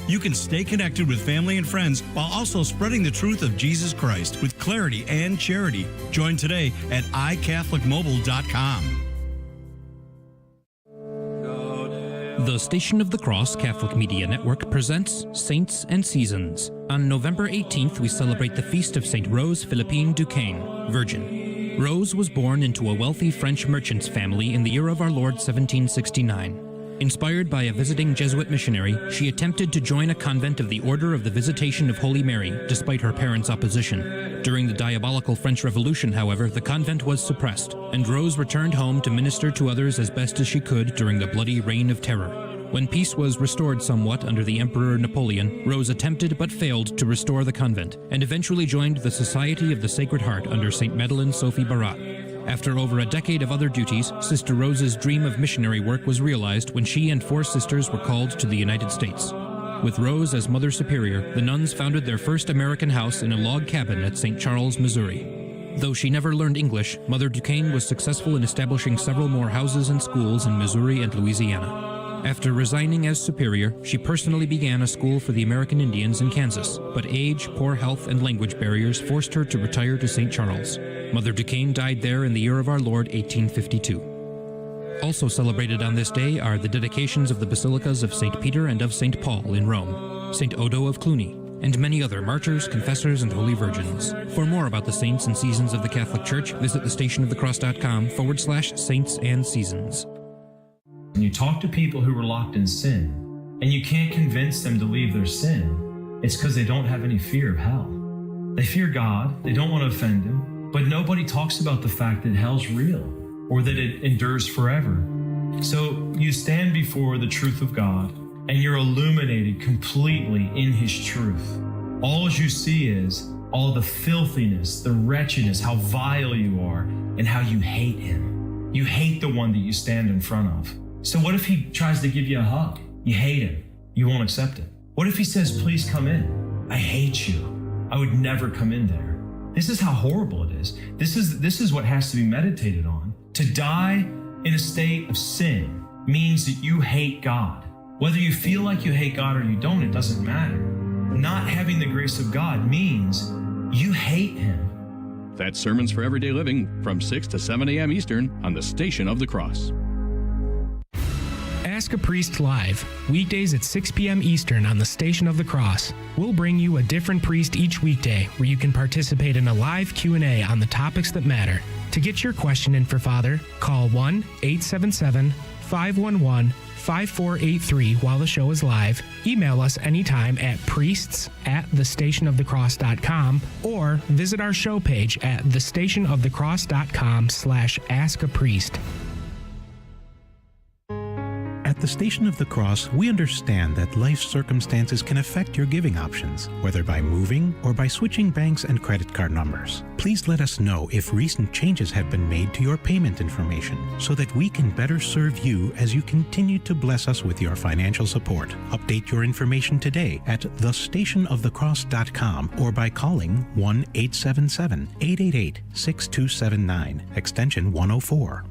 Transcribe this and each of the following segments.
You can stay connected with family and friends while also spreading the truth of Jesus Christ with clarity and charity. Join today at iCatholicMobile.com. The Station of the Cross Catholic Media Network presents Saints and Seasons. On November 18th, we celebrate the feast of St. Rose Philippine Duchesne, Virgin. Rose was born into a wealthy French merchant's family in the year of our Lord 1769. Inspired by a visiting Jesuit missionary, she attempted to join a convent of the Order of the Visitation of Holy Mary, despite her parents' opposition. During the diabolical French Revolution, however, the convent was suppressed, and Rose returned home to minister to others as best as she could during the bloody Reign of Terror. When peace was restored somewhat under the Emperor Napoleon, Rose attempted but failed to restore the convent, and eventually joined the Society of the Sacred Heart under St. Madeleine Sophie Barat. After over a decade of other duties, Sister Rose's dream of missionary work was realized when she and 4 sisters were called to the United States. With Rose as Mother Superior, the nuns founded their first American house in a log cabin at St. Charles, Missouri. Though she never learned English, Mother Duchesne was successful in establishing several more houses and schools in Missouri and Louisiana. After resigning as superior, she personally began a school for the American Indians in Kansas, but age, poor health, and language barriers forced her to retire to St. Charles. Mother Duchesne died there in the year of our Lord 1852. Also celebrated on this day are the dedications of the basilicas of St. Peter and of St. Paul in Rome, St. Odo of Cluny, and many other martyrs, confessors, and holy virgins. For more about the saints and seasons of the Catholic Church, visit thestationofthecross.com/saints and seasons. When you talk to people who were locked in sin, and you can't convince them to leave their sin, it's because they don't have any fear of hell. They fear God, they don't want to offend Him, but nobody talks about the fact that hell's real or that it endures forever. So you stand before the truth of God and you're illuminated completely in His truth. All you see is all the filthiness, the wretchedness, how vile you are, and how you hate Him. You hate the one that you stand in front of. So what if He tries to give you a hug? You hate Him. You won't accept it. What if He says, please come in? I hate you. I would never come in there. This is how horrible it is. This is what has to be meditated on. To die in a state of sin means that you hate God. Whether you feel like you hate God or you don't, it doesn't matter. Not having the grace of God means you hate Him. That's Sermons for Everyday Living from 6 to 7 a.m. Eastern on the Station of the Cross. Ask a Priest Live, weekdays at 6 p.m. Eastern on the Station of the Cross. We'll bring you a different priest each weekday where you can participate in a live Q&A on the topics that matter. To get your question in for Father, call 1-877-511-5483 while the show is live. Email us anytime at priests@thestationofthecross.com or visit our show page at thestationofthecross.com/askapriest. At the Station of the Cross, we understand that life's circumstances can affect your giving options, whether by moving or by switching banks and credit card numbers. Please let us know if recent changes have been made to your payment information so that we can better serve you as you continue to bless us with your financial support. Update your information today at thestationofthecross.com or by calling 1-877-888-6279, extension 104.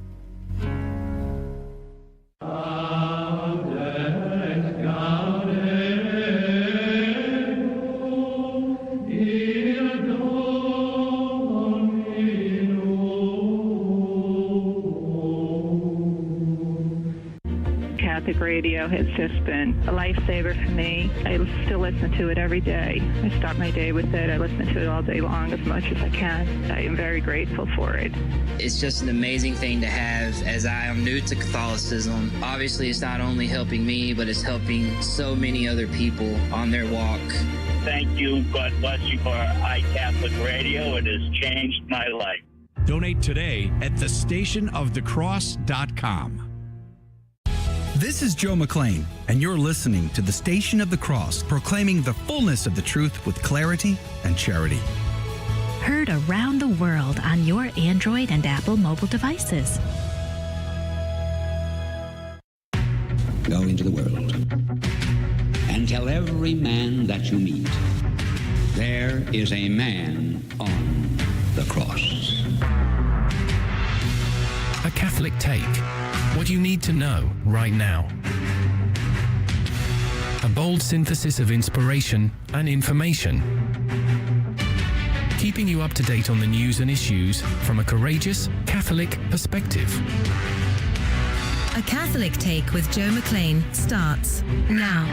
Catholic radio has just been a lifesaver for me. I still listen to it every day. I start my day with it. I listen to it all day long as much as I can. I am very grateful for it. It's just an amazing thing to have as I am new to Catholicism. Obviously, it's not only helping me, but it's helping so many other people on their walk. Thank you. God bless you for iCatholic Radio. It has changed my life. Donate today at thestationofthecross.com. This is Joe McLean, and you're listening to the Station of the Cross, proclaiming the fullness of the truth with clarity and charity. Heard around the world on your Android and Apple mobile devices. Go into the world and tell every man that you meet, there is a man on the cross. A Catholic take. What you need to know right now. A bold synthesis of inspiration and information. Keeping you up to date on the news and issues from a courageous Catholic perspective. A Catholic Take with Joe McClain starts now.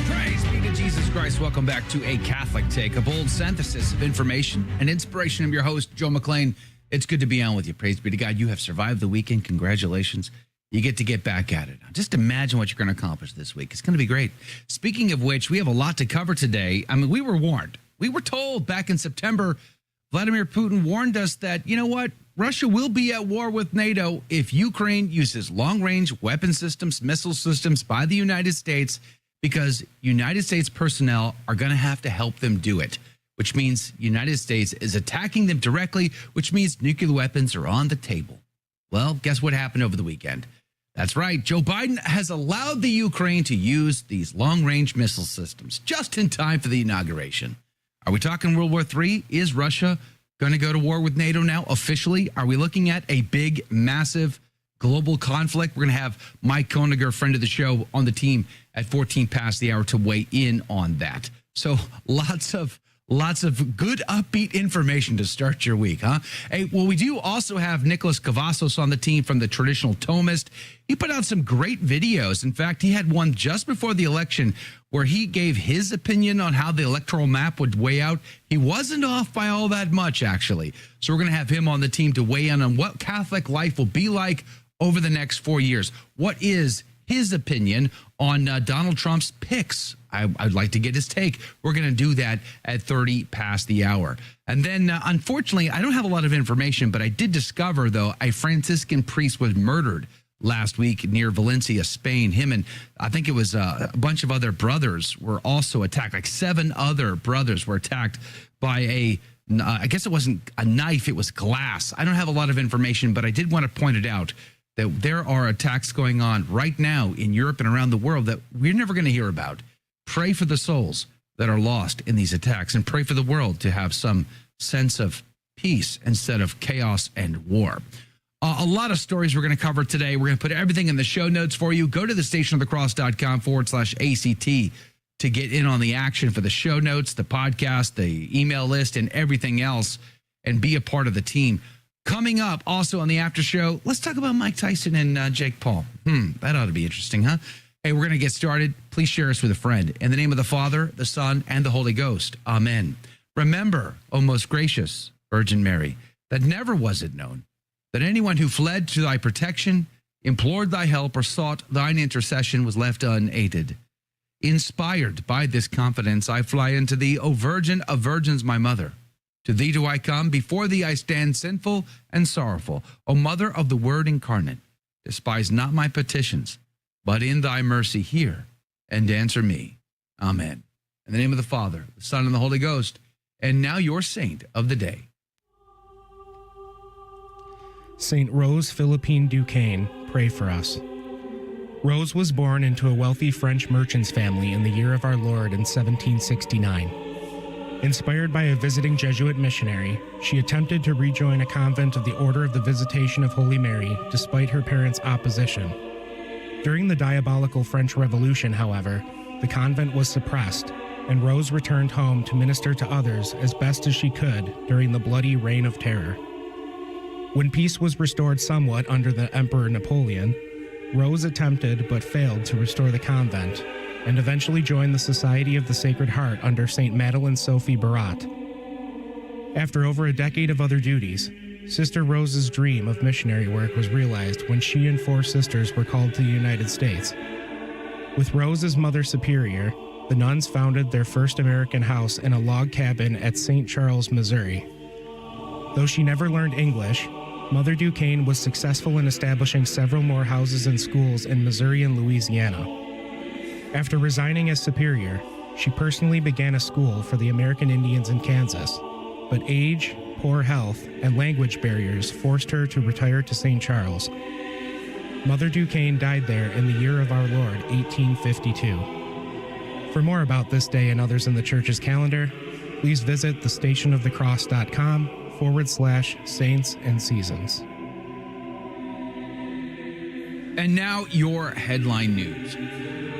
Praise be to Jesus Christ. Welcome back to A Catholic Take, a bold synthesis of information and inspiration. I'm your host, Joe McClain. It's good to be on with you. Praise be to God. You have survived the weekend. Congratulations. You get back at it. Just imagine what you're going to accomplish this week. It's going to be great. Speaking of which, we have a lot to cover today. I mean, we were warned. We were told back in September, Vladimir Putin warned us that, you know what? Russia will be at war with NATO if Ukraine uses long-range weapon systems, missile systems by the United States, because United States personnel are going to have to help them do it, which means United States is attacking them directly, which means nuclear weapons are on the table. Well, guess what happened over the weekend? That's right. Joe Biden has allowed the Ukraine to use these long-range missile systems just in time for the inauguration. Are we talking World War III? Is Russia going to go to war with NATO now officially? Are we looking at a big, massive global conflict? We're going to have Mike Koeniger, friend of the show, on the team at 14 past the hour to weigh in on that. So lots of good, upbeat information to start your week, huh? Hey, well, we do also have Nicholas Cavasos on the team from the Traditional Thomist. He put out some great videos. In fact, he had one just before the election where he gave his opinion on how the electoral map would weigh out. He wasn't off by all that much, actually. So we're going to have him on the team to weigh in on what Catholic life will be like over the next 4 years. What is his opinion on Donald Trump's picks? I'd like to get his take. We're going to do that at 30 past the hour. And then, unfortunately, I don't have a lot of information, but I did discover, though, a Franciscan priest was murdered last week near Valencia, Spain. Him and I think it was a bunch of other brothers were also attacked. Like 7 other brothers were attacked by I guess it wasn't a knife, it was glass. I don't have a lot of information, but I did want to point it out that there are attacks going on right now in Europe and around the world that we're never going to hear about. Pray for the souls that are lost in these attacks and pray for the world to have some sense of peace instead of chaos and war. A lot of stories we're going to cover today. We're going to put everything in the show notes for you. Go to thestationofthecross.com/ACT to get in on the action for the show notes, the podcast, the email list, and everything else, and be a part of the team. Coming up also on the after show, let's talk about Mike Tyson and Jake Paul. That ought to be interesting, huh? Hey, we're going to get started. Please share us with a friend. In the name of the Father, the Son, and the Holy Ghost. Amen. Remember, O most gracious Virgin Mary, that never was it known that anyone who fled to thy protection, implored thy help, or sought thine intercession was left unaided. Inspired by this confidence, I fly unto thee, O Virgin of Virgins, my mother. To thee do I come, before thee I stand sinful and sorrowful. O Mother of the Word incarnate, despise not my petitions, but in thy mercy hear and answer me. Amen. In the name of the Father, the Son, and the Holy Ghost. And now your saint of the day. Saint Rose Philippine Duchesne, pray for us. Rose was born into a wealthy French merchant's family in the year of our Lord in 1769. Inspired by a visiting Jesuit missionary, she attempted to rejoin a convent of the Order of the Visitation of Holy Mary despite her parents' opposition. During the diabolical French Revolution, however, the convent was suppressed, and Rose returned home to minister to others as best as she could during the bloody Reign of Terror. When peace was restored somewhat under the Emperor Napoleon, Rose attempted but failed to restore the convent, and eventually joined the Society of the Sacred Heart under St. Madeleine Sophie Barat. After over a decade of other duties, Sister Rose's dream of missionary work was realized when she and 4 sisters were called to the United States. With Rose as Mother Superior, the nuns founded their first American house in a log cabin at St. Charles, Missouri. Though she never learned English, Mother Duchesne was successful in establishing several more houses and schools in Missouri and Louisiana. After resigning as superior, she personally began a school for the American Indians in Kansas, but age, poor health, and language barriers forced her to retire to St. Charles. Mother Duchesne died there in the year of our Lord, 1852. For more about this day and others in the Church's calendar, please visit thestationofthecross.com/saints and seasons. And now your headline news.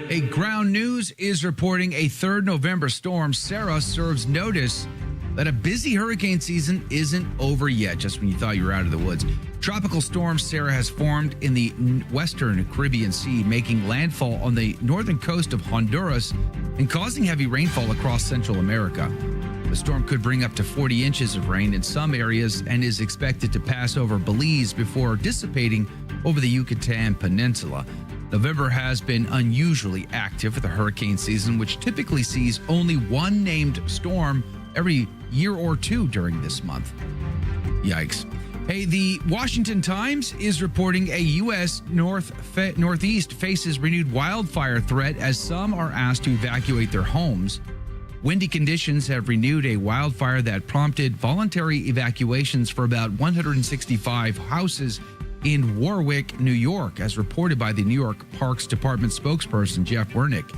A Ground News is reporting a 3rd November storm, Sarah, serves notice that a busy hurricane season isn't over yet, just when you thought you were out of the woods. Tropical storm Sarah has formed in the western Caribbean Sea, making landfall on the northern coast of Honduras and causing heavy rainfall across Central America. The storm could bring up to 40 inches of rain in some areas and is expected to pass over Belize before dissipating over the Yucatan Peninsula. November has been unusually active for the hurricane season, which typically sees only one named storm every year or two during this month. Yikes. Hey, the Washington Times is reporting a U.S. Northeast faces renewed wildfire threat as some are asked to evacuate their homes. Windy conditions have renewed a wildfire that prompted voluntary evacuations for about 165 houses in Warwick, New York, as reported by the New York Parks Department spokesperson Jeff Wernick.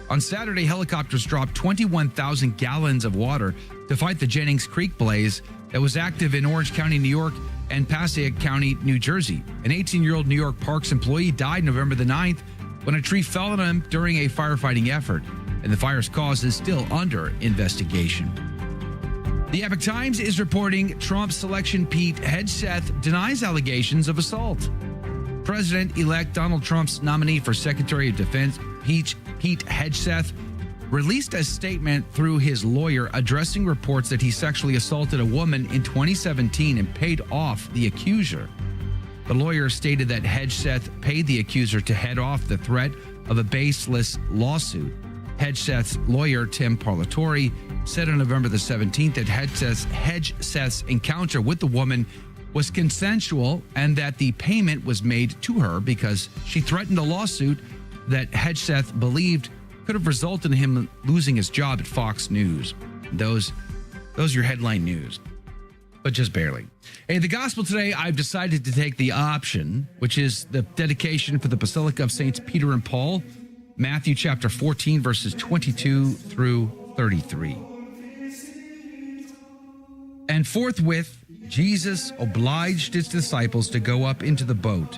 On Saturday, helicopters dropped 21,000 gallons of water to fight the Jennings Creek blaze that was active in Orange County, New York, and Passaic County, New Jersey. An 18-year-old New York Parks employee died November the 9th when a tree fell on him during a firefighting effort, and the fire's cause is still under investigation. The Epoch Times is reporting Trump selection Pete Hegseth denies allegations of assault. President-elect Donald Trump's nominee for Secretary of Defense, Pete Hegseth, released a statement through his lawyer addressing reports that he sexually assaulted a woman in 2017 and paid off the accuser. The lawyer stated that Hegseth paid the accuser to head off the threat of a baseless lawsuit. Hegseth's lawyer, Tim Parlatore, said on November the 17th that Hegseth's encounter with the woman was consensual and that the payment was made to her because she threatened a lawsuit that Hegseth believed could have resulted in him losing his job at Fox News. Those are your headline news, but just barely. Hey, the gospel today, I've decided to take the option, which is the dedication for the Basilica of Saints Peter and Paul, Matthew chapter 14, verses 22 through 33. And forthwith, Jesus obliged his disciples to go up into the boat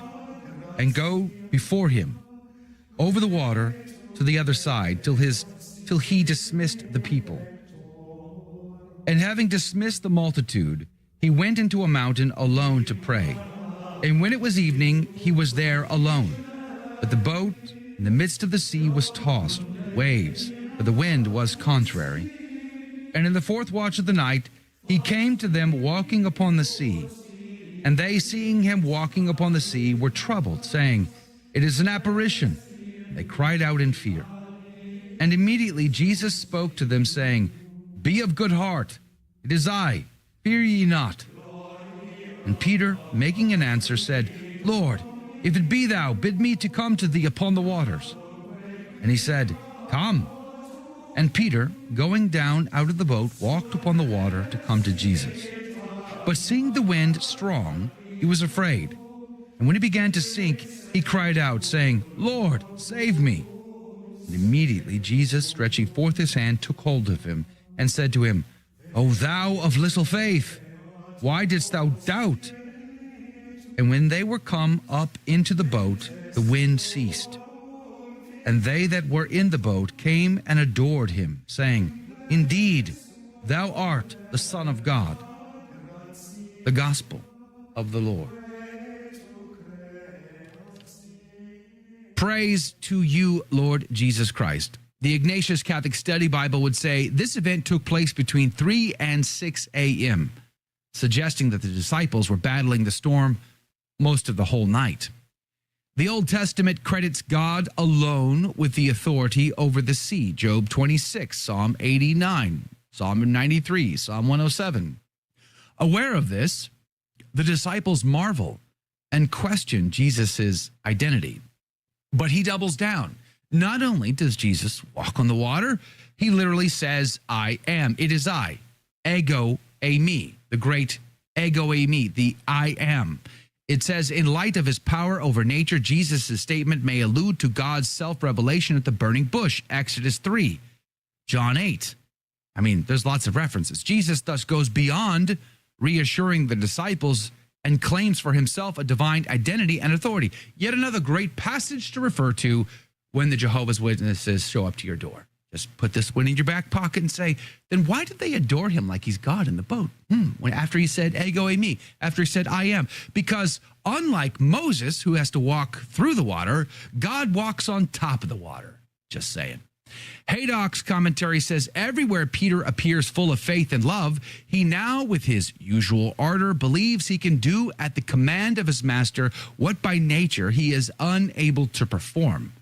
and go before him over the water to the other side till he dismissed the people. And having dismissed the multitude, he went into a mountain alone to pray. And when it was evening, he was there alone. But the boat in the midst of the sea was tossed with waves, for the wind was contrary. And in the fourth watch of the night, he came to them walking upon the sea. And they, seeing him walking upon the sea, were troubled, saying, "It is an apparition." They cried out in fear. And immediately Jesus spoke to them, saying, "Be of good heart, it is I, fear ye not." And Peter, making an answer, said, "Lord, if it be thou, bid me to come to thee upon the waters." And he said, "Come." And Peter, going down out of the boat, walked upon the water to come to Jesus. But seeing the wind strong, he was afraid. And when he began to sink, he cried out, saying, "Lord, save me." And immediately Jesus, stretching forth his hand, took hold of him, and said to him, "O thou of little faith, why didst thou doubt?" And when they were come up into the boat, the wind ceased. And they that were in the boat came and adored him, saying, "Indeed, thou art the Son of God." The Gospel of the Lord. Praise to you, Lord Jesus Christ. The Ignatius Catholic Study Bible would say this event took place between 3 and 6 a.m., suggesting that the disciples were battling the storm most of the whole night. The Old Testament credits God alone with the authority over the sea. Job 26, Psalm 89, Psalm 93, Psalm 107. Aware of this, the disciples marvel and question Jesus' identity. But he doubles down. Not only does Jesus walk on the water, he literally says, "I am." It is I. Ego eimi, the great ego eimi, the I am. It says, in light of his power over nature, Jesus' statement may allude to God's self-revelation at the burning bush, Exodus 3, John 8. I mean, there's lots of references. Jesus thus goes beyond reassuring the disciples and claims for himself a divine identity and authority. Yet another great passage to refer to when the Jehovah's Witnesses show up to your door. Just put this one in your back pocket and say, then why did they adore him like he's God in the boat? After he said, ego e me, after he said, I am. Because unlike Moses, who has to walk through the water, God walks on top of the water. Just saying. Haydoc's commentary says, everywhere Peter appears full of faith and love, he now, with his usual ardor, believes he can do at the command of his master what by nature he is unable to perform.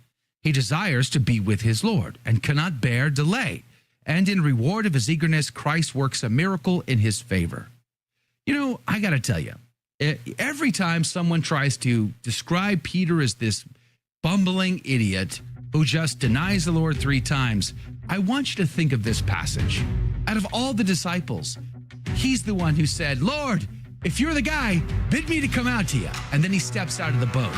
He desires to be with his Lord and cannot bear delay. And in reward of his eagerness, Christ works a miracle in his favor. You know, I got to tell you, every time someone tries to describe Peter as this bumbling idiot who just denies the Lord 3 times, I want you to think of this passage. Out of all the disciples, he's the one who said, Lord, if you're the guy, bid me to come out to you. And then he steps out of the boat.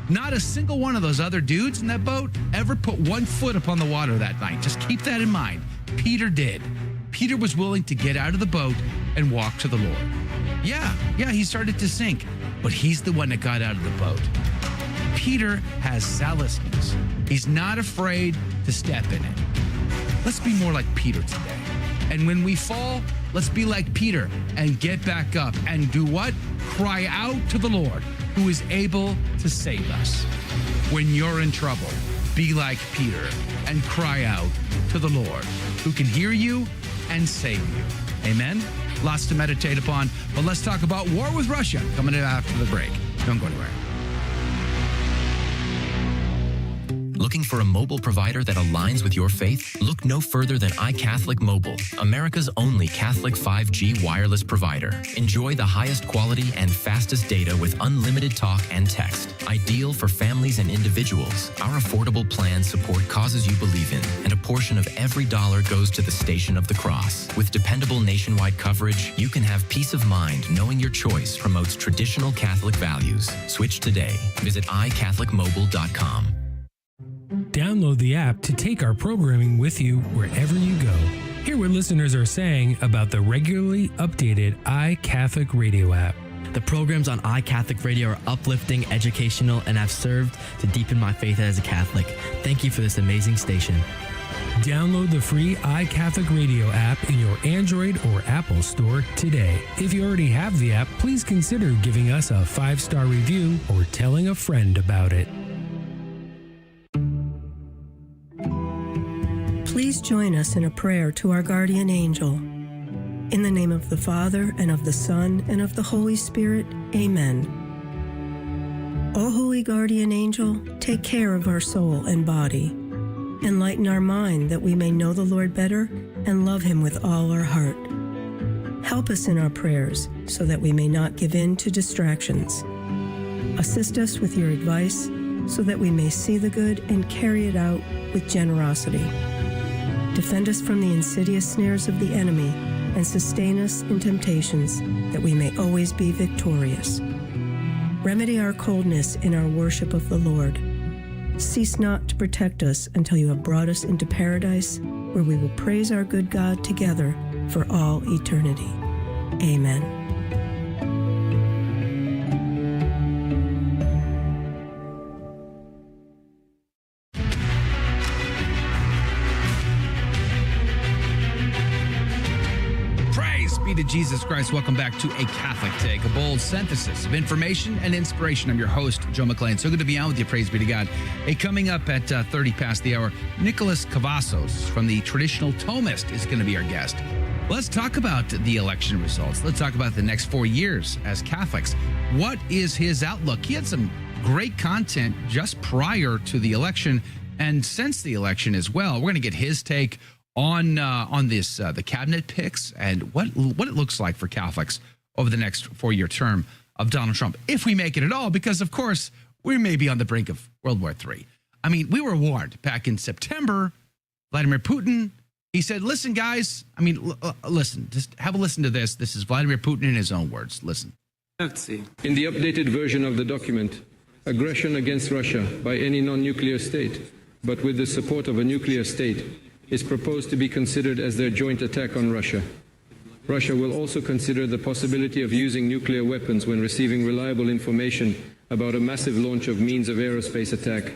Not a single one of those other dudes in that boat ever put 1 foot upon the water that night. Just keep that in mind. Peter did. Peter was willing to get out of the boat and walk to the Lord. Yeah, he started to sink, but he's the one that got out of the boat. Peter has zealousness. He's not afraid to step in it. Let's be more like Peter today. And when we fall, let's be like Peter and get back up and do what? Cry out to the Lord, who is able to save us. When you're in trouble, be like Peter and cry out to the Lord, who can hear you and save you. Amen? Lots to meditate upon, but let's talk about war with Russia coming in after the break. Don't go anywhere. Looking for a mobile provider that aligns with your faith? Look no further than iCatholic Mobile, America's only Catholic 5G wireless provider. Enjoy the highest quality and fastest data with unlimited talk and text. Ideal for families and individuals, our affordable plans support causes you believe in, and a portion of every dollar goes to the Station of the Cross. With dependable nationwide coverage, you can have peace of mind knowing your choice promotes traditional Catholic values. Switch today. Visit iCatholicMobile.com. Download the app to take our programming with you wherever you go. Hear what listeners are saying about the regularly updated iCatholic Radio app. The programs on iCatholic Radio are uplifting, educational, and have served to deepen my faith as a Catholic. Thank you for this amazing station. Download the free iCatholic Radio app in your Android or Apple store today. If you already have the app, please consider giving us a 5-star review or telling a friend about it. Please join us in a prayer to our guardian angel. In the name of the Father, and of the Son, and of the Holy Spirit, amen. O holy guardian angel, take care of our soul and body. Enlighten our mind that we may know the Lord better and love him with all our heart. Help us in our prayers so that we may not give in to distractions. Assist us with your advice so that we may see the good and carry it out with generosity. Defend us from the insidious snares of the enemy and sustain us in temptations that we may always be victorious. Remedy our coldness in our worship of the Lord. Cease not to protect us until you have brought us into paradise, where we will praise our good God together for all eternity. Amen. To Jesus Christ. Welcome back to A Catholic Take, a bold synthesis of information and inspiration. I'm your host, Joe McLean. So good to be on with you. Praise be to God. Hey, coming up at 30 past the hour, Nicholas Cavasos from the Traditional Thomist is going to be our guest. Let's talk about the election results. Let's talk about the next 4 years as Catholics. What is his outlook? He had some great content just prior to the election and since the election as well. We're going to get his take on this the cabinet picks and what it looks like for Catholics over the next 4-year term of Donald Trump, if we make it at all, because of course we may be on the brink of World War III. I mean, we were warned back in September. Vladimir Putin, he said, listen, guys, I mean, listen, just have a listen to this. This is Vladimir Putin in his own words. Listen. Let's see. In the updated version of the document, aggression against Russia by any non-nuclear state, but with the support of a nuclear state, is proposed to be considered as their joint attack on Russia. Russia will also consider the possibility of using nuclear weapons when receiving reliable information about a massive launch of means of aerospace attack,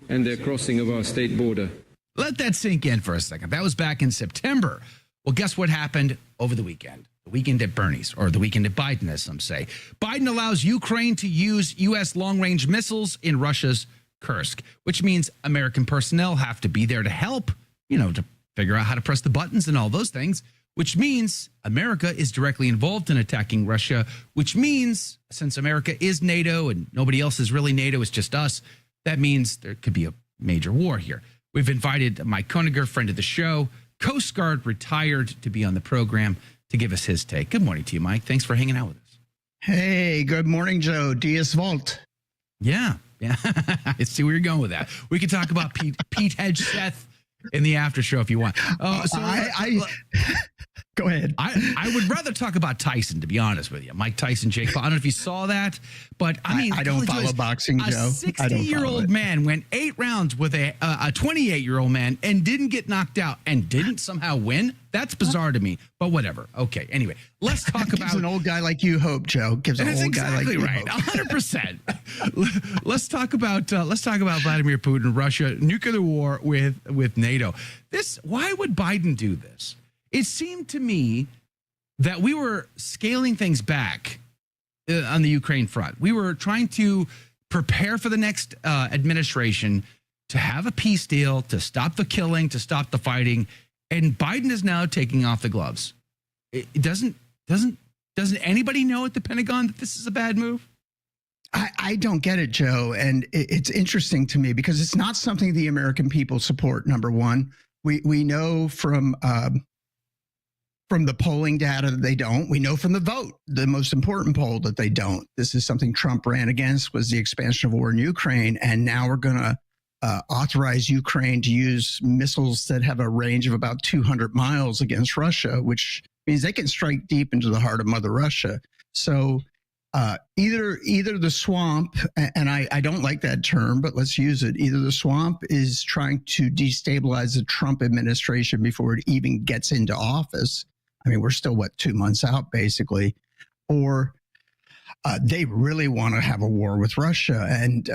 and their crossing of our state border. Let that sink in for a second. That was back in September. Well, guess what happened over the weekend? The weekend at Bernie's, or the weekend at Biden, as some say. Biden allows Ukraine to use U.S. long-range missiles in Russia's Kursk, which means American personnel have to be there to help, to figure out how to press the buttons and all those things, which means America is directly involved in attacking Russia, which means since America is NATO and nobody else is really NATO, it's just us, that means there could be a major war here. We've invited Mike Koeniger, friend of the show, Coast Guard retired, to be on the program to give us his take. Good morning to you, Mike. Thanks for hanging out with us. Hey, good morning, Joe. Dias Volt. Yeah. I see where you're going with that. We could talk about Pete Hedgeseth in the after show if you want. Go ahead. I would rather talk about Tyson, to be honest with you. Mike Tyson, Jake Paul. I don't know if you saw that, but I don't follow boxing, Joe. A 60-year-old man went 8 rounds with a 28-year-old man and didn't get knocked out and didn't somehow win. That's bizarre to me, but whatever. Okay. Anyway, let's talk about an old guy like you hope, Joe. Gives an old guy like you right. 100%. Let's talk about Vladimir Putin, Russia, nuclear war with NATO. Why would Biden do this? It seemed to me that we were scaling things back on the Ukraine front. We were trying to prepare for the next administration to have a peace deal, to stop the killing, to stop the fighting. And Biden is now taking off the gloves. Doesn't anybody know at the Pentagon that this is a bad move? I don't get it, Joe. And it's interesting to me because it's not something the American people support, number one. We know from the polling data that they don't. We know from the vote, the most important poll, that they don't. This is something Trump ran against, was the expansion of war in Ukraine. And now we're going to authorize Ukraine to use missiles that have a range of about 200 miles against Russia, which means they can strike deep into the heart of Mother Russia. So either the swamp, and I don't like that term, but let's use it. Either the swamp is trying to destabilize the Trump administration before it even gets into office. I mean, we're still, 2 months out, basically. Or they really want to have a war with Russia. And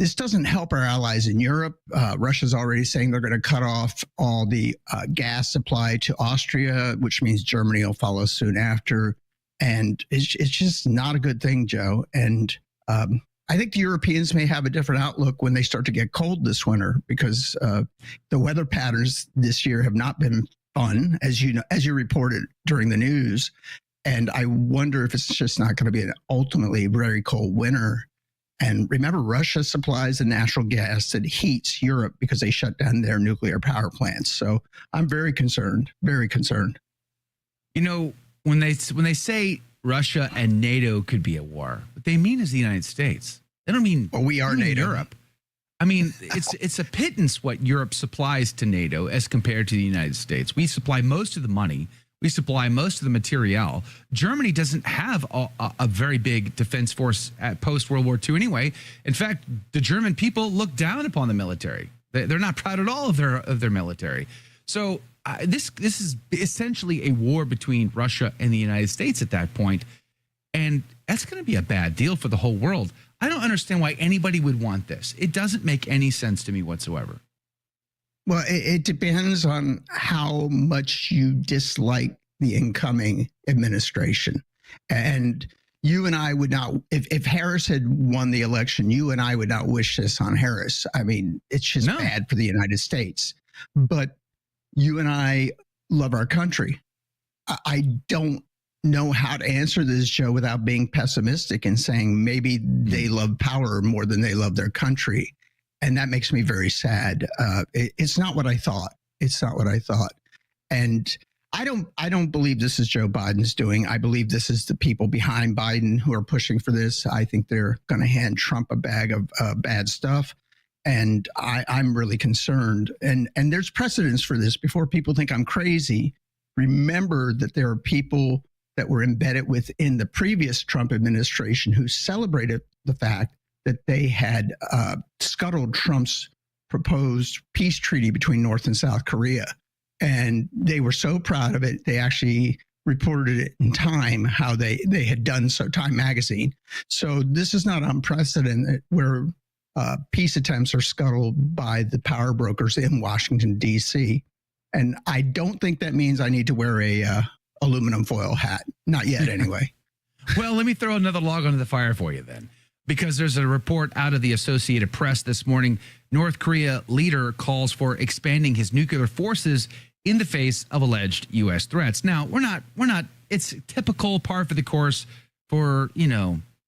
this doesn't help our allies in Europe. Russia's already saying they're going to cut off all the gas supply to Austria, which means Germany will follow soon after. And it's just not a good thing, Joe. And I think the Europeans may have a different outlook when they start to get cold this winter, because the weather patterns this year have not been fun, as you reported during the news. And I wonder if it's just not going to be an ultimately very cold winter. And remember, Russia supplies the natural gas that heats Europe because they shut down their nuclear power plants. So I'm very concerned, very concerned. When they say Russia and NATO could be at war, what they mean is the United States. They don't mean we are NATO. Europe. I mean, it's a pittance what Europe supplies to NATO as compared to the United States. We supply most of the money. We supply most of the materiel. Germany doesn't have a very big defense force at post-World War II anyway. In fact, the German people look down upon the military. They're not proud at all of their military. So this is essentially a war between Russia and the United States at that point. And that's going to be a bad deal for the whole world. I don't understand why anybody would want this. It doesn't make any sense to me whatsoever. Well, it depends on how much you dislike the incoming administration. And you and I would not, if Harris had won the election, you and I would not wish this on Harris. I mean, it's just bad for the United States. But you and I love our country. I don't know how to answer this, Joe, without being pessimistic and saying maybe they love power more than they love their country. And that makes me very sad. It's not what I thought. It's not what I thought. And I don't believe this is Joe Biden's doing. I believe this is the people behind Biden who are pushing for this. I think they're going to hand Trump a bag of bad stuff. And I'm really concerned. And there's precedence for this. Before people think I'm crazy, remember that there are people that were embedded within the previous Trump administration who celebrated the fact that they had scuttled Trump's proposed peace treaty between North and South Korea. And they were so proud of it, they actually reported it in Time, how they had done so, Time magazine. So this is not unprecedented, where peace attempts are scuttled by the power brokers in Washington, D.C. And I don't think that means I need to wear a aluminum foil hat. Not yet, anyway. Well, let me throw another log onto the fire for you then, because there's a report out of the Associated Press this morning. North Korea leader calls for expanding his nuclear forces in the face of alleged U.S. threats. Now, we're not, it's typical par for the course for,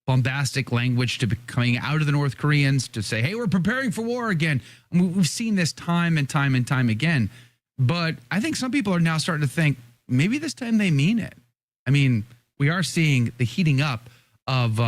bombastic language to be coming out of the North Koreans to say, hey, we're preparing for war again. I mean, we've seen this time and time and time again. But I think some people are now starting to think maybe this time they mean it. I mean, we are seeing the heating up of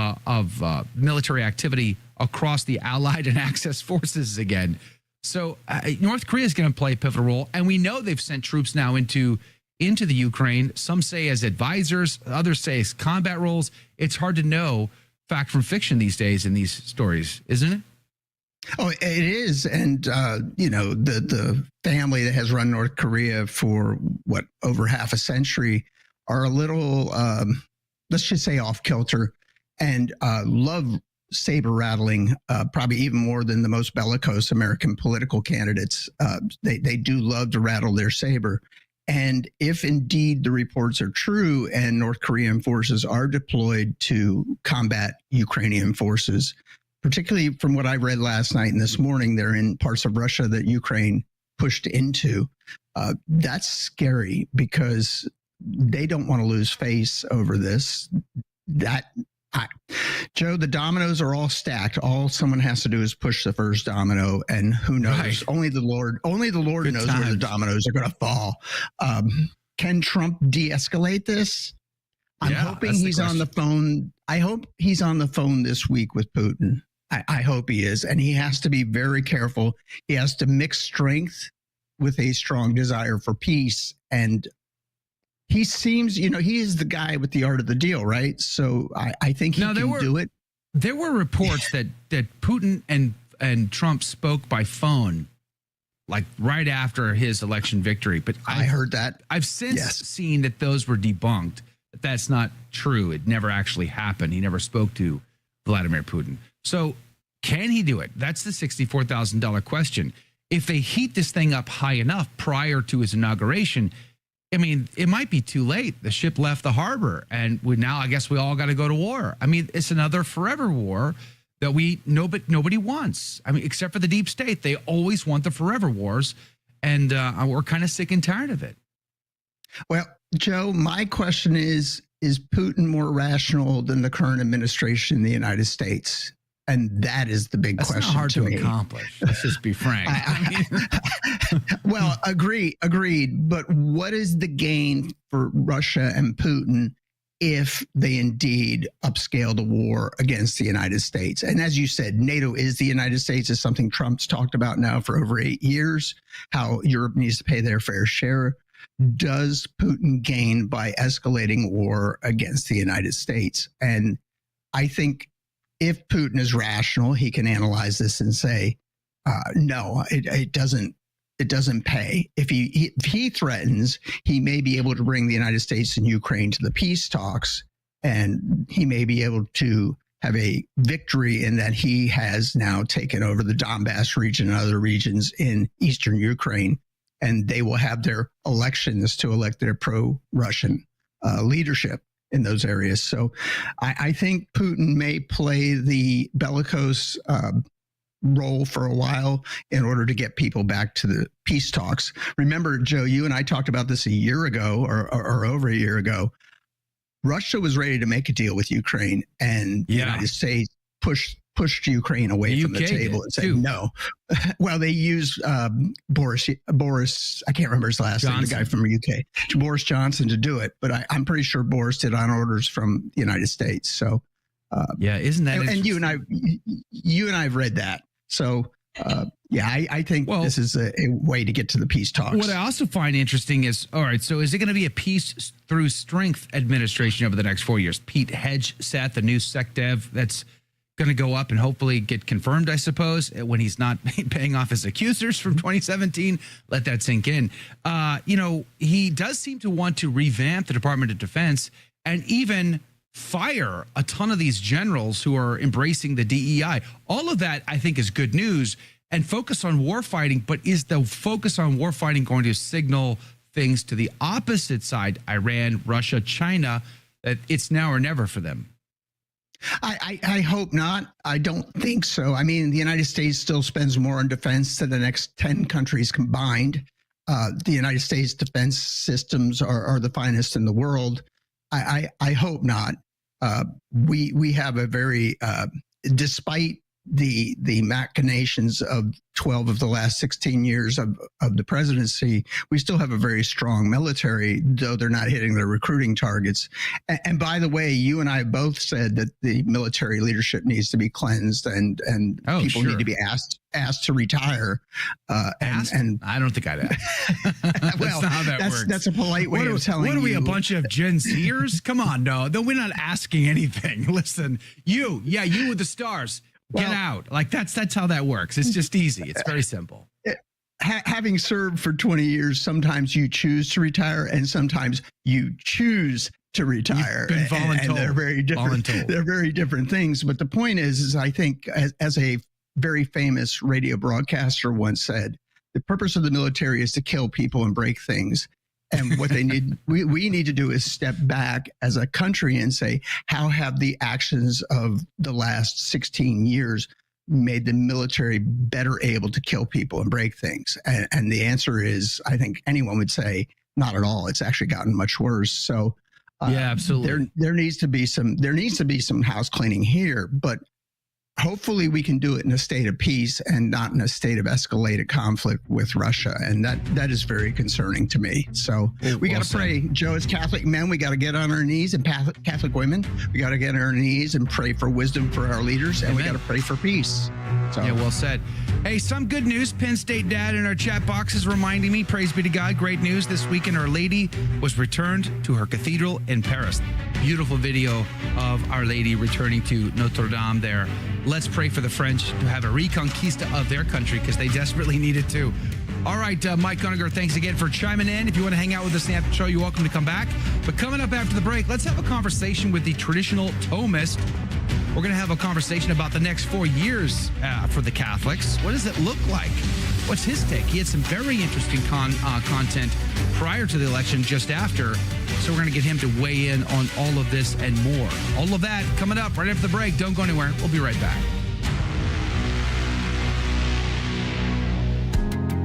military activity across the Allied and Axis forces again. So North Korea is going to play a pivotal role, and we know they've sent troops now into the Ukraine. Some say as advisors, others say as combat roles. It's hard to know fact from fiction these days in these stories, isn't it? Oh, it is. And, the family that has run North Korea for over half a century are a little, let's just say, off kilter and love saber rattling, probably even more than the most bellicose American political candidates. They do love to rattle their saber. And if indeed the reports are true and North Korean forces are deployed to combat Ukrainian forces, particularly from what I read last night and this morning, they're in parts of Russia that Ukraine pushed into. That's scary because they don't want to lose face over this. Joe, the dominoes are all stacked. All someone has to do is push the first domino, and who knows? Right. Only the Lord Good knows times. Where the dominoes are going to fall. Can Trump de-escalate this? I'm hoping he's on the phone. I hope he's on the phone this week with Putin. I hope he is, and he has to be very careful. He has to mix strength with a strong desire for peace, and he seems, he is the guy with the art of the deal, right? So I think he can do it. There were reports that Putin and Trump spoke by phone, like right after his election victory. But I heard that. I've since seen that those were debunked. That that's not true. It never actually happened. He never spoke to Vladimir Putin. So can he do it? That's the $64,000 question. If they heat this thing up high enough prior to his inauguration, I mean, it might be too late. The ship left the harbor, and now I guess we all got to go to war. I mean, it's another forever war that nobody wants. I mean, except for the deep state, they always want the forever wars, and we're kind of sick and tired of it. Well, Joe, my question is Putin more rational than the current administration in the United States? And that is the big question. That's not hard to accomplish. Let's just be frank. Well, agreed. But what is the gain for Russia and Putin if they indeed upscale the war against the United States? And as you said, NATO is the United States, is something Trump's talked about now for over 8 years, how Europe needs to pay their fair share. Does Putin gain by escalating war against the United States? And I think if Putin is rational, he can analyze this and say, no, it doesn't pay. If he threatens, he may be able to bring the United States and Ukraine to the peace talks, and he may be able to have a victory in that he has now taken over the Donbass region and other regions in eastern Ukraine, and they will have their elections to elect their pro-Russian leadership in those areas. So I think Putin may play the bellicose role for a while in order to get people back to the peace talks. Remember, Joe, you and I talked about this a year ago or over a year ago. Russia was ready to make a deal with Ukraine, and the United States pushed Ukraine away from the table and said no. Well, they used Boris, I can't remember his last name, the guy from the UK, Boris Johnson, to do it. But I'm pretty sure Boris did on orders from the United States. So isn't that and you and I have read that. So I think this is a way to get to the peace talks. What I also find interesting is, all right, so is it going to be a peace through strength administration over the next 4 years? Pete Hegseth, the new SecDev, that's going to go up and hopefully get confirmed, I suppose, when he's not paying off his accusers from 2017. Let that sink in. He does seem to want to revamp the Department of Defense and even fire a ton of these generals who are embracing the DEI. All of that, I think, is good news, and focus on war fighting. But is the focus on war fighting going to signal things to the opposite side, Iran, Russia, China, that it's now or never for them? I hope not. I don't think so. I mean, the United States still spends more on defense than the next 10 countries combined. The United States defense systems are the finest in the world. I hope not. We have a very, despite the machinations of 12 of the last 16 years of the presidency, we still have a very strong military, though they're not hitting their recruiting targets. And by the way, you and I both said that the military leadership needs to be cleansed and people need to be asked to retire. And I don't think I'd ask. Well, that's not how that works. That's a polite way of telling you. What are we, a bunch of Gen Zers? Come on, no, we're not asking anything. Listen, you with the stars. Get out. Like that's how that works. It's just easy. It's very simple. Having served for 20 years, sometimes you choose to retire and sometimes you choose to retire. You've been voluntold. And they're very different. They're very different things. But the point is I think as a very famous radio broadcaster once said, the purpose of the military is to kill people and break things. And what they need, we need to do is step back as a country and say, how have the actions of the last 16 years made the military better able to kill people and break things? And the answer is, I think anyone would say, not at all. It's actually gotten much worse. So yeah, absolutely. There needs to be some house cleaning here, but hopefully we can do it in a state of peace and not in a state of escalated conflict with Russia. And that is very concerning to me. So we got to pray. Joe, as Catholic men, we got to get on our knees, and Catholic women, we got to get on our knees and pray for wisdom for our leaders. And we got to pray for peace. So. Yeah, well said. Hey, some good news. Penn State Dad in our chat box is reminding me, praise be to God, great news. This weekend, Our Lady was returned to her cathedral in Paris. Beautiful video of Our Lady returning to Notre Dame there. Let's pray for the French to have a reconquista of their country because they desperately need it too. All right, Mike Koeniger, thanks again for chiming in. If you want to hang out with us after the show, you're welcome to come back. But coming up after the break, let's have a conversation with the Traditional Thomist. We're going to have a conversation about the next 4 years for the Catholics. What does it look like? What's his take? He had some very interesting content prior to the election, just after. So we're going to get him to weigh in on all of this and more. All of that coming up right after the break. Don't go anywhere. We'll be right back.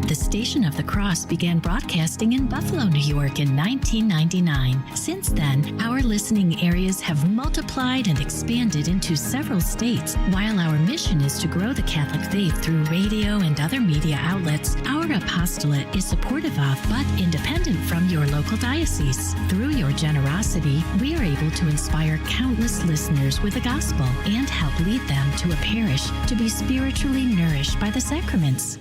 The Station of the Cross began broadcasting in Buffalo, New York in 1999. Since then, our listening areas have multiplied and expanded into several states. While our mission is to grow the Catholic faith through radio and other media outlets, our apostolate is supportive of but independent from your local diocese. Through your generosity, we are able to inspire countless listeners with the gospel and help lead them to a parish to be spiritually nourished by the sacraments.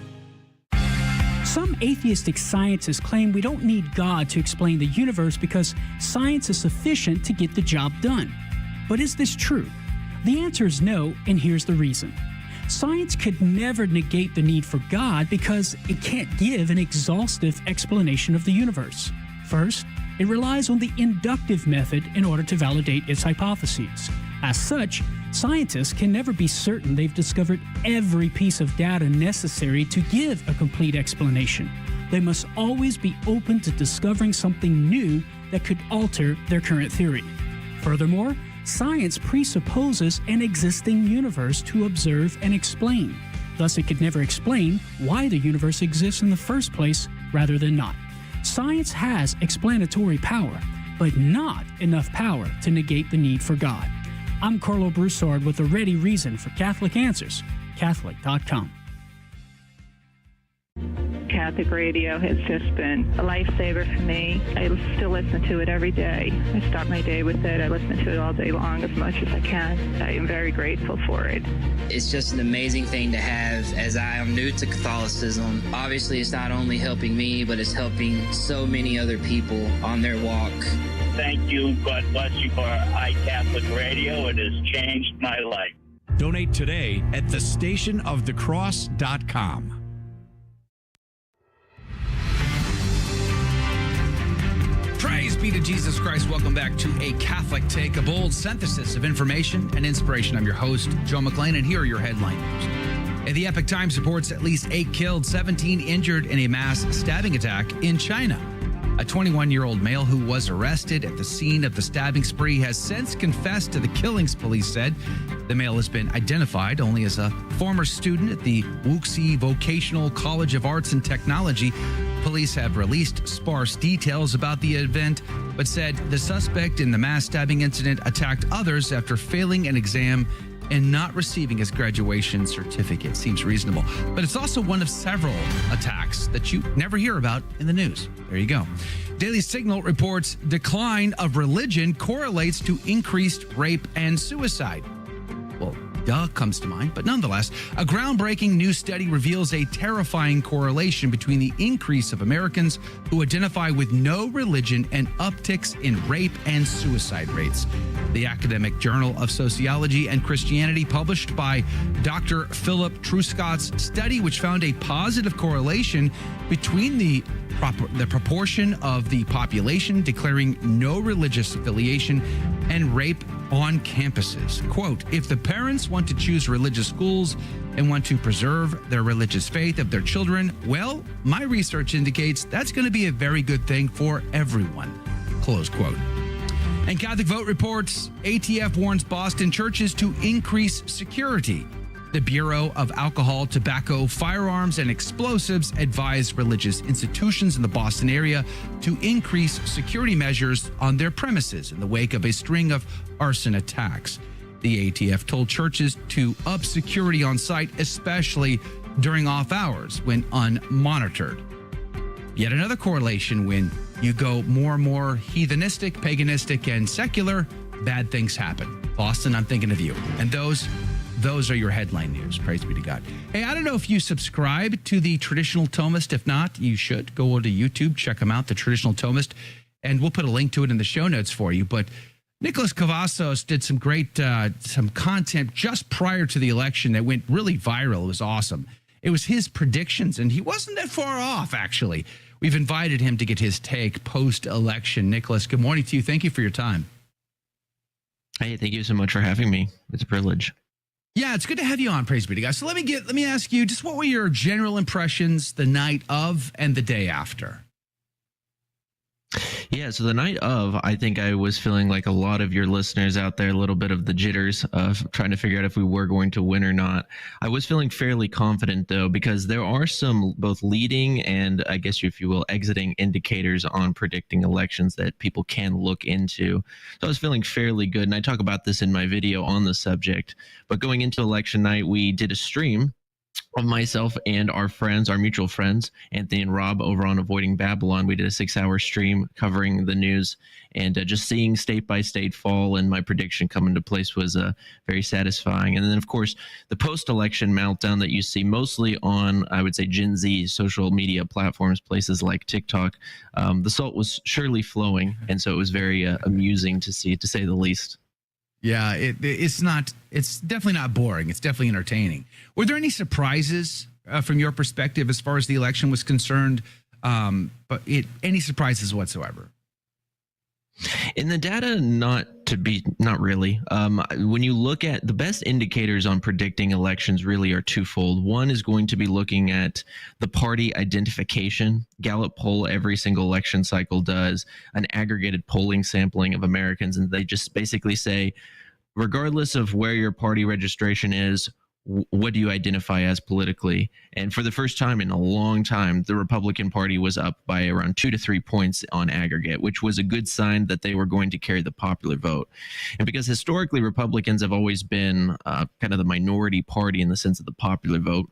Some atheistic scientists claim we don't need God to explain the universe because science is sufficient to get the job done. But is this true? The answer is no, and here's the reason. Science could never negate the need for God because it can't give an exhaustive explanation of the universe. First, it relies on the inductive method in order to validate its hypotheses. As such, scientists can never be certain they've discovered every piece of data necessary to give a complete explanation. They must always be open to discovering something new that could alter their current theory. Furthermore, science presupposes an existing universe to observe and explain. Thus, it could never explain why the universe exists in the first place rather than not. Science has explanatory power, but not enough power to negate the need for God. I'm Carlo Broussard with a ready reason for Catholic Answers, Catholic.com. Catholic radio has just been a lifesaver for me. I still listen to it every day. I start my day with it. I listen to it all day long as much as I can. I am very grateful for it. It's just an amazing thing to have, as I am new to Catholicism. Obviously, it's not only helping me, but it's helping so many other people on their walk. Thank you. God bless you for iCatholic Radio. It has changed my life. Donate today at thestationofthecross.com. Praise be to Jesus Christ. Welcome back to A Catholic Take, a bold synthesis of information and inspiration. I'm your host, Joe McClain, and here are your headlines. The Epoch Times reports at least 8 killed, 17 injured in a mass stabbing attack in China. A 21-year-old male who was arrested at the scene of the stabbing spree has since confessed to the killings, police said. The male has been identified only as a former student at the Wuxi Vocational College of Arts and Technology. Police have released sparse details about the event, but said the suspect in the mass stabbing incident attacked others after failing an exam and not receiving his graduation certificate. Seems reasonable. But it's also one of several attacks that you never hear about in the news. There you go. Daily Signal reports decline of religion correlates to increased rape and suicide. Well, duh comes to mind, but nonetheless, a groundbreaking new study reveals a terrifying correlation between the increase of Americans who identify with no religion and upticks in rape and suicide rates. The academic Journal of Sociology and Christianity, published by Dr. Philip Truscott's study, which found a positive correlation between the proportion of the population declaring no religious affiliation and rape on campuses. Quote, if the parents want to choose religious schools and want to preserve their religious faith of their children, well, my research indicates that's going to be a very good thing for everyone. Close quote. And Catholic Vote reports ATF warns Boston churches to increase security. The Bureau of Alcohol, Tobacco, Firearms, and Explosives advised religious institutions in the Boston area to increase security measures on their premises in the wake of a string of arson attacks. The ATF told churches to up security on site, especially during off hours when unmonitored. Yet another correlation: when you go more and more heathenistic, paganistic, and secular, bad things happen. Boston, I'm thinking of you. And those are your headline news. Praise be to God. Hey, I don't know if you subscribe to the Traditional Thomist. If not, you should. Go to YouTube, check them out, the Traditional Thomist, and we'll put a link to it in the show notes for you. But Nicholas Cavasos did some great some content just prior to the election that went really viral. It was awesome. It was his predictions, and he wasn't that far off, actually. We've invited him to get his take post-election. Nicholas, good morning to you. Thank you for your time. Hey, thank you so much for having me. It's a privilege. Yeah, it's good to have you on. Praise be to God. So let me ask you, just what were your general impressions the night of and the day after? Yeah, so the night of, I think I was feeling like a lot of your listeners out there, a little bit of the jitters of trying to figure out if we were going to win or not. I was feeling fairly confident, though, because there are some both leading and, I guess, if you will, exiting indicators on predicting elections that people can look into. So I was feeling fairly good, and I talk about this in my video on the subject. But going into election night, we did a stream of myself and our friends, our mutual friends, Anthony and Rob, over on Avoiding Babylon. We did a 6-hour stream covering the news and just seeing state by state fall, and my prediction come into place was very satisfying. And then, of course, the post-election meltdown that you see mostly on, I would say, Gen Z social media platforms, places like TikTok, the salt was surely flowing, and so it was very amusing to see, to say the least. Yeah, it's definitely not boring. It's definitely entertaining. Were there any surprises from your perspective as far as the election was concerned? Any surprises whatsoever? In the data, not really. When you look at the best indicators on predicting elections, really are twofold. One is going to be looking at the party identification. Gallup poll every single election cycle does an aggregated polling sampling of Americans, and they just basically say, regardless of where your party registration is, what do you identify as politically? And for the first time in a long time, the Republican Party was up by around 2 to 3 points on aggregate, which was a good sign that they were going to carry the popular vote. And because historically Republicans have always been kind of the minority party in the sense of the popular vote,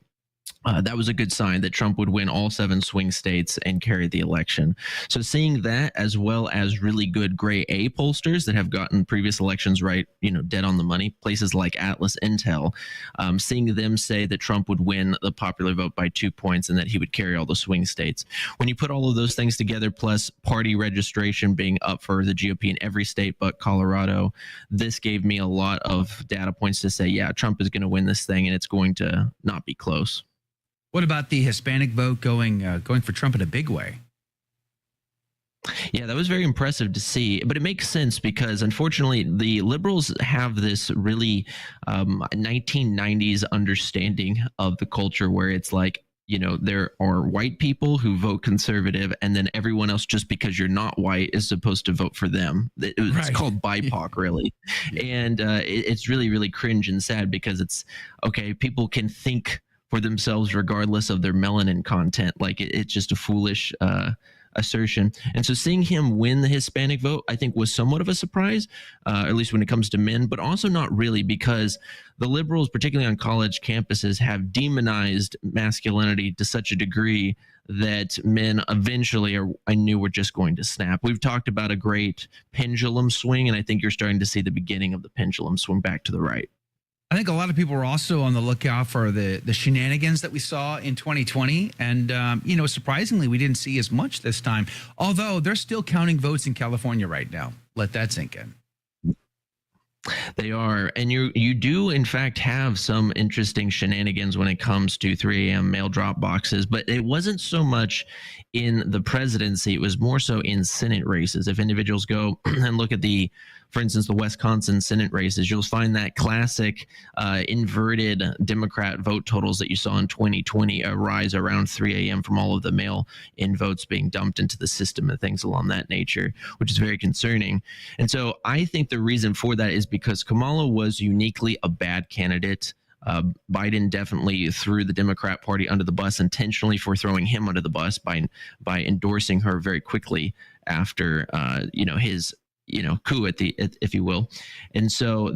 that was a good sign that Trump would win all 7 swing states and carry the election. So seeing that, as well as really good gray A pollsters that have gotten previous elections right, dead on the money, places like Atlas Intel, seeing them say that Trump would win the popular vote by 2 points and that he would carry all the swing states. When you put all of those things together, plus party registration being up for the GOP in every state but Colorado, this gave me a lot of data points to say, yeah, Trump is going to win this thing and it's going to not be close. What about the Hispanic vote going for Trump in a big way? Yeah, that was very impressive to see, but it makes sense because unfortunately the liberals have this really 1990s understanding of the culture where it's like, there are white people who vote conservative, and then everyone else, just because you're not white, is supposed to vote for them. It's called BIPOC, really. And it's really, really cringe and sad because it's, okay, people can think for themselves regardless of their melanin content. Like, it's just a foolish assertion. And so seeing him win the Hispanic vote, I think, was somewhat of a surprise, at least when it comes to men, but also not really, because the liberals, particularly on college campuses, have demonized masculinity to such a degree that men eventually I knew were just going to snap. We've talked about a great pendulum swing, and I think you're starting to see the beginning of the pendulum swing back to the right. I think a lot of people were also on the lookout for the shenanigans that we saw in 2020. And, surprisingly, we didn't see as much this time, although they're still counting votes in California right now. Let that sink in. They are. And you do, in fact, have some interesting shenanigans when it comes to 3 a.m. mail drop boxes, but it wasn't so much in the presidency. It was more so in Senate races. If individuals go and look at for instance, the Wisconsin Senate races, you'll find that classic inverted Democrat vote totals that you saw in 2020 rise around 3 a.m. from all of the mail-in votes being dumped into the system and things along that nature, which is very concerning. And so I think the reason for that is because Kamala was uniquely a bad candidate. Biden definitely threw the Democrat Party under the bus intentionally for throwing him under the bus by endorsing her very quickly after his coup if you will. And so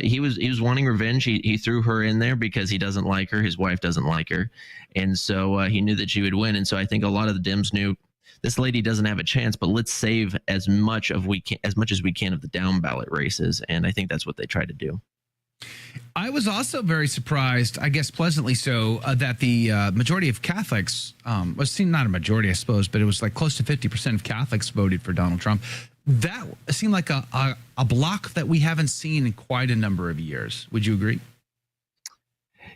he was wanting revenge. He threw her in there because he doesn't like her. His wife doesn't like her. And so he knew that she would win. And so I think a lot of the Dems knew this lady doesn't have a chance, but let's save as much as we can of the down ballot races. And I think that's what they tried to do. I was also very surprised, I guess pleasantly so, that the majority of Catholics, not a majority, I suppose, but it was like close to 50% of Catholics voted for Donald Trump. That seemed like a block that we haven't seen in quite a number of years. Would you agree?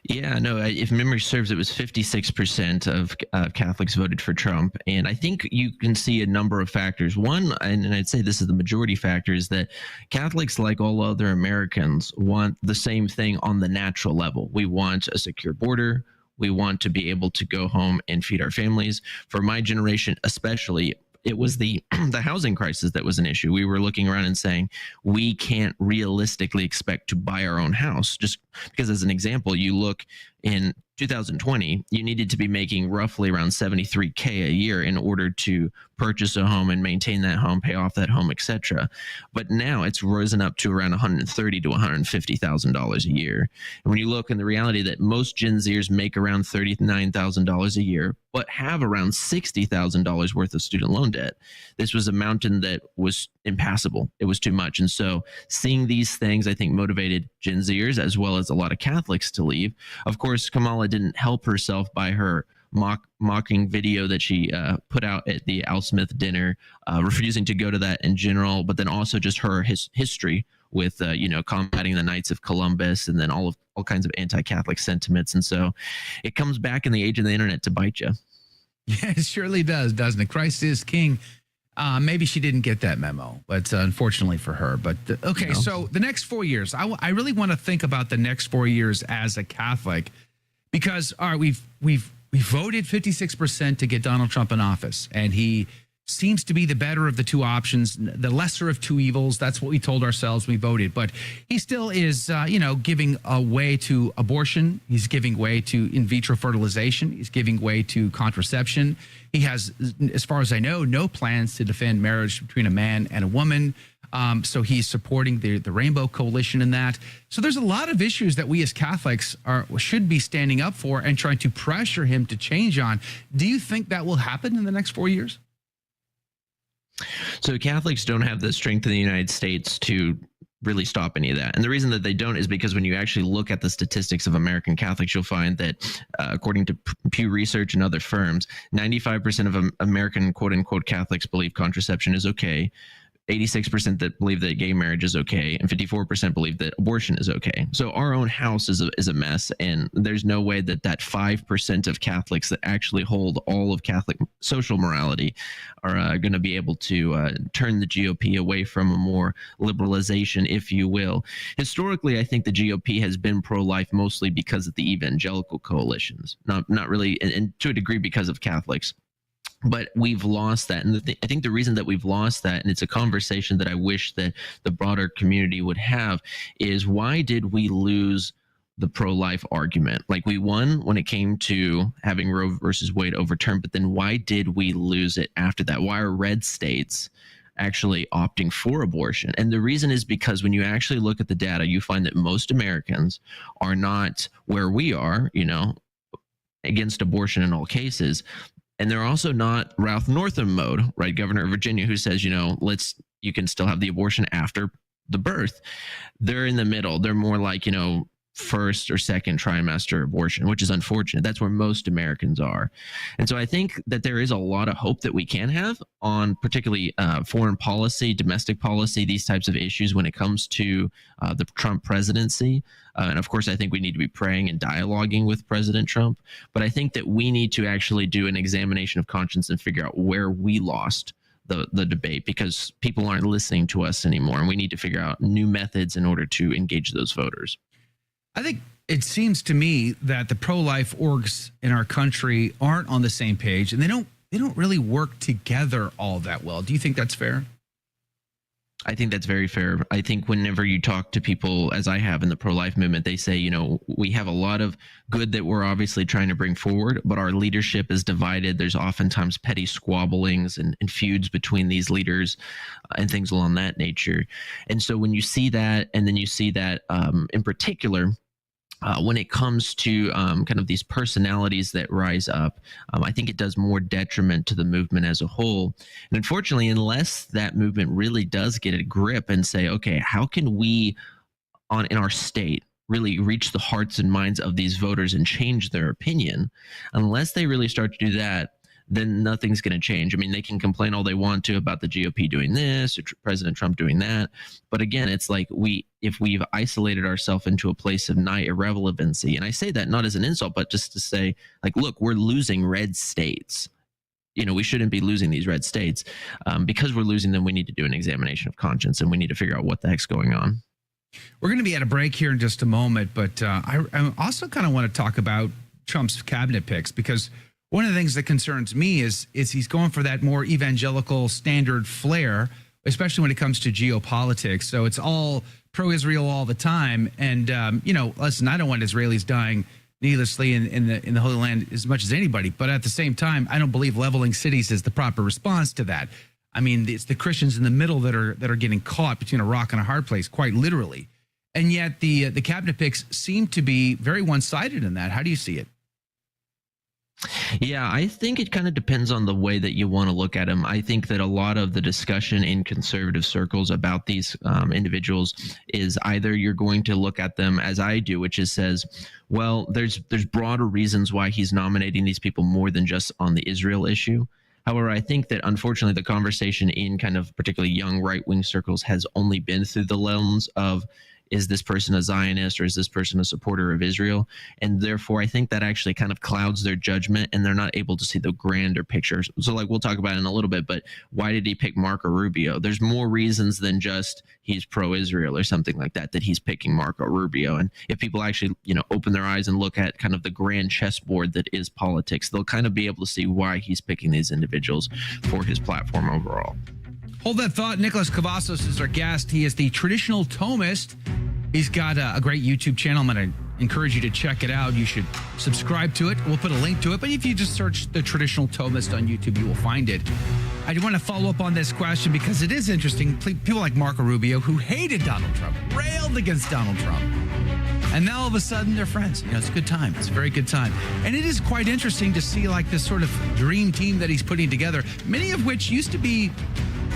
Yeah, no, if memory serves, it was 56% of Catholics voted for Trump. And I think you can see a number of factors. One, and I'd say this is the majority factor, is that Catholics, like all other Americans, want the same thing on the natural level. We want a secure border. We want to be able to go home and feed our families. For my generation, especially, it was the housing crisis that was an issue. We were looking around and saying, we can't realistically expect to buy our own house. Just because, as an example, you look in 2020, you needed to be making roughly around $73K a year in order to purchase a home and maintain that home, pay off that home, etc. But now it's risen up to around $130,000 to $150,000 a year. And when you look in the reality that most Gen Zers make around $39,000 a year, but have around $60,000 worth of student loan debt, this was a mountain that was impassable. It was too much. And so seeing these things, I think, motivated Gen Zers as well as a lot of Catholics to leave. Of course, Kamala didn't help herself by her mocking video that she put out at the Al Smith dinner, refusing to go to that in general, but then also just her history with combating the Knights of Columbus and then all kinds of anti-Catholic sentiments. And so it comes back in the age of the internet to bite you. Yeah, it surely does, doesn't it? Christ is king. Maybe she didn't get that memo, but unfortunately for her. But okay, no. So the next 4 years, I really want to think about the next 4 years as a Catholic, because all right, we voted 56% to get Donald Trump in office, and he seems to be the better of the two options, the lesser of two evils. That's what we told ourselves when we voted. But he still is, giving way to abortion. He's giving way to in vitro fertilization. He's giving way to contraception. He has, as far as I know, no plans to defend marriage between a man and a woman. So he's supporting the Rainbow Coalition in that. So there's a lot of issues that we as Catholics should be standing up for and trying to pressure him to change on. Do you think that will happen in the next 4 years? So Catholics don't have the strength in the United States to really stop any of that. And the reason that they don't is because when you actually look at the statistics of American Catholics, you'll find that according to Pew Research and other firms, 95% of American quote unquote Catholics believe contraception is okay. 86% that believe that gay marriage is okay, and 54% believe that abortion is okay. So our own house is a mess, and there's no way that 5% of Catholics that actually hold all of Catholic social morality are going to be able to turn the GOP away from a more liberalization, if you will. Historically, I think the GOP has been pro-life mostly because of the evangelical coalitions, not really, and to a degree because of Catholics. But we've lost that. And I think the reason that we've lost that, and it's a conversation that I wish that the broader community would have, is why did we lose the pro-life argument? Like, we won when it came to having Roe versus Wade overturned, but then why did we lose it after that? Why are red states actually opting for abortion? And the reason is because when you actually look at the data, you find that most Americans are not where we are, against abortion in all cases. And they're also not Ralph Northam mode, right? Governor of Virginia, who says, you can still have the abortion after the birth. They're in the middle. They're more like, first or second trimester abortion, which is unfortunate. That's where most Americans are. And so I think that there is a lot of hope that we can have on particularly foreign policy, domestic policy, these types of issues when it comes to the Trump presidency. And of course, I think we need to be praying and dialoguing with President Trump. But I think that we need to actually do an examination of conscience and figure out where we lost the debate, because people aren't listening to us anymore. And we need to figure out new methods in order to engage those voters. I think it seems to me that the pro-life orgs in our country aren't on the same page, and they don't really work together all that well. Do you think that's fair? I think that's very fair. I think whenever you talk to people, as I have in the pro-life movement, they say, we have a lot of good that we're obviously trying to bring forward, but our leadership is divided. There's oftentimes petty squabblings and feuds between these leaders and things along that nature. And so when you see that, and then you see that in particular, when it comes to kind of these personalities that rise up, I think it does more detriment to the movement as a whole. And unfortunately, unless that movement really does get a grip and say, okay, how can we in our state really reach the hearts and minds of these voters and change their opinion, unless they really start to do that, then nothing's going to change. I mean, they can complain all they want to about the GOP doing this or President Trump doing that. But again, it's like if we've isolated ourselves into a place of nigh irrelevancy, and I say that not as an insult, but just to say, like, look, we're losing red states. We shouldn't be losing these red states. Because we're losing them, we need to do an examination of conscience, and we need to figure out what the heck's going on. We're going to be at a break here in just a moment, but I also kind of want to talk about Trump's cabinet picks, because one of the things that concerns me is he's going for that more evangelical standard flair, especially when it comes to geopolitics. So it's all pro-Israel all the time. And, listen, I don't want Israelis dying needlessly in the Holy Land as much as anybody. But at the same time, I don't believe leveling cities is the proper response to that. I mean, it's the Christians in the middle that are getting caught between a rock and a hard place, quite literally. And yet the cabinet picks seem to be very one-sided in that. How do you see it? Yeah, I think it kind of depends on the way that you want to look at them. I think that a lot of the discussion in conservative circles about these individuals is either you're going to look at them as I do, which is says, well, there's broader reasons why he's nominating these people more than just on the Israel issue. However, I think that unfortunately the conversation in kind of particularly young right-wing circles has only been through the lens of, is this person a Zionist or is this person a supporter of Israel? And therefore, I think that actually kind of clouds their judgment, and they're not able to see the grander picture. So like we'll talk about it in a little bit, but why did he pick Marco Rubio? There's more reasons than just he's pro-Israel or something like that he's picking Marco Rubio. And if people actually, open their eyes and look at kind of the grand chessboard that is politics, they'll kind of be able to see why he's picking these individuals for his platform overall. Hold that thought. Nicholas Cavasos is our guest. He is the Traditional Thomist. He's got a great YouTube channel. I'm going to encourage you to check it out. You should subscribe to it. We'll put a link to it. But if you just search the Traditional Thomist on YouTube, you will find it. I do want to follow up on this question because it is interesting. People like Marco Rubio, who hated Donald Trump, railed against Donald Trump, and now all of a sudden they're friends. It's a good time. It's a very good time. And it is quite interesting to see like this sort of dream team that he's putting together, many of which used to be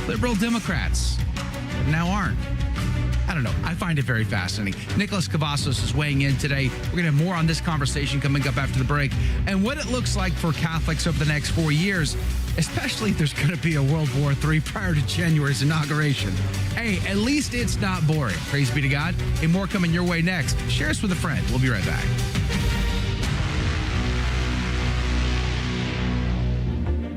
liberal Democrats, but now aren't. I don't know. I find it very fascinating. Nicholas Cavasos is weighing in today. We're going to have more on this conversation coming up after the break and what it looks like for Catholics over the next 4 years, especially if there's going to be a World War III prior to January's inauguration. Hey, at least it's not boring. Praise be to God. And more coming your way next. Share us with a friend. We'll be right back.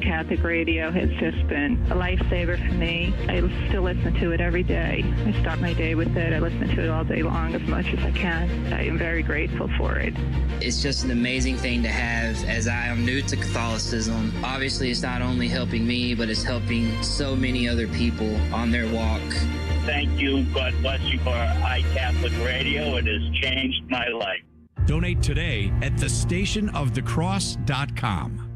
Catholic radio has just been a lifesaver for me. I still listen to it every day. I start my day with it. I listen to it all day long as much as I can. I am very grateful for it. It's just an amazing thing to have, as I am new to Catholicism. Obviously, it's not only helping me, but it's helping so many other people on their walk. Thank you. God bless you for iCatholic Radio. It has changed my life. Donate today at thestationofthecross.com.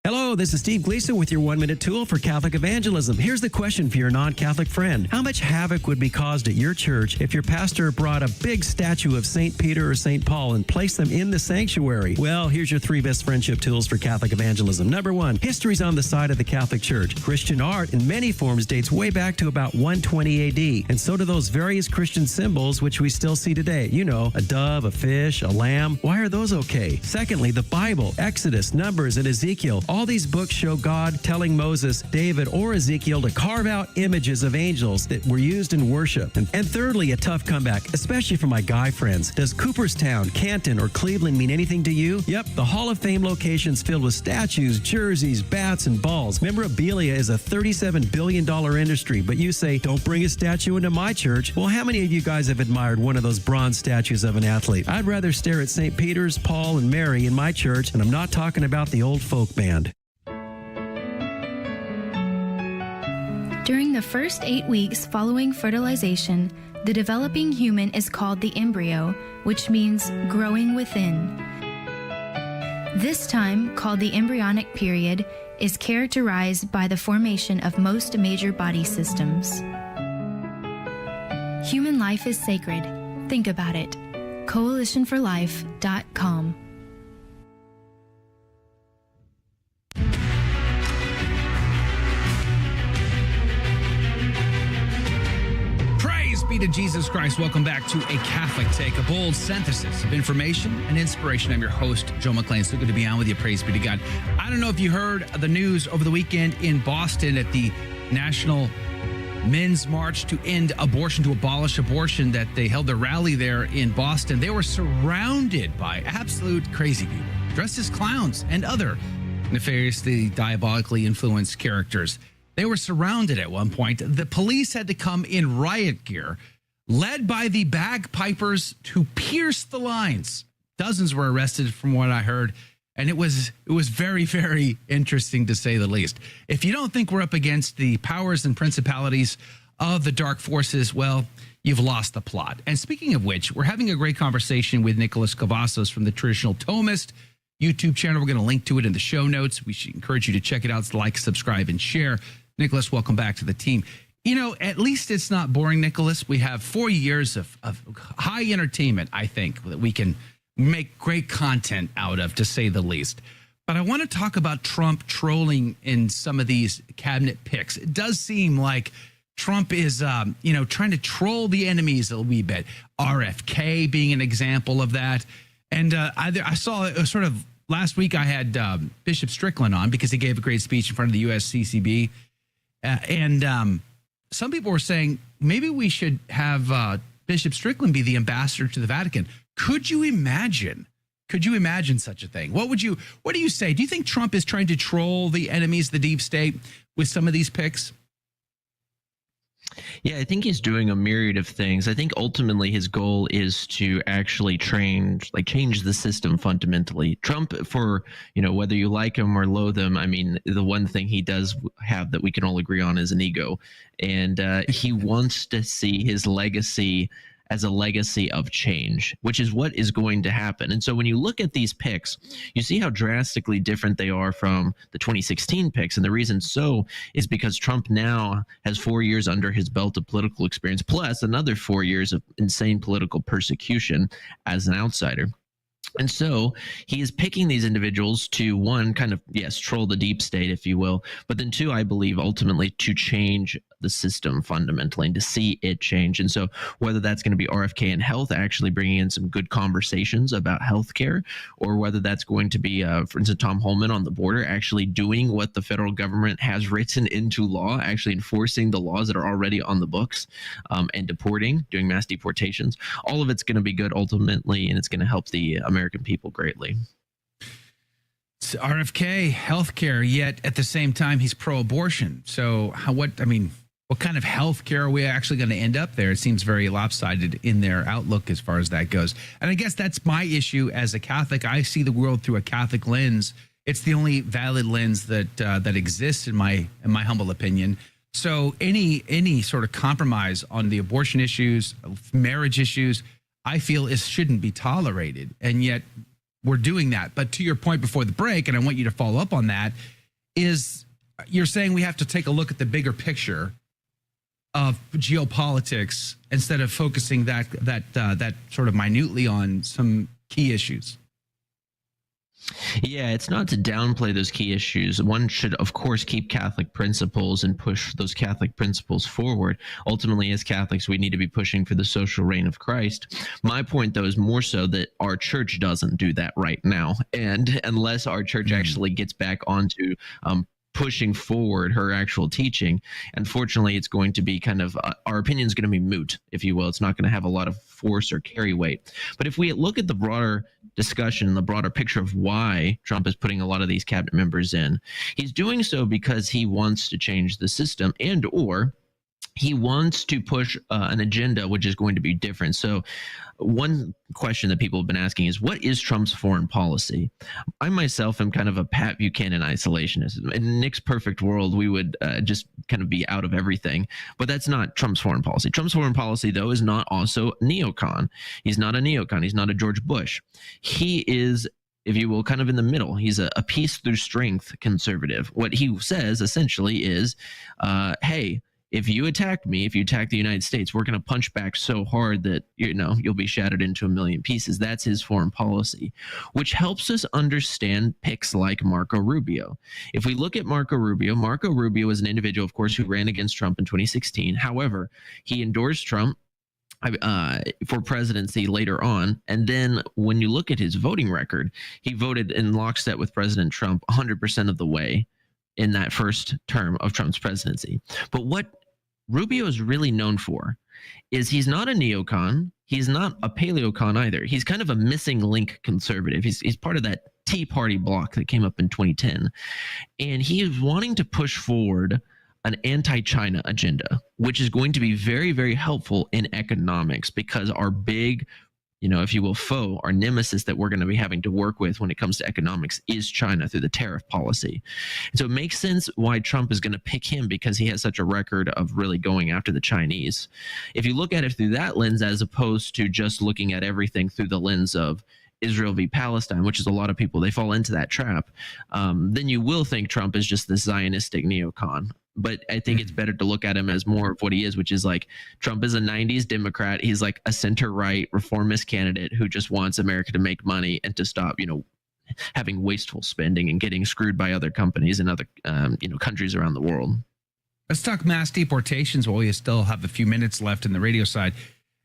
Hello, this is Steve Gleason with your 1-minute tool for Catholic evangelism. Here's the question for your non-Catholic friend. How much havoc would be caused at your church if your pastor brought a big statue of St. Peter or St. Paul and placed them in the sanctuary? Well, here's your 3 best friendship tools for Catholic evangelism. Number 1, history's on the side of the Catholic Church. Christian art in many forms dates way back to about 120 AD, and so do those various Christian symbols which we still see today. You know, a dove, a fish, a lamb. Why are those okay? Secondly, the Bible, Exodus, Numbers, and Ezekiel. All these books show God telling Moses, David, or Ezekiel to carve out images of angels that were used in worship. And thirdly, a tough comeback, especially for my guy friends. Does Cooperstown, Canton, or Cleveland mean anything to you? Yep, the Hall of Fame location's filled with statues, jerseys, bats, and balls. Memorabilia is a $37 billion industry, but you say, don't bring a statue into my church. Well, how many of you guys have admired one of those bronze statues of an athlete? I'd rather stare at St. Peter's, Paul, and Mary in my church, and I'm not talking about the old folk band. During the first 8 weeks following fertilization, the developing human is called the embryo, which means growing within. This time, called the embryonic period, is characterized by the formation of most major body systems. Human life is sacred. Think about it. coalitionforlife.com. Be to Jesus Christ. Welcome back to A Catholic Take, a bold synthesis of information and inspiration. I'm your host, Joe McClain. So good to be on with you. Praise be to God. I don't know if you heard the news over the weekend in Boston at the National Men's March to End Abortion, to abolish abortion, that they held their rally there in Boston. They were surrounded by absolute crazy people dressed as clowns and other nefariously, diabolically influenced characters. They were surrounded at one point. The police had to come in riot gear, led by the bagpipers, to pierce the lines. Dozens were arrested from what I heard, and it was very, very interesting to say the least. If you don't think we're up against the powers and principalities of the dark forces, well, you've lost the plot. And speaking of which, we're having a great conversation with Nicholas Cavasos from the Traditional Thomist YouTube channel. We're going to link to it in the show notes. We should encourage you to check it out, like, subscribe, and share. Nicholas, welcome back to the team. You know, at least it's not boring, Nicholas. We have 4 years of high entertainment, I think, that we can make great content out of, to say the least. But I want to talk about Trump trolling in some of these cabinet picks. It does seem like Trump is, trying to troll the enemies a wee bit. RFK being an example of that. And I saw it sort of last week. I had Bishop Strickland on because he gave a great speech in front of the USCCB. Some people were saying maybe we should have Bishop Strickland be the ambassador to the Vatican. Could you imagine? Could you imagine such a thing? What do you say? Do you think Trump is trying to troll the enemies of the deep state with some of these picks? Yeah, I think he's doing a myriad of things. I think ultimately his goal is to actually change the system fundamentally. Trump, for, whether you like him or loathe him, I mean, the one thing he does have that we can all agree on is an ego. And he wants to see his legacy as a legacy of change, which is what is going to happen. And so when you look at these picks, you see how drastically different they are from the 2016 picks. And the reason so is because Trump now has 4 years under his belt of political experience, plus another 4 years of insane political persecution as an outsider. And so he is picking these individuals to, one, kind of, yes, troll the deep state, if you will, but then two, I believe, ultimately to change the system fundamentally and to see it change. And so whether that's going to be RFK and health, actually bringing in some good conversations about healthcare, or whether that's going to be, for instance, Tom Holman on the border, actually doing what the federal government has written into law, actually enforcing the laws that are already on the books, and deporting, doing mass deportations. All of it's going to be good ultimately, and it's going to help the American people greatly. It's RFK, healthcare, yet at the same time he's pro-abortion. So what kind of healthcare are we actually going to end up there? It seems very lopsided in their outlook as far as that goes. And I guess that's my issue as a Catholic. I see the world through a Catholic lens. It's the only valid lens that exists in my humble opinion. So any sort of compromise on the abortion issues, marriage issues, I feel shouldn't be tolerated. And yet we're doing that. But to your point before the break, and I want you to follow up on that, is you're saying we have to take a look at the bigger picture of geopolitics instead of focusing that sort of minutely on some key issues. Yeah, it's not to downplay those key issues. One should, of course, keep Catholic principles and push those Catholic principles forward. Ultimately, as Catholics, we need to be pushing for the social reign of Christ. My point, though, is more so that our church doesn't do that right now. And unless our church actually gets back onto pushing forward her actual teaching, unfortunately, it's going to be kind of our opinion is going to be moot, if you will. It's not going to have a lot of force or carry weight. But if we look at the broader discussion, the broader picture of why Trump is putting a lot of these cabinet members in, he's doing so because he wants to change the system, and or he wants to push an agenda which is going to be different. So one question that people have been asking is, what is Trump's foreign policy? I myself am kind of a Pat Buchanan isolationist. In Nick's perfect world, we would just kind of be out of everything. But that's not Trump's foreign policy. Trump's foreign policy, though, is not also neocon. He's not a neocon. He's not a George Bush. He is, if you will, kind of in the middle. He's a peace through strength conservative. What he says essentially is, hey, if you attack me, if you attack the United States, we're going to punch back so hard that, you'll be shattered into a million pieces. That's his foreign policy, which helps us understand picks like Marco Rubio. If we look at Marco Rubio is an individual, of course, who ran against Trump in 2016. However, he endorsed Trump for presidency later on. And then when you look at his voting record, he voted in lockstep with President Trump 100% of the way in that first term of Trump's presidency. But what Rubio is really known for is he's not a neocon. He's not a paleocon either. He's kind of a missing link conservative. He's part of that Tea Party bloc that came up in 2010. And he is wanting to push forward an anti-China agenda, which is going to be very, very helpful in economics, because our big, if you will, foe, our nemesis that we're going to be having to work with when it comes to economics is China through the tariff policy. And so it makes sense why Trump is going to pick him, because he has such a record of really going after the Chinese. If you look at it through that lens, as opposed to just looking at everything through the lens of Israel v. Palestine, which is a lot of people, they fall into that trap, then you will think Trump is just the Zionistic neocon. But I think it's better to look at him as more of what he is, which is like Trump is a 90s Democrat. He's like a center-right reformist candidate who just wants America to make money and to stop, having wasteful spending and getting screwed by other companies and other, countries around the world. Let's talk mass deportations while we still have a few minutes left in the radio side.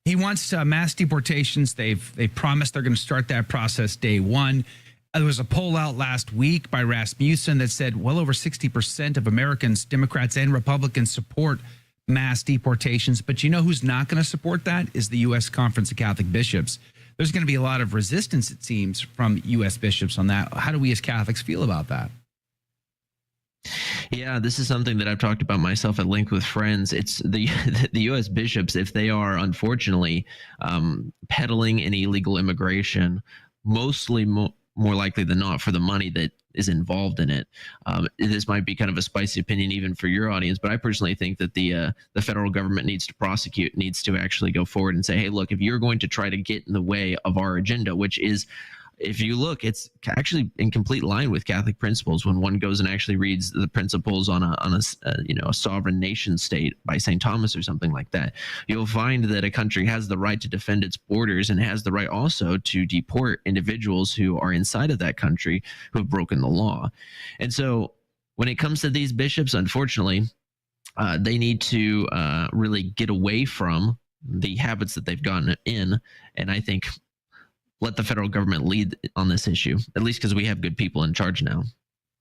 He wants mass deportations. They've promised they're going to start that process day one. There was a poll out last week by Rasmussen that said well over 60% of Americans, Democrats and Republicans, support mass deportations. But you know who's not going to support that is the U.S. Conference of Catholic Bishops. There's going to be a lot of resistance, it seems, from U.S. bishops on that. How do we as Catholics feel about that? Yeah, this is something that I've talked about myself at length with friends. It's the U.S. bishops, if they are unfortunately peddling an illegal immigration, mostly more likely than not for the money that is involved in it. This might be kind of a spicy opinion even for your audience, but I personally think that the federal government needs to prosecute, needs to actually go forward and say, hey, look, if you're going to try to get in the way of our agenda, which is if you look, it's actually in complete line with Catholic principles. When one goes and actually reads the principles on a sovereign nation state by St. Thomas or something like that, you'll find that a country has the right to defend its borders and has the right also to deport individuals who are inside of that country who have broken the law. And so when it comes to these bishops, unfortunately, they need to really get away from the habits that they've gotten in, and I think let the federal government lead on this issue, at least because we have good people in charge now.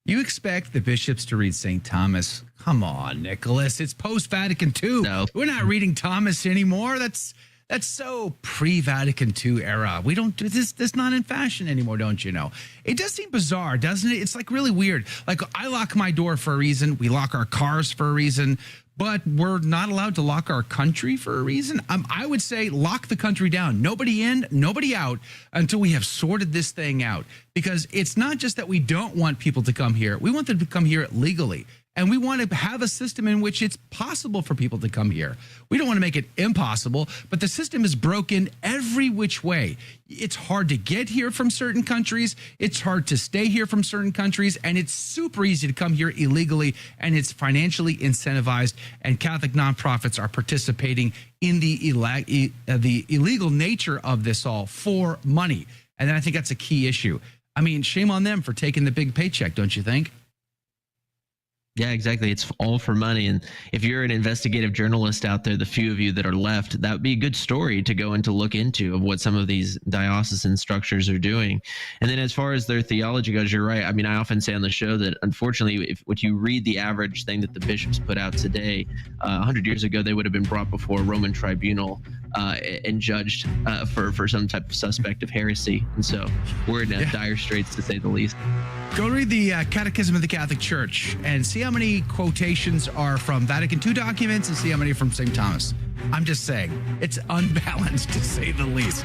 You expect the bishops to read St. Thomas? Come on, Nicholas. It's post-Vatican II. No. We're not reading Thomas anymore. That's so pre-Vatican II era. We don't do this. That's not in fashion anymore, don't you know? It does seem bizarre, doesn't it? It's like really weird. Like, I lock my door for a reason. We lock our cars for a reason. But we're not allowed to lock our country for a reason. I would say lock the country down. Nobody in, nobody out until we have sorted this thing out. Because it's not just that we don't want people to come here. We want them to come here legally. And we want to have a system in which it's possible for people to come here. We don't want to make it impossible, but the system is broken every which way. It's hard to get here from certain countries. It's hard to stay here from certain countries. And it's super easy to come here illegally. And it's financially incentivized. And Catholic nonprofits are participating in the illegal nature of this all for money. And I think that's a key issue. I mean, shame on them for taking the big paycheck, don't you think? Yeah, exactly. It's all for money. And if you're an investigative journalist out there, the few of you that are left, that would be a good story to go and to look into of what some of these diocesan structures are doing. And then as far as their theology goes, you're right. I mean, I often say on the show that unfortunately, if you read the average thing that the bishops put out today, 100 years ago, they would have been brought before a Roman tribunal and judged for some type of suspect of heresy. And so we're in dire straits, to say the least. Go read the Catechism of the Catholic Church and see how many quotations are from Vatican II documents and see how many are from St. Thomas. I'm just saying, it's unbalanced, to say the least.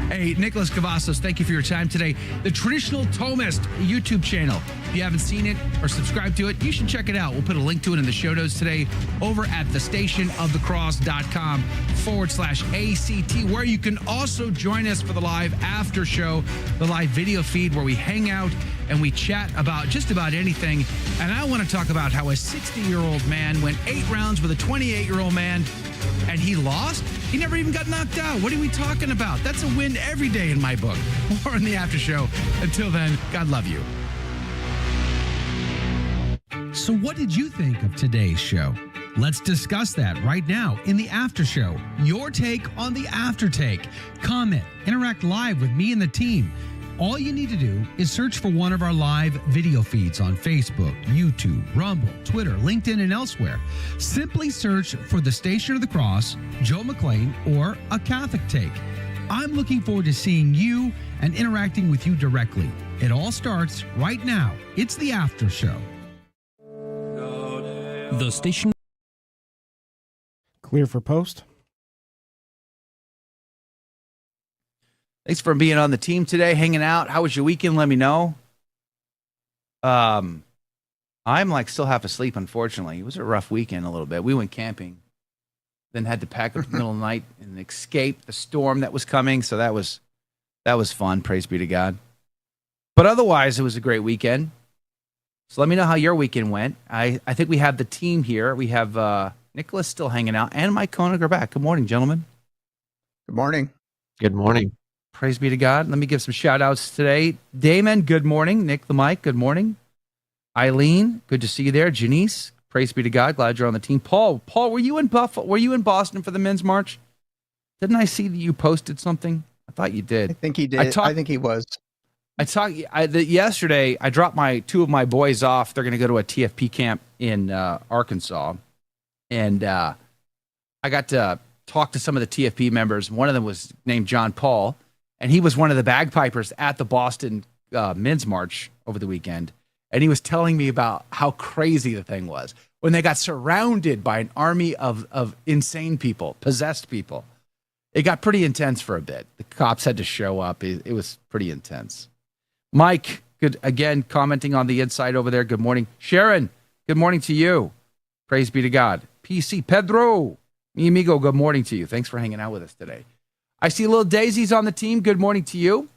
Hey, Nicholas Cavasos, thank you for your time today. The Traditional Thomist YouTube channel. If you haven't seen it or subscribed to it, you should check it out. We'll put a link to it in the show notes today over at thestationofthecross.com/ACT, where you can also join us for the live after show, the live video feed where we hang out and we chat about just about anything. And I want to talk about how a 60-year-old man went 8 rounds with a 28-year-old man and he lost? He never even got knocked out. What are we talking about? That's a win every day in my book. More in the after show. Until then, God love you. So what did you think of today's show? Let's discuss that right now in the after show. Your take on the after take. Comment, interact live with me and the team. All you need to do is search for one of our live video feeds on Facebook, YouTube, Rumble, Twitter, LinkedIn, and elsewhere. Simply search for the Station of the Cross, Joe McClain, or A Catholic Take. I'm looking forward to seeing you and interacting with you directly. It all starts right now. It's the after show. The station. Clear for post. Thanks for being on the team today, hanging out. How was your weekend? Let me know. I'm still half asleep, unfortunately. It was a rough weekend a little bit. We went camping, then had to pack up in the middle of the night and escape the storm that was coming. So that was fun. Praise be to God. But otherwise, it was a great weekend. So let me know how your weekend went. I think we have the team here. We have Nicholas still hanging out and Mike Koeniger back. Good morning, gentlemen. Good morning. Good morning. Praise be to God. Let me give some shout outs today. Damon, good morning. Nick the Mike, good morning. Eileen, good to see you there. Janice, praise be to God. Glad you're on the team. Paul, were you in Buffalo? Were you in Boston for the men's march? Didn't I see that you posted something? I thought you did. I think he did. I think he was. Yesterday, I dropped 2 of my boys off. They're going to go to a TFP camp in Arkansas. And I got to talk to some of the TFP members. One of them was named John Paul. And he was one of the bagpipers at the Boston men's march over the weekend. And he was telling me about how crazy the thing was when they got surrounded by an army of insane people, possessed people. It got pretty intense for a bit. The cops had to show up. It was pretty intense. Mike, good again, commenting on the inside over there. Good morning. Sharon, good morning to you. Praise be to God. PC Pedro, mi amigo, good morning to you. Thanks for hanging out with us today. I see little Daisy's on the team. Good morning to you.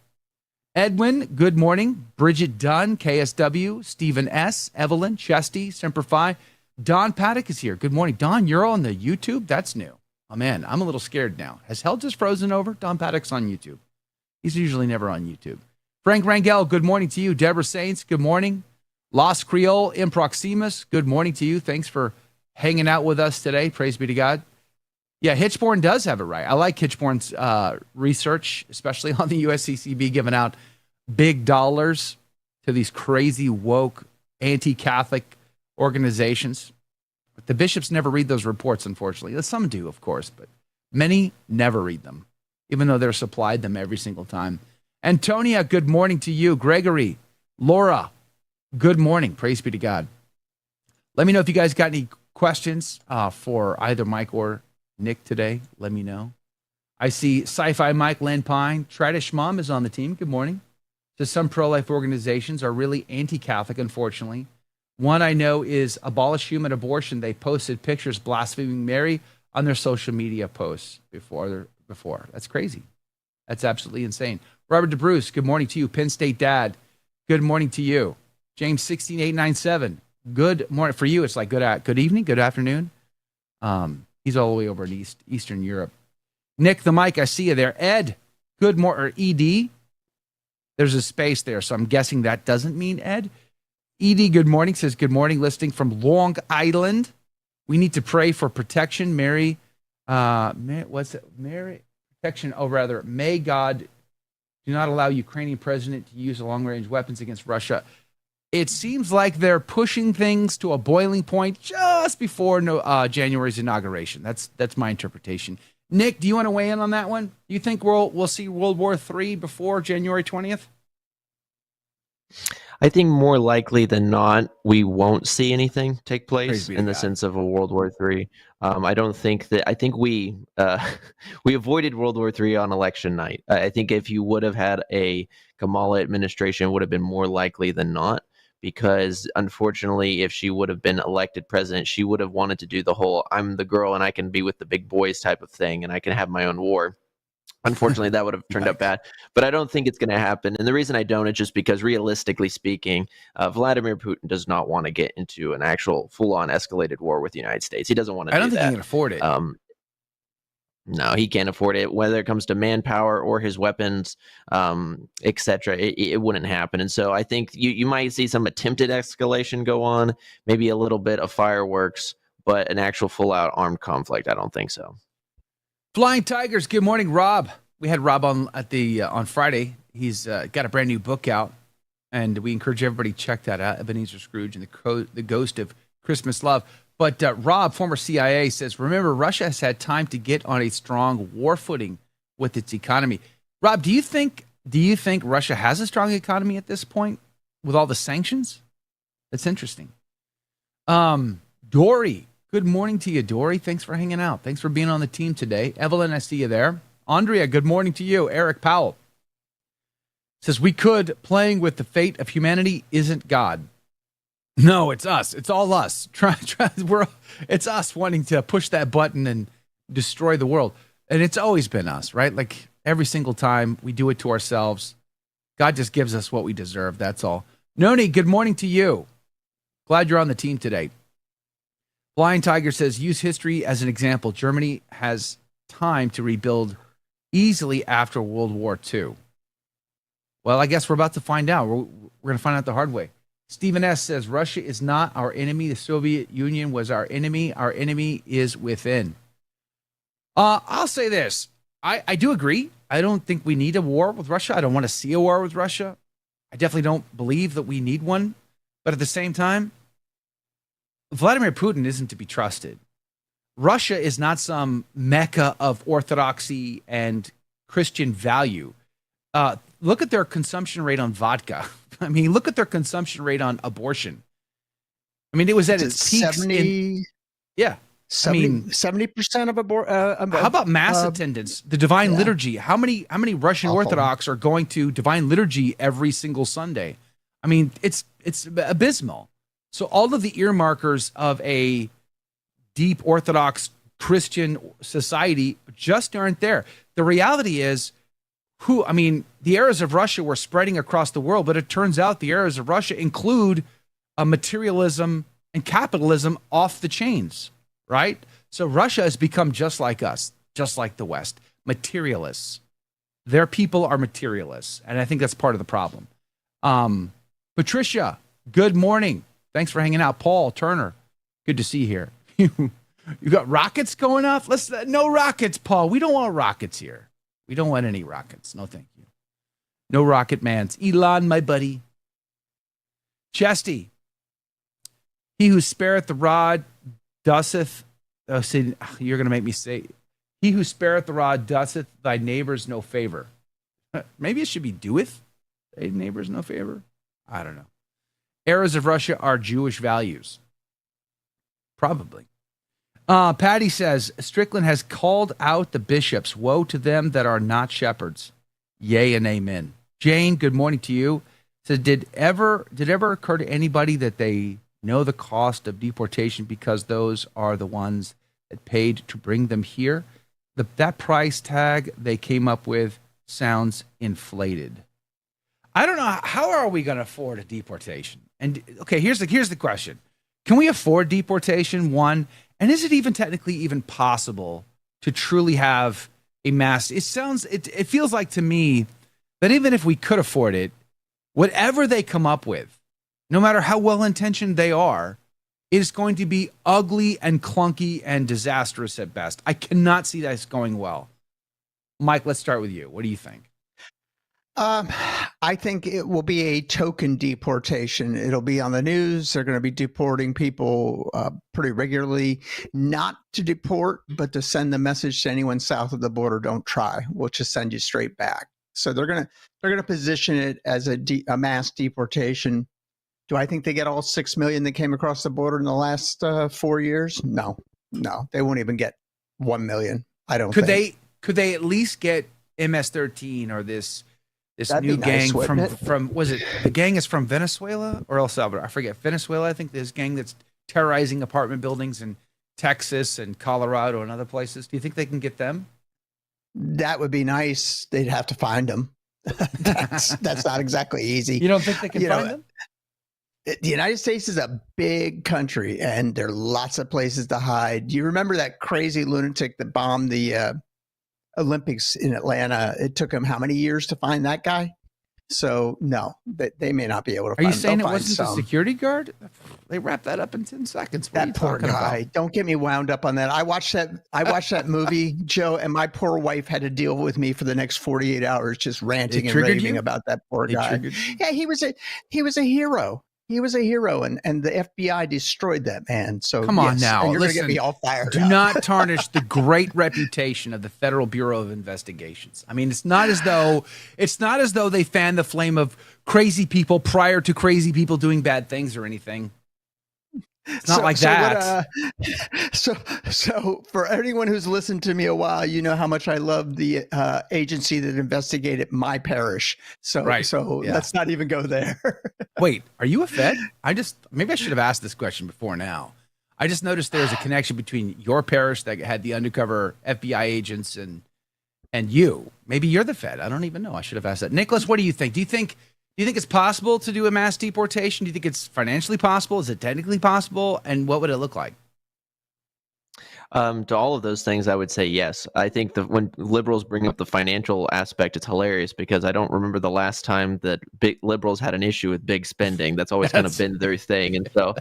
Edwin, good morning. Bridget Dunn, KSW, Stephen S., Evelyn, Chesty, Semper Fi. Don Paddock is here. Good morning. Don, you're on the YouTube? That's new. Oh, man, I'm a little scared now. Has hell just frozen over? Don Paddock's on YouTube. He's usually never on YouTube. Frank Rangel, good morning to you. Deborah Saints, good morning. Los Creole, Improximus, good morning to you. Thanks for hanging out with us today. Praise be to God. Yeah, Hitchborn does have it right. I like Hitchborn's research, especially on the USCCB, giving out big dollars to these crazy, woke, anti-Catholic organizations. But the bishops never read those reports, unfortunately. Some do, of course, but many never read them, even though they're supplied them every single time. Antonia, good morning to you. Gregory, Laura, good morning. Praise be to God. Let me know if you guys got any questions for either Mike or Nick today. Let me know. I see Sci-Fi Mike Len Pine. Tradish Mom is on the team. Good morning. Says some pro-life organizations are really anti-Catholic, unfortunately. One I know is Abolish Human Abortion. They posted pictures blaspheming Mary on their social media posts before. That's crazy. That's absolutely insane. Robert DeBruce, good morning to you. Penn State Dad, good morning to you. James 16897, good morning. For you, it's like good evening, good afternoon. He's all the way over in Eastern Europe. Nick the Mike, I see you there. Ed, good morning. Or ED, there's a space there, so I'm guessing that doesn't mean Ed. ED, good morning, says good morning, listening from Long Island. We need to pray for protection. Mary, Mary, protection, may God do not allow Ukrainian president to use long-range weapons against Russia. It seems like they're pushing things to a boiling point just before January's inauguration. That's my interpretation. Nick, do you want to weigh in on that one? Do you think we'll see World War III before January 20th? I think more likely than not, we won't see anything take place in the sense of a World War III. I think we avoided World War III on election night. I think if you would have had a Kamala administration, it would have been more likely than not, because unfortunately, if she would have been elected president, she would have wanted to do the whole I'm the girl and I can be with the big boys type of thing and I can have my own war. Unfortunately, that would have turned out bad, but I don't think it's going to happen. And the reason I don't is just because, realistically speaking, Vladimir Putin does not want to get into an actual full-on escalated war with the United States. He doesn't want to do that. I don't think he can afford it. No, he can't afford it. Whether it comes to manpower or his weapons, etc., it wouldn't happen. And so I think you might see some attempted escalation go on, maybe a little bit of fireworks, but an actual full-out armed conflict, I don't think so. Flying Tigers, good morning, Rob. We had Rob on on Friday. He's got a brand new book out, and we encourage everybody to check that out, Ebenezer Scrooge and the Ghost of Christmas Love. But Rob, former CIA, says, remember, Russia has had time to get on a strong war footing with its economy. Rob, do you think Russia has a strong economy at this point with all the sanctions? That's interesting. Dory, good morning to you, Dory. Thanks for hanging out. Thanks for being on the team today. Evelyn, I see you there. Andrea, good morning to you. Eric Powell says, playing with the fate of humanity isn't God. No, it's us. It's all us. It's us wanting to push that button and destroy the world. And it's always been us, right? Like every single time we do it to ourselves. God just gives us what we deserve. That's all. Noni, good morning to you. Glad you're on the team today. Flying Tiger says, use history as an example. Germany has time to rebuild easily after World War II. Well, I guess we're about to find out. We're going to find out the hard way. Stephen S. says, Russia is not our enemy. The Soviet Union was our enemy. Our enemy is within. I'll say this. I do agree. I don't think we need a war with Russia. I don't want to see a war with Russia. I definitely don't believe that we need one. But at the same time, Vladimir Putin isn't to be trusted. Russia is not some mecca of orthodoxy and Christian value. Look at their consumption rate on vodka. I mean, look at their consumption rate on abortion. I mean, it was at its peak. 70%. 70% of abortion. How about mass attendance? The Divine Liturgy. How many Russian Orthodox are going to Divine Liturgy every single Sunday? I mean, it's abysmal. So all of the earmarkers of a deep Orthodox Christian society just aren't there. The reality is the arrows of Russia were spreading across the world, but it turns out the arrows of Russia include materialism and capitalism off the chains, right? So Russia has become just like us, just like the West, materialists. Their people are materialists, and I think that's part of the problem. Patricia, good morning. Thanks for hanging out. Paul Turner, good to see you here. You got rockets going off? No rockets, Paul. We don't want rockets here. We don't want any rockets. No, thank you. No rocket mans. Elon, my buddy. Chesty, he who spareth the rod doeth. Oh, see, you're going to make me say, he who spareth the rod doeth thy neighbors no favor. Maybe it should be doeth thy neighbors no favor. I don't know. Arrows of Russia are Jewish values. Probably. Patty says, Strickland has called out the bishops. Woe to them that are not shepherds. Yea and amen. Jane, good morning to you. Said, did it ever occur to anybody that they know the cost of deportation because those are the ones that paid to bring them here? That price tag they came up with sounds inflated. I don't know. How are we going to afford a deportation? And okay, here's the question. Can we afford deportation? One, and is it even technically even possible to truly have a mass? It feels like to me that even if we could afford it, whatever they come up with, no matter how well-intentioned they are, it is going to be ugly and clunky and disastrous at best. I cannot see that going well. Mike, let's start with you. What do you think? I think it will be a token deportation. It'll be on the news. They're going to be deporting people pretty regularly, not to deport, but to send the message to anyone south of the border, don't try. We'll just send you straight back. So they're going to position it as a mass deportation. Do I think they get all 6 million that came across the border in the last 4 years? No, they won't even get 1 million. I don't think. Could they at least get MS-13 or this That'd new be gang nice, from was it the gang is from Venezuela or El Salvador? I forget. Venezuela, I think, this gang that's terrorizing apartment buildings in Texas and Colorado and other places. Do you think they can get them? That would be nice. They'd have to find them. That's not exactly easy. You don't think they can find them? The United States is a big country, and there are lots of places to hide. Do you remember that crazy lunatic that bombed the Olympics in Atlanta? It took him how many years to find that guy? So no, they may not be able to find him. Are you saying it wasn't the security guard? They wrapped that up in 10 seconds. What that poor guy. About? Don't get me wound up on that. I watched that movie, Joe, and my poor wife had to deal with me for the next 48 hours just ranting and raving about that poor guy. Yeah, he was a hero. He was a hero, and the FBI destroyed that man. So come on now, and you're going to get me all fired. Do not tarnish the great reputation of the Federal Bureau of Investigations. I mean, it's not as though they fanned the flame of crazy people prior to crazy people doing bad things or anything. It's not like that. So for anyone who's listened to me a while, you know how much I love the agency that investigated my parish. So let's not even go there. Wait, are you a Fed? Maybe I should have asked this question before now. I just noticed there's a connection between your parish that had the undercover FBI agents and you. Maybe you're the Fed. I don't even know. I should have asked that. Nicholas, what do you think? Do you think it's possible to do a mass deportation? Do you think it's financially possible? Is it technically possible? And what would it look like? To all of those things, I would say yes. I think that when liberals bring up the financial aspect, it's hilarious because I don't remember the last time that big liberals had an issue with big spending. That's always kind of been their thing. And so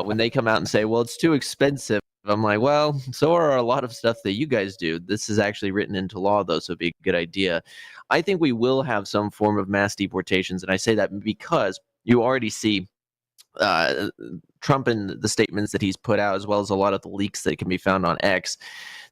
when they come out and say, well, it's too expensive, I'm like, well, so are a lot of stuff that you guys do. This is actually written into law, though, so it'd be a good idea. I think we will have some form of mass deportations, and I say that because you already see Trump and the statements that he's put out, as well as a lot of the leaks that can be found on X.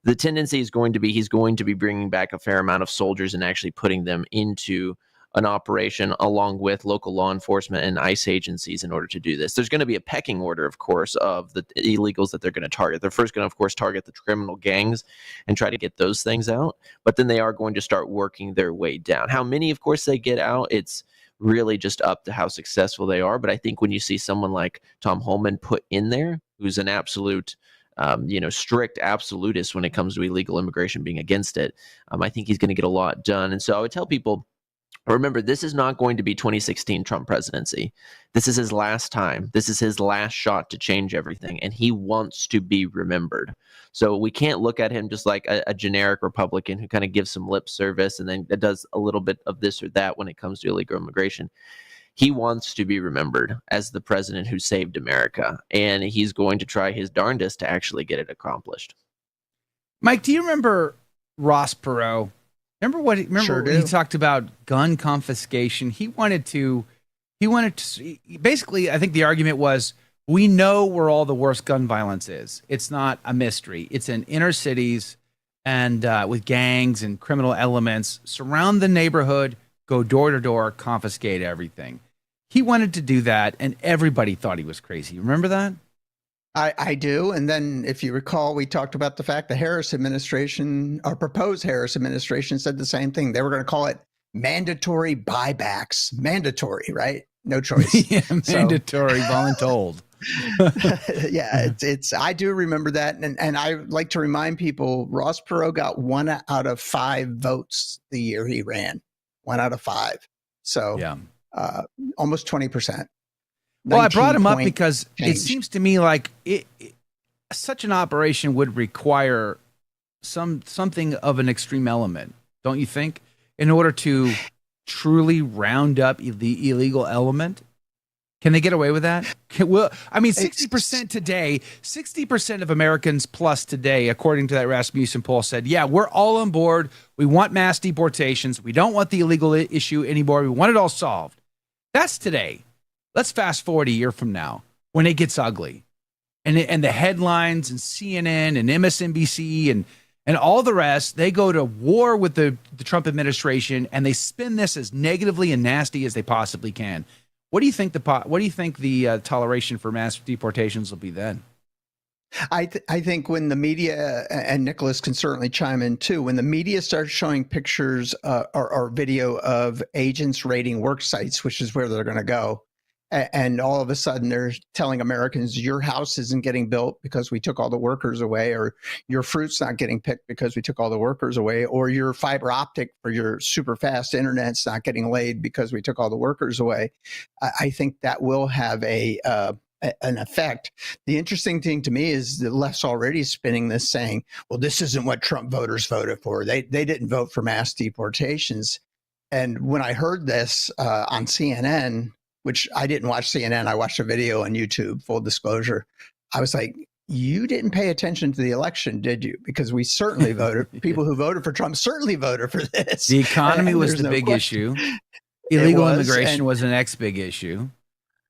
The tendency is going to be he's going to be bringing back a fair amount of soldiers and actually putting them into an operation along with local law enforcement and ICE agencies in order to do this. There's going to be a pecking order, of course, of the illegals that they're going to target. They're first going to, of course, target the criminal gangs and try to get those things out, but then they are going to start working their way down. How many, of course, they get out, it's really just up to how successful they are. But I think when you see someone like Tom Holman put in there, who's an absolute strict absolutist when it comes to illegal immigration, being against it. I think he's going to get a lot done. And so I would tell people, remember, this is not going to be 2016 Trump presidency. This is his last time. This is his last shot to change everything, and he wants to be remembered. So we can't look at him just like a generic Republican who kind of gives some lip service and then does a little bit of this or that when it comes to illegal immigration. He wants to be remembered as the president who saved America, and he's going to try his darndest to actually get it accomplished. Mike, do you remember Ross Perot? Remember when he talked about gun confiscation? He wanted to basically, I think the argument was, we know where all the worst gun violence is. It's not a mystery. It's in inner cities and with gangs and criminal elements. Surround the neighborhood, go door to door, confiscate everything. He wanted to do that, and everybody thought he was crazy. Remember that? I do. And then if you recall, we talked about the fact the Harris administration, or proposed Harris administration, said the same thing. They were going to call it mandatory buybacks. Mandatory, right? No choice. Yeah, mandatory, voluntold. Yeah, it's I do remember that. And I like to remind people, Ross Perot got 1 out of 5 votes the year he ran. 1 out of 5. So yeah, almost 20%. Well, I brought him up because it seems to me like such an operation would require something of an extreme element, don't you think, in order to truly round up the illegal element? Can they get away with that? 60% today, 60% of Americans plus today, according to that Rasmussen poll, said, yeah, we're all on board. We want mass deportations. We don't want the illegal issue anymore. We want it all solved. That's today. Let's fast forward a year from now when it gets ugly, and the headlines and CNN and MSNBC and all the rest, they go to war with the Trump administration, and they spin this as negatively and nasty as they possibly can. What do you think the toleration for mass deportations will be then? I think when the media, and Nicholas can certainly chime in too, when the media starts showing pictures or video of agents raiding work sites, which is where they're going to go, and all of a sudden they're telling Americans, your house isn't getting built because we took all the workers away, or your fruit's not getting picked because we took all the workers away, or your fiber optic for your super fast internet's not getting laid because we took all the workers away. I think that will have an effect. The interesting thing to me is the left's already spinning this, saying, well, this isn't what Trump voters voted for. They didn't vote for mass deportations. And when I heard this on CNN, which I didn't watch CNN, I watched a video on YouTube, full disclosure, I was like, you didn't pay attention to the election, did you? Because we certainly voted, people who voted for Trump certainly voted for this. The economy was the big issue. Illegal immigration was the next big issue.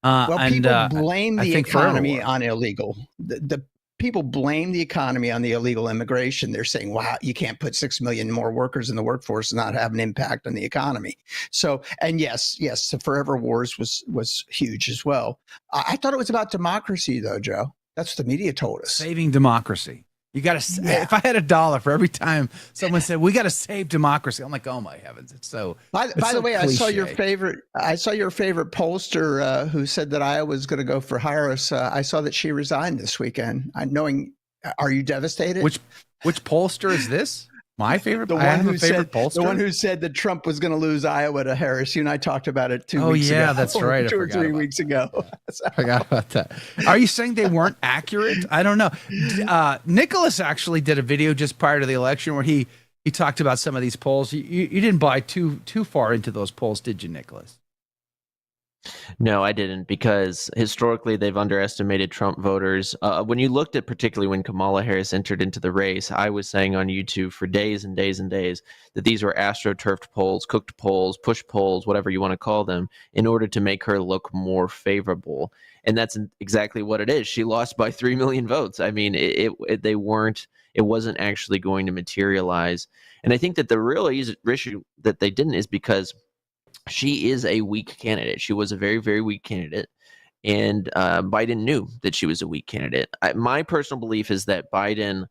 People blame the economy on illegal. The people blame the economy on the illegal immigration. They're saying, wow, you can't put 6 million more workers in the workforce and not have an impact on the economy. So, and yes, the forever wars was huge as well. I thought it was about democracy though, Joe. That's what the media told us. Saving democracy. You got to, if I had $1 for every time someone said, we got to save democracy, I'm like, oh my heavens. It's so, by the way, cliche. I saw your favorite pollster who said that Iowa was going to go for Harris. I saw that she resigned this weekend. Are you devastated? Which pollster is this? My favorite? The one who said that Trump was going to lose Iowa to Harris. You and I talked about it 2 weeks ago. Oh, yeah, that's right. 2 or 3 weeks ago. I forgot about that. Are you saying they weren't accurate? I don't know. Nicholas actually did a video just prior to the election where he talked about some of these polls. You didn't buy too far into those polls, did you, Nicholas? No, I didn't, because historically they've underestimated Trump voters. When you looked at particularly when Kamala Harris entered into the race, I was saying on YouTube for days and days and days that these were astroturfed polls, cooked polls, push polls, whatever you want to call them, in order to make her look more favorable. And that's exactly what it is. She lost by 3 million votes. I mean, it wasn't actually going to materialize. And I think that the real issue that they didn't is because she is a weak candidate. She was a very, very weak candidate. And Biden knew that she was a weak candidate. My personal belief is that Biden,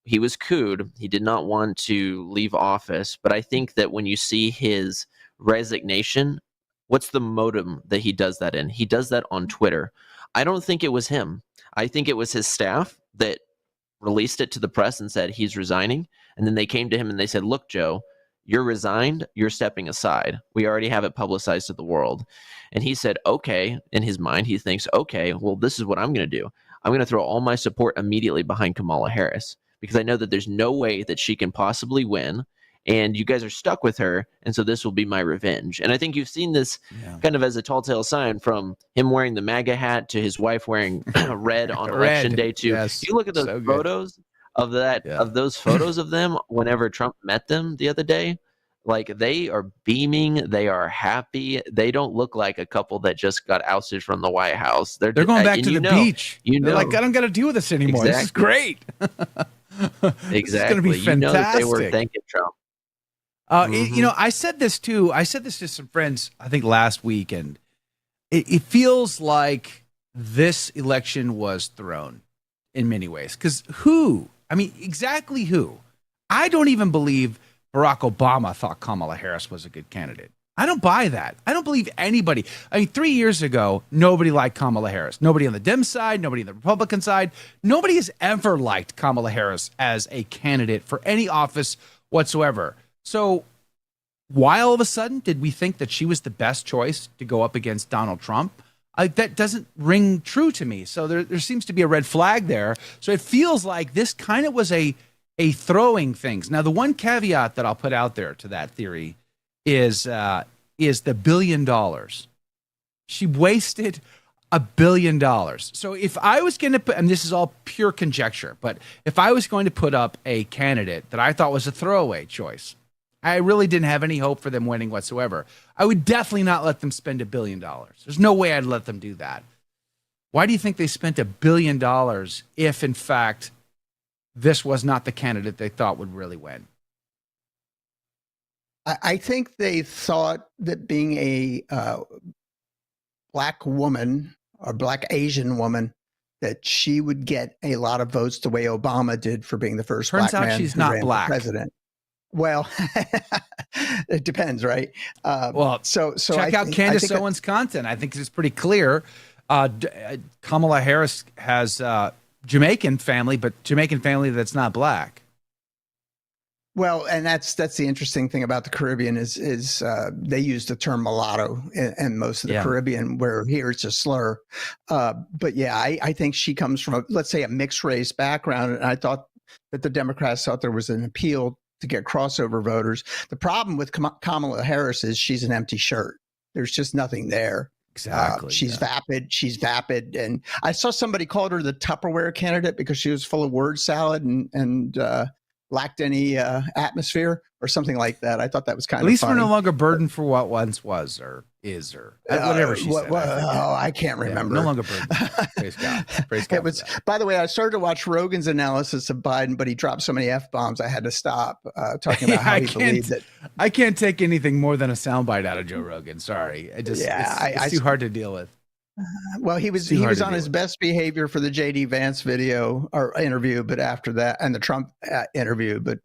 he was cooed. He did not want to leave office. But I think that when you see his resignation, what's the modem that he does that in? He does that on Twitter. I don't think it was him. I think it was his staff that released it to the press and said he's resigning. And then they came to him and they said, look, Joe, you're resigned. You're stepping aside. We already have it publicized to the world. And he said, okay. In his mind, he thinks, okay, well, this is what I'm going to do. I'm going to throw all my support immediately behind Kamala Harris because I know that there's no way that she can possibly win. And you guys are stuck with her. And so this will be my revenge. And I think you've seen this kind of as a tall tale sign, from him wearing the MAGA hat to his wife wearing red on election day too. Yes. You look at those photos of that, of those photos of them whenever Trump met them the other day, like they are beaming. They are happy. They don't look like a couple that just got ousted from the White House. They're going back to the beach. They're like, I don't got to deal with this anymore. Exactly. This is great. Exactly. It's going to be fantastic. You know that they were thanking Trump. I said this too. I said this to some friends, I think last week, and it feels like this election was thrown in many ways. Because exactly who? I don't even believe Barack Obama thought Kamala Harris was a good candidate. I don't buy that. I don't believe anybody. 3 years ago, nobody liked Kamala Harris. Nobody on the Dem side, nobody on the Republican side. Nobody has ever liked Kamala Harris as a candidate for any office whatsoever. So why all of a sudden did we think that she was the best choice to go up against Donald Trump? That doesn't ring true to me. So there seems to be a red flag there. So it feels like this kind of was a throwing things. Now, the one caveat that I'll put out there to that theory is the $1 billion. She wasted $1 billion. So if I was going to put, and this is all pure conjecture, but if I was going to put up a candidate that I thought was a throwaway choice, I really didn't have any hope for them winning whatsoever, I would definitely not let them spend $1 billion. There's no way I'd let them do that. Why do you think they spent $1 billion if, in fact, this was not the candidate they thought would really win? I think they thought that being a black woman or black Asian woman, that she would get a lot of votes the way Obama did for being the first Turns black out man she's who not ran for black. president. Well, it depends, right? So check out Candace Owens' content. I think it's pretty clear. Kamala Harris has Jamaican family, but Jamaican family that's not black. Well, and that's the interesting thing about the Caribbean is they use the term mulatto in most of the Caribbean, where here it's a slur. But yeah, I think she comes from let's say a mixed race background, and I thought that the Democrats thought there was an appeal to get crossover voters. The problem with Kamala Harris is she's an empty shirt. There's just nothing there. Exactly. She's vapid. She's vapid. And I saw somebody called her the Tupperware candidate because she was full of word salad and lacked any atmosphere or something like that. I thought that was kind of funny. At least we're no longer burdened for what once was or is or whatever she said. I can't remember. No longer burdened. Praise God. Praise God. It was, by the way, I started to watch Rogan's analysis of Biden, but he dropped so many F-bombs I had to stop talking about how he believed that. I can't take anything more than a soundbite out of Joe Rogan. Sorry. It's too hard to deal with. Well, he was on his best behavior for the JD Vance video or interview, but after that, and the Trump interview, but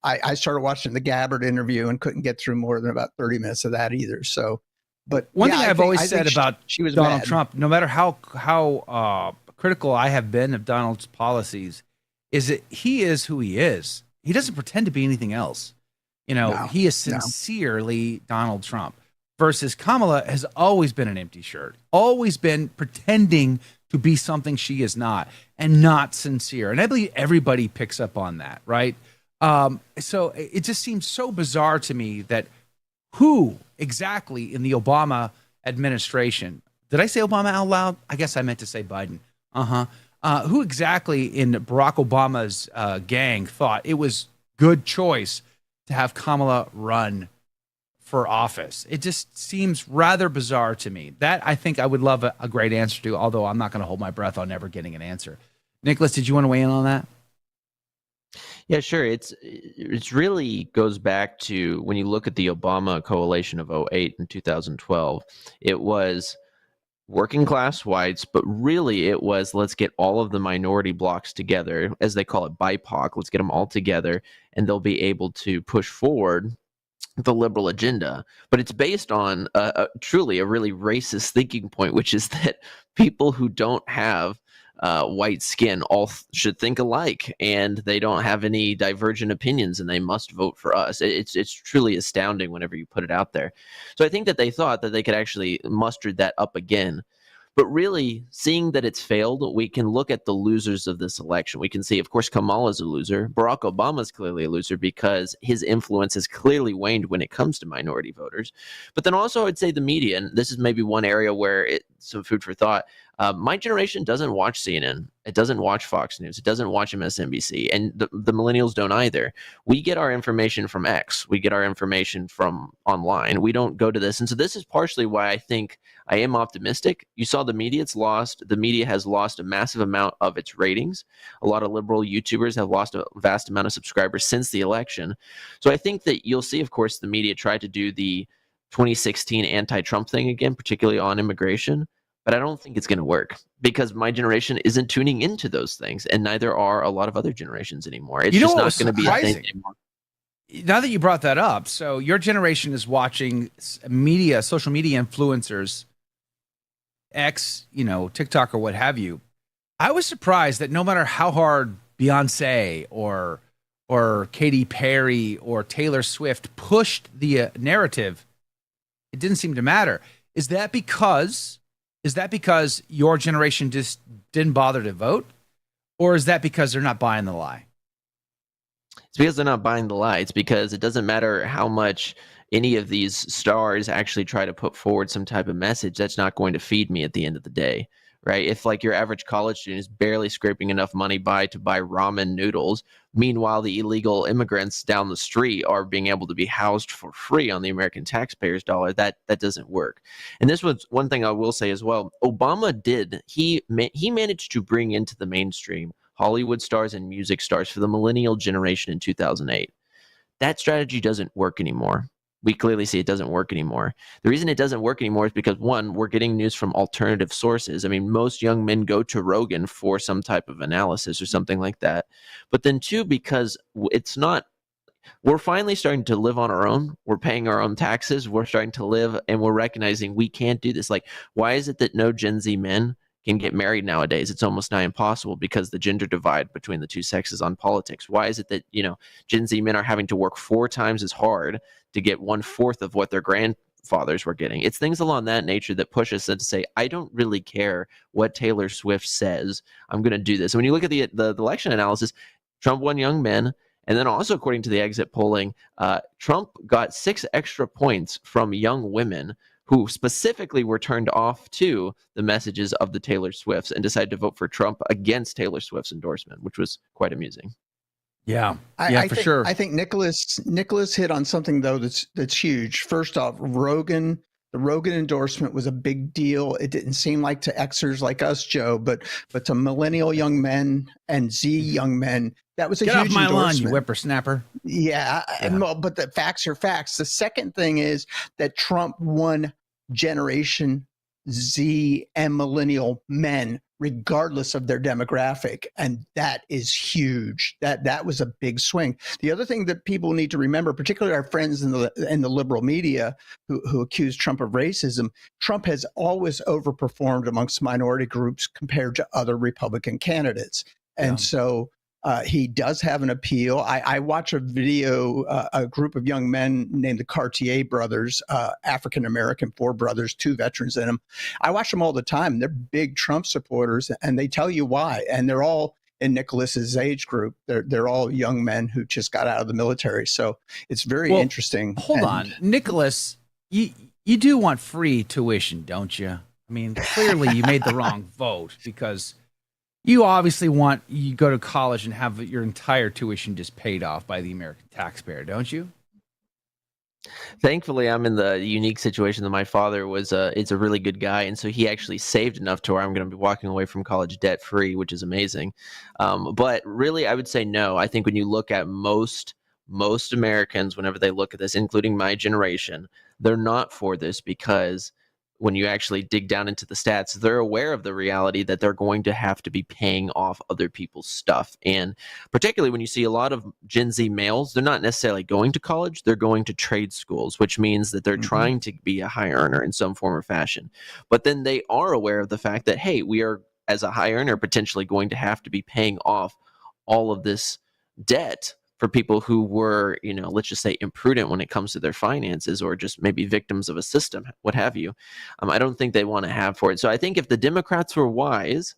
I started watching the Gabbard interview and couldn't get through more than about 30 minutes of that either. So, but one thing I've always said about she was Donald mad. Trump, no matter how critical I have been of Donald's policies, is that he is who he is. He doesn't pretend to be anything else. He is sincerely Donald Trump. Versus Kamala has always been an empty shirt, always been pretending to be something she is not, and not sincere. And I believe everybody picks up on that, right? So it just seems so bizarre to me that who exactly in the Obama administration, did I say Obama out loud? I guess I meant to say Biden. Who exactly in Barack Obama's gang thought it was good choice to have Kamala run for office? It just seems rather bizarre to me. That I think I would love a great answer to, although I'm not going to hold my breath on never getting an answer. Nicholas, did you want to weigh in on that? Yeah, sure. It's really goes back to when you look at the Obama coalition of 2008 and 2012, it was working class whites, but really it was, let's get all of the minority blocks together, as they call it, BIPOC. Let's get them all together and they'll be able to push forward the liberal agenda. But it's based on truly a really racist thinking point, which is that people who don't have white skin all should think alike, and they don't have any divergent opinions, and they must vote for us. It's truly astounding whenever you put it out there. So I think that they thought that they could actually muster that up again. But really, seeing that it's failed, we can look at the losers of this election. We can see, of course, Kamala's a loser. Barack Obama's clearly a loser because his influence has clearly waned when it comes to minority voters. But then also, I'd say the media, and this is maybe one area where it's some food for thought. My generation doesn't watch CNN. It doesn't watch Fox News. It doesn't watch MSNBC. And the millennials don't either. We get our information from X. We get our information from online. We don't go to this. And so this is partially why I think I am optimistic. You saw the media, it's lost. The media has lost a massive amount of its ratings. A lot of liberal YouTubers have lost a vast amount of subscribers since the election. So I think that you'll see, of course, the media try to do the 2016 anti-Trump thing again, particularly on immigration. But I don't think it's going to work because my generation isn't tuning into those things, and neither are a lot of other generations anymore. It's just not going to be a thing anymore. Now that you brought that up, so your generation is watching media, social media influencers, X, TikTok or what have you. I was surprised that no matter how hard Beyonce or Katy Perry or Taylor Swift pushed the narrative, it didn't seem to matter. Is that because your generation just didn't bother to vote? Or is that because they're not buying the lie? It's because they're not buying the lie. It's because it doesn't matter how much any of these stars actually try to put forward some type of message. That's not going to feed me at the end of the day, right? If like your average college student is barely scraping enough money to buy ramen noodles, meanwhile the illegal immigrants down the street are being able to be housed for free on the American taxpayers' dollar, that doesn't work. And this was one thing I will say as well. Obama he managed to bring into the mainstream Hollywood stars and music stars for the millennial generation in 2008. That strategy doesn't work anymore. We clearly see it doesn't work anymore. The reason it doesn't work anymore is because, one, we're getting news from alternative sources. I mean, most young men go to Rogan for some type of analysis or something like that. But then, two, because we're finally starting to live on our own. We're paying our own taxes. We're starting to live, and we're recognizing we can't do this. Like, why is it that no Gen Z men can get married nowadays? It's almost nigh impossible because the gender divide between the two sexes on politics. Why is it that, Gen Z men are having to work 4 times as hard to get 1/4 of what their grandfathers were getting? It's things along that nature that push us to say, I don't really care what Taylor Swift says. I'm going to do this. And when you look at the election analysis, Trump won young men. And then also, according to the exit polling, Trump got 6 extra points from young women who specifically were turned off to the messages of the Taylor Swifts and decided to vote for Trump against Taylor Swift's endorsement, which was quite amusing. Yeah, for sure. I think Nicholas hit on something though that's huge. First off, the Rogan endorsement was a big deal. It didn't seem like to Xers like us, Joe, but to millennial young men and Z young men, that was a huge endorsement. Get off my lawn, you whippersnapper. Yeah, but the facts are facts. The second thing is that Trump won Generation Z and millennial men, regardless of their demographic, and that is huge. That was a big swing. The other thing that people need to remember, particularly our friends in the liberal media who accuse Trump of racism, Trump has always overperformed amongst minority groups compared to other Republican candidates, and so he does have an appeal. I watch a video, a group of young men named the Cartier brothers, African-American, 4 brothers, 2 veterans in them. I watch them all the time. They're big Trump supporters, and they tell you why. And they're all in Nicholas's age group. They're all young men who just got out of the military. So it's very interesting. Hold on, Nicholas, you do want free tuition, don't you? I mean, clearly you made the wrong vote because you obviously you go to college and have your entire tuition just paid off by the American taxpayer, don't you? Thankfully, I'm in the unique situation that my father is a really good guy, and so he actually saved enough to where I'm going to be walking away from college debt free, which is amazing. But really, I would say no. I think when you look at most Americans, whenever they look at this, including my generation, they're not for this because when you actually dig down into the stats, they're aware of the reality that they're going to have to be paying off other people's stuff. And particularly when you see a lot of Gen Z males, they're not necessarily going to college, they're going to trade schools, which means that they're trying to be a high earner in some form or fashion. But then they are aware of the fact that, hey, we are as a high earner, potentially going to have to be paying off all of this debt for people who were, let's just say imprudent when it comes to their finances, or just maybe victims of a system, what have you. I don't think they want to have for it. So I think if the Democrats were wise,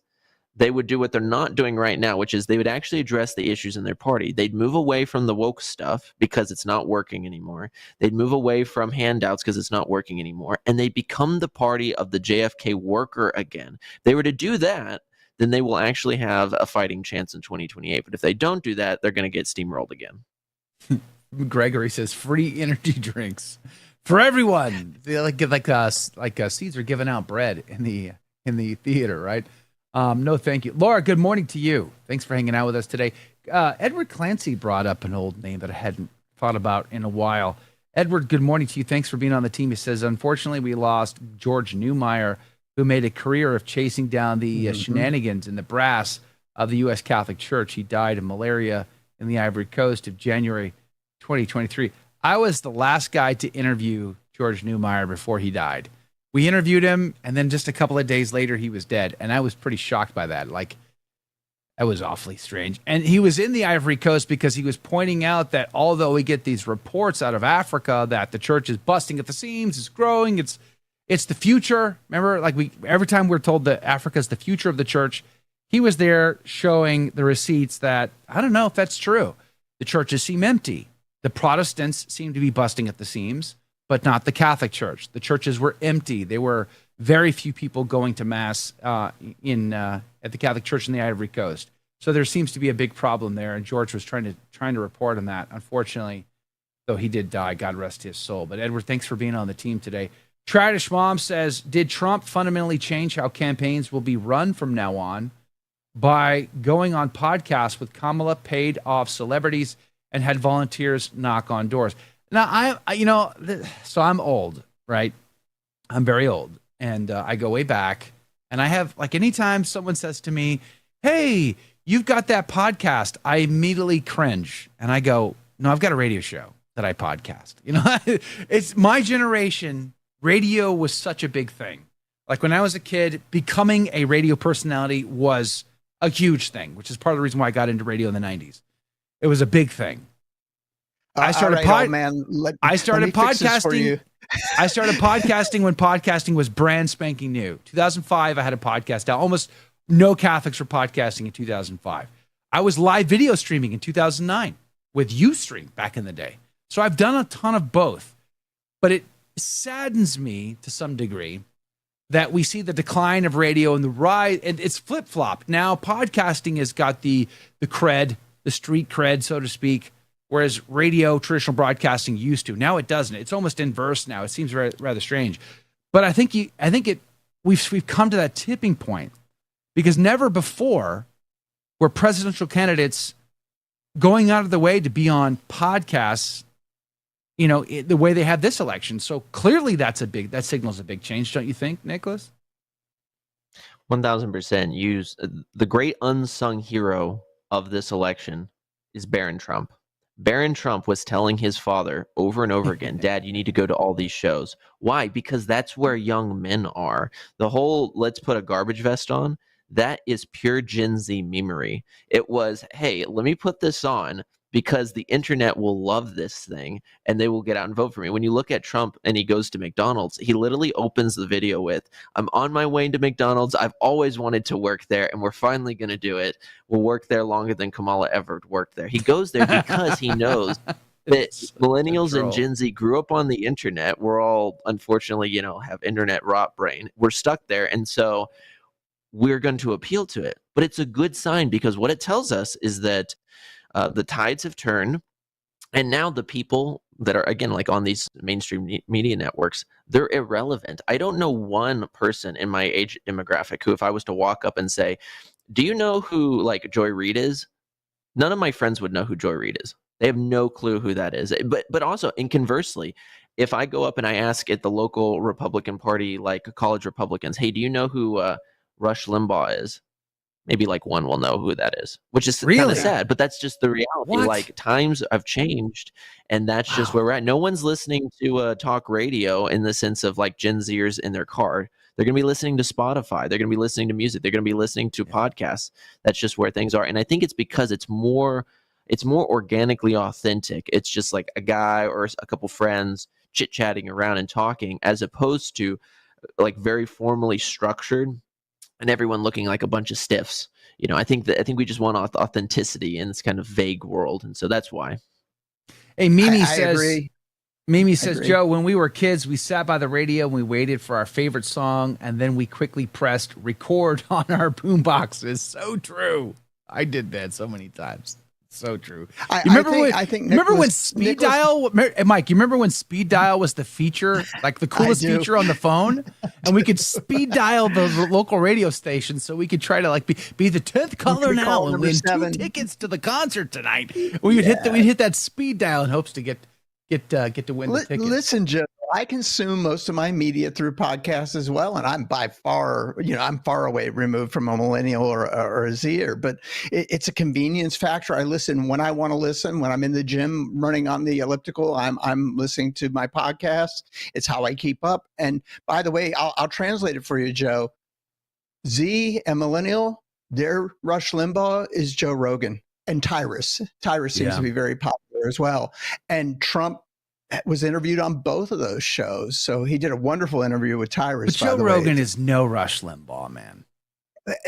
they would do what they're not doing right now, which is they would actually address the issues in their party. They'd move away from the woke stuff because it's not working anymore. They'd move away from handouts because it's not working anymore. And they'd become the party of the JFK worker again. If they were to do that, then they will actually have a fighting chance in 2028. But if they don't do that, they're going to get steamrolled again. Gregory says free energy drinks for everyone. Like Caesar giving out bread in the theater, right? No, thank you. Laura, good morning to you. Thanks for hanging out with us today. Edward Clancy brought up an old name that I hadn't thought about in a while. Edward, good morning to you. Thanks for being on the team. He says, unfortunately, we lost George Neumeyer, who made a career of chasing down the shenanigans and the brass of the U.S. Catholic Church. He died of malaria in the Ivory Coast of January 2023. I was the last guy to interview George Neumeyer before he died. We interviewed him, and then just a couple of days later, he was dead. And I was pretty shocked by that. That was awfully strange. And he was in the Ivory Coast because he was pointing out that although we get these reports out of Africa that the church is busting at the seams, it's growing, it's the future. Remember, every time we're told that Africa is the future of the church, he was there showing the receipts that, I don't know if that's true. The churches seem empty. The Protestants seem to be busting at the seams, but not the Catholic Church. The churches were empty. There were very few people going to Mass at the Catholic Church in the Ivory Coast. So there seems to be a big problem there, and George was trying to report on that. Unfortunately, though he did die, God rest his soul. But Edward, thanks for being on the team today. Tradish Mom says, did Trump fundamentally change how campaigns will be run from now on by going on podcasts with Kamala, paid off celebrities, and had volunteers knock on doors? Now, so I'm old, right? I'm very old, and I go way back. And I have, anytime someone says to me, hey, you've got that podcast, I immediately cringe. And I go, no, I've got a radio show that I podcast. It's my generation. Radio was such a big thing. Like when I was a kid, becoming a radio personality was a huge thing, which is part of the reason why I got into radio in the 90s. It was a big thing. I started podcasting. I started podcasting when podcasting was brand spanking new. 2005, I had a podcast out. Almost no Catholics were podcasting in 2005. I was live video streaming in 2009 with Ustream back in the day. So I've done a ton of both. But it saddens me to some degree that we see the decline of radio and the rise, and it's flip-flopped. Now podcasting has got the cred, the street cred, so to speak, whereas radio, traditional broadcasting used to. Now it doesn't. It's almost inverse now. It seems rather strange. But I think we've come to that tipping point, because never before were presidential candidates going out of the way to be on podcasts, the way they had this election. So clearly that signals a big change, don't you think, Nicholas? 1000%. The great unsung hero of this election is Barron Trump. Barron Trump was telling his father over and over again, Dad, you need to go to all these shows. Why? Because that's where young men are. The whole let's put a garbage vest on, that is pure Gen Z memery. It was, hey, let me put this on because the internet will love this thing and they will get out and vote for me. When you look at Trump and he goes to McDonald's, he literally opens the video with, I'm on my way to McDonald's. I've always wanted to work there and we're finally going to do it. We'll work there longer than Kamala ever worked there. He goes there because he knows that millennials and Gen Z grew up on the internet. We're all, unfortunately, have internet rot brain. We're stuck there. And so we're going to appeal to it. But it's a good sign because what it tells us is that the tides have turned, and now the people that are, again, like on these mainstream media networks, they're irrelevant. I don't know one person in my age demographic who, if I was to walk up and say, do you know who Joy Reid is? None of my friends would know who Joy Reid is. They have no clue who that is. But also, and conversely, if I go up and I ask at the local Republican Party, like college Republicans, hey, do you know who Rush Limbaugh is? Maybe one will know who that is, which is kind of sad, but that's just the reality. What? Times have changed, and that's just where we're at. No one's listening to talk radio in the sense of Gen Zers in their car. They're going to be listening to Spotify. They're going to be listening to music. They're going to be listening to podcasts. That's just where things are. And I think it's because it's more organically authentic. It's just like a guy or a couple friends chit-chatting around and talking, as opposed to like very formally structured and everyone looking like a bunch of stiffs. I think we just want authenticity in this kind of vague world. And so that's why. Hey, Mimi says, agree. Mimi says, Joe, when we were kids, we sat by the radio and we waited for our favorite song, and then we quickly pressed record on our boom boxes. So true. I did that so many times. So true. Remember when speed dial, Mike, you remember when speed dial was the feature, like the coolest feature on the phone? And we could speed dial the local radio station so we could try to like be the 10th caller now and win 2 tickets to the concert tonight. We'd hit that speed dial in hopes to get to win the ticket. Listen, Joe, I consume most of my media through podcasts as well, and I'm by far, I'm far away removed from a millennial or a Zer, but it's a convenience factor. I listen when I want to listen. When I'm in the gym running on the elliptical, I'm listening to my podcast. It's how I keep up. And by the way, I'll translate it for you, Joe. Z and millennial, their Rush Limbaugh is Joe Rogan, and Tyrus. Tyrus seems to be very popular as well. And Trump was interviewed on both of those shows. So he did a wonderful interview with Tyrus. But Joe Rogan is no Rush Limbaugh, man.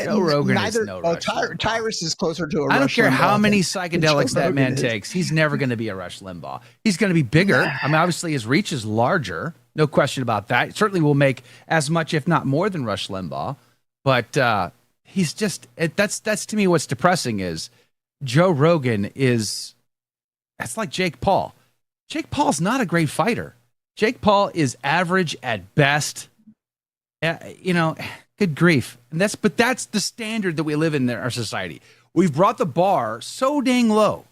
Joe Rogan is no Rush Limbaugh. Tyrus is closer to a Rush Limbaugh. I don't care how many psychedelics that man takes. He's never going to be a Rush Limbaugh. He's going to be bigger. I mean, obviously his reach is larger. No question about that. It certainly will make as much, if not more, than Rush Limbaugh. But he's just, that's to me what's depressing is Joe Rogan that's like Jake Paul. Jake Paul's not a great fighter. Jake Paul is average at best. Good grief. But that's the standard that we live in our society. We've brought the bar so dang low.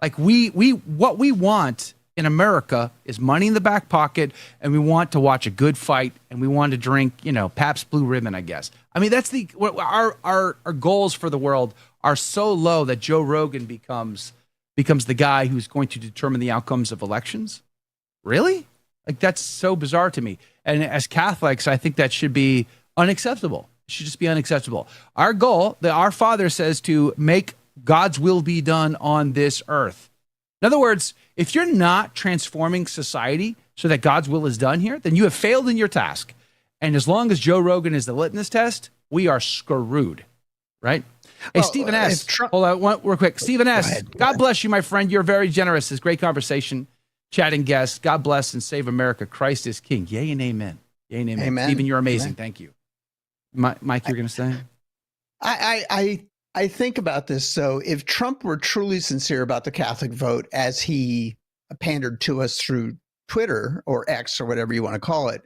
Like what we want in America is money in the back pocket, and we want to watch a good fight, and we want to drink, Pabst Blue Ribbon, I guess. I mean, that's our goals for the world are so low that Joe Rogan becomes the guy who's going to determine the outcomes of elections? Really? Like, that's so bizarre to me. And as Catholics, I think that should be unacceptable. It should just be unacceptable. Our goal, our Father says to make God's will be done on this earth. In other words, if you're not transforming society so that God's will is done here, then you have failed in your task. And as long as Joe Rogan is the litmus test, we are screwed, right? Hey, Stephen S. Hold on, real quick. Stephen S. God bless you, my friend. You're very generous. This great conversation, chatting guests. God bless and save America. Christ is King. Yay and amen. Yay and amen. Amen. Stephen, you're amazing. Amen. Thank you. Mike, you're going to say? I think about this. So if Trump were truly sincere about the Catholic vote, as he pandered to us through Twitter or X or whatever you want to call it,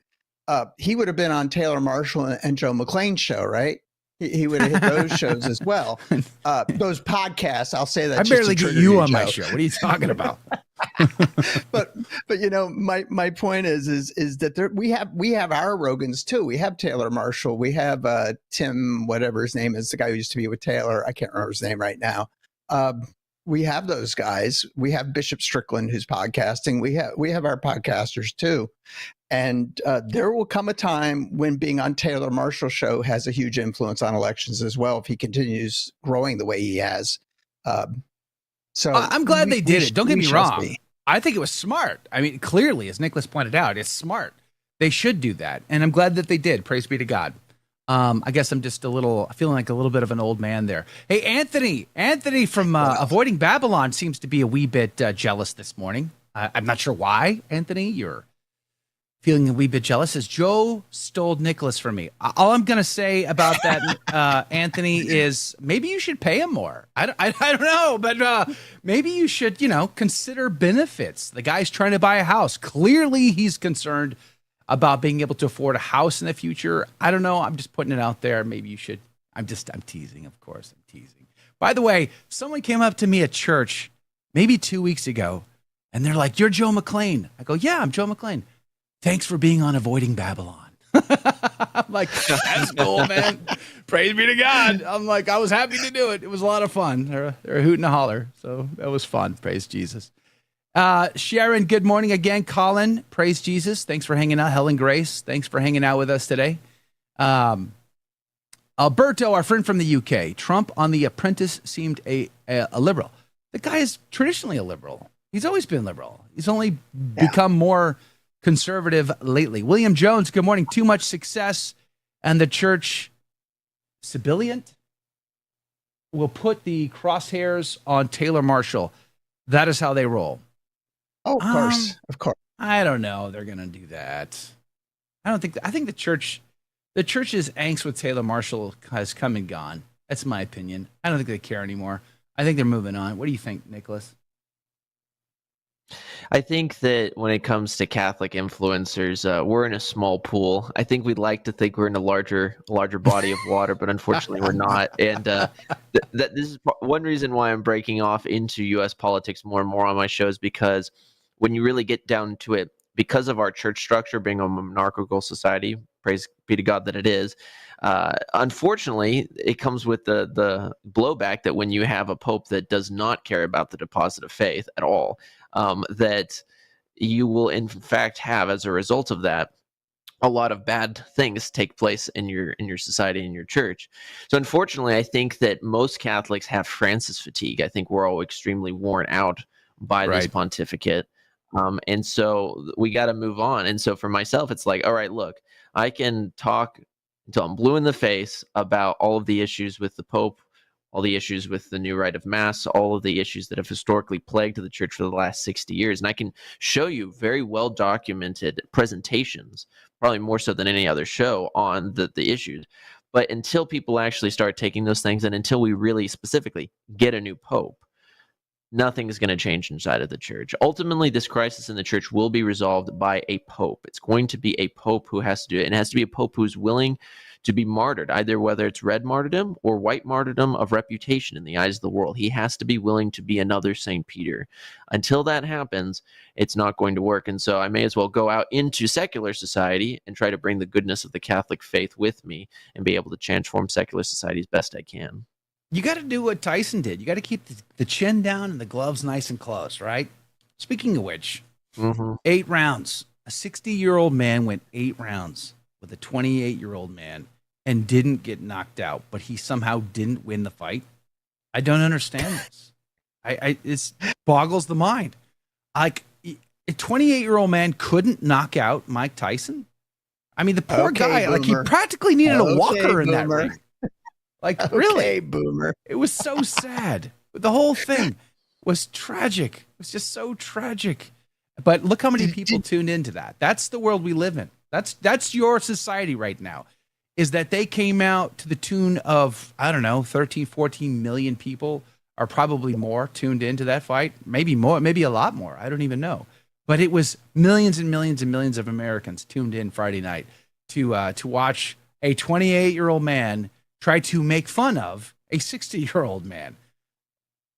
he would have been on Taylor Marshall and Joe McClain's show, right? He would have hit those shows as well. Those podcasts, I'll say that. I barely get you on my show. What are you talking about? but my point is that we have our Rogans too. We have Taylor Marshall. We have Tim, whatever his name is, the guy who used to be with Taylor. I can't remember his name right now. We have those guys. We have Bishop Strickland who's podcasting. We have our podcasters too. And there will come a time when being on Taylor Marshall's show has a huge influence on elections as well, if he continues growing the way he has. So I'm glad they did it. Don't get me wrong. I think it was smart. I mean, clearly, as Nicholas pointed out, it's smart. They should do that. And I'm glad that they did. Praise be to God. I guess I'm just feeling like a little bit of an old man there. Hey, Anthony from Avoiding Babylon seems to be a wee bit jealous this morning. I'm not sure why, Anthony. You're feeling a wee bit jealous as Joe stole Nicholas from me. All I'm going to say about that, Anthony, is maybe you should pay him more. I don't know, but maybe you should, consider benefits. The guy's trying to buy a house. Clearly, he's concerned about being able to afford a house in the future. I don't know. I'm just putting it out there. Maybe you should. I'm teasing, of course. I'm teasing. By the way, someone came up to me at church maybe 2 weeks ago, and they're like, "You're Joe McClain." I go, "Yeah, I'm Joe McClain. Thanks for being on Avoiding Babylon." I'm like, "That's cool, man. Praise be to God." I'm like, I was happy to do it. It was a lot of fun. They're a hoot and a holler. So that was fun. Praise Jesus. Sharon, good morning again. Colin, praise Jesus. Thanks for hanging out. Helen Grace, thanks for hanging out with us today. Alberto, our friend from the UK, Trump on The Apprentice seemed a liberal. The guy is traditionally a liberal. He's always been liberal. He's only become more conservative lately. William Jones, good morning. Too much success, and the church sibilant will put the crosshairs on Taylor Marshall. That is how they roll. Oh, of course. Of course. I don't know. They're going to do that. I think the church's angst with Taylor Marshall has come and gone. That's my opinion. I don't think they care anymore. I think they're moving on. What do you think, Nicholas? I think that when it comes to Catholic influencers, we're in a small pool. I think we'd like to think we're in a larger body of water, but unfortunately we're not. And this is one reason why I'm breaking off into U.S. politics more and more on my shows, because when you really get down to it, because of our church structure being a monarchical society, praise be to God that it is, unfortunately, it comes with the blowback that when you have a pope that does not care about the deposit of faith at all, that you will in fact have, as a result of that, a lot of bad things take place in your society, in your church. So unfortunately, I think that most Catholics have Francis fatigue. I think we're all extremely worn out by this pontificate. And so we got to move on. And so for myself, it's like, all right, look, I can talk until I'm blue in the face about all of the issues with the Pope, all the issues with the new rite of Mass, all of the issues that have historically plagued the church for the last 60 years. And I can show you very well documented presentations, probably more so than any other show, on the issues. But until people actually start taking those things, and until we really specifically get a new Pope, nothing is going to change inside of the church. Ultimately, this crisis in the church will be resolved by a pope. It's going to be a pope who has to do it, and it has to be a pope who's willing to be martyred, either whether it's red martyrdom or white martyrdom of reputation in the eyes of the world. He has to be willing to be another St. Peter. Until that happens, it's not going to work. And so I may as well go out into secular society and try to bring the goodness of the Catholic faith with me and be able to transform secular society as best I can. You got to do what Tyson did. You got to keep the chin down and the gloves nice and close, right? Speaking of which, 8 rounds. A 60-year-old man went 8 rounds with a 28-year-old man and didn't get knocked out, but he somehow didn't win the fight. I don't understand this. It boggles the mind. Like, a 28-year-old man couldn't knock out Mike Tyson? I mean, the poor guy, like, he practically needed a walker in that ring. Like, really? Boomer. It was so sad. The whole thing was tragic. It was just so tragic. But look how many people tuned into that. That's the world we live in. That's your society right now, is that they came out to the tune of, I don't know, 13, 14 million people, or probably more, tuned into that fight. Maybe more, maybe a lot more. I don't even know. But it was millions and millions and millions of Americans tuned in Friday night to watch a 28-year-old man try to make fun of a 60-year-old man.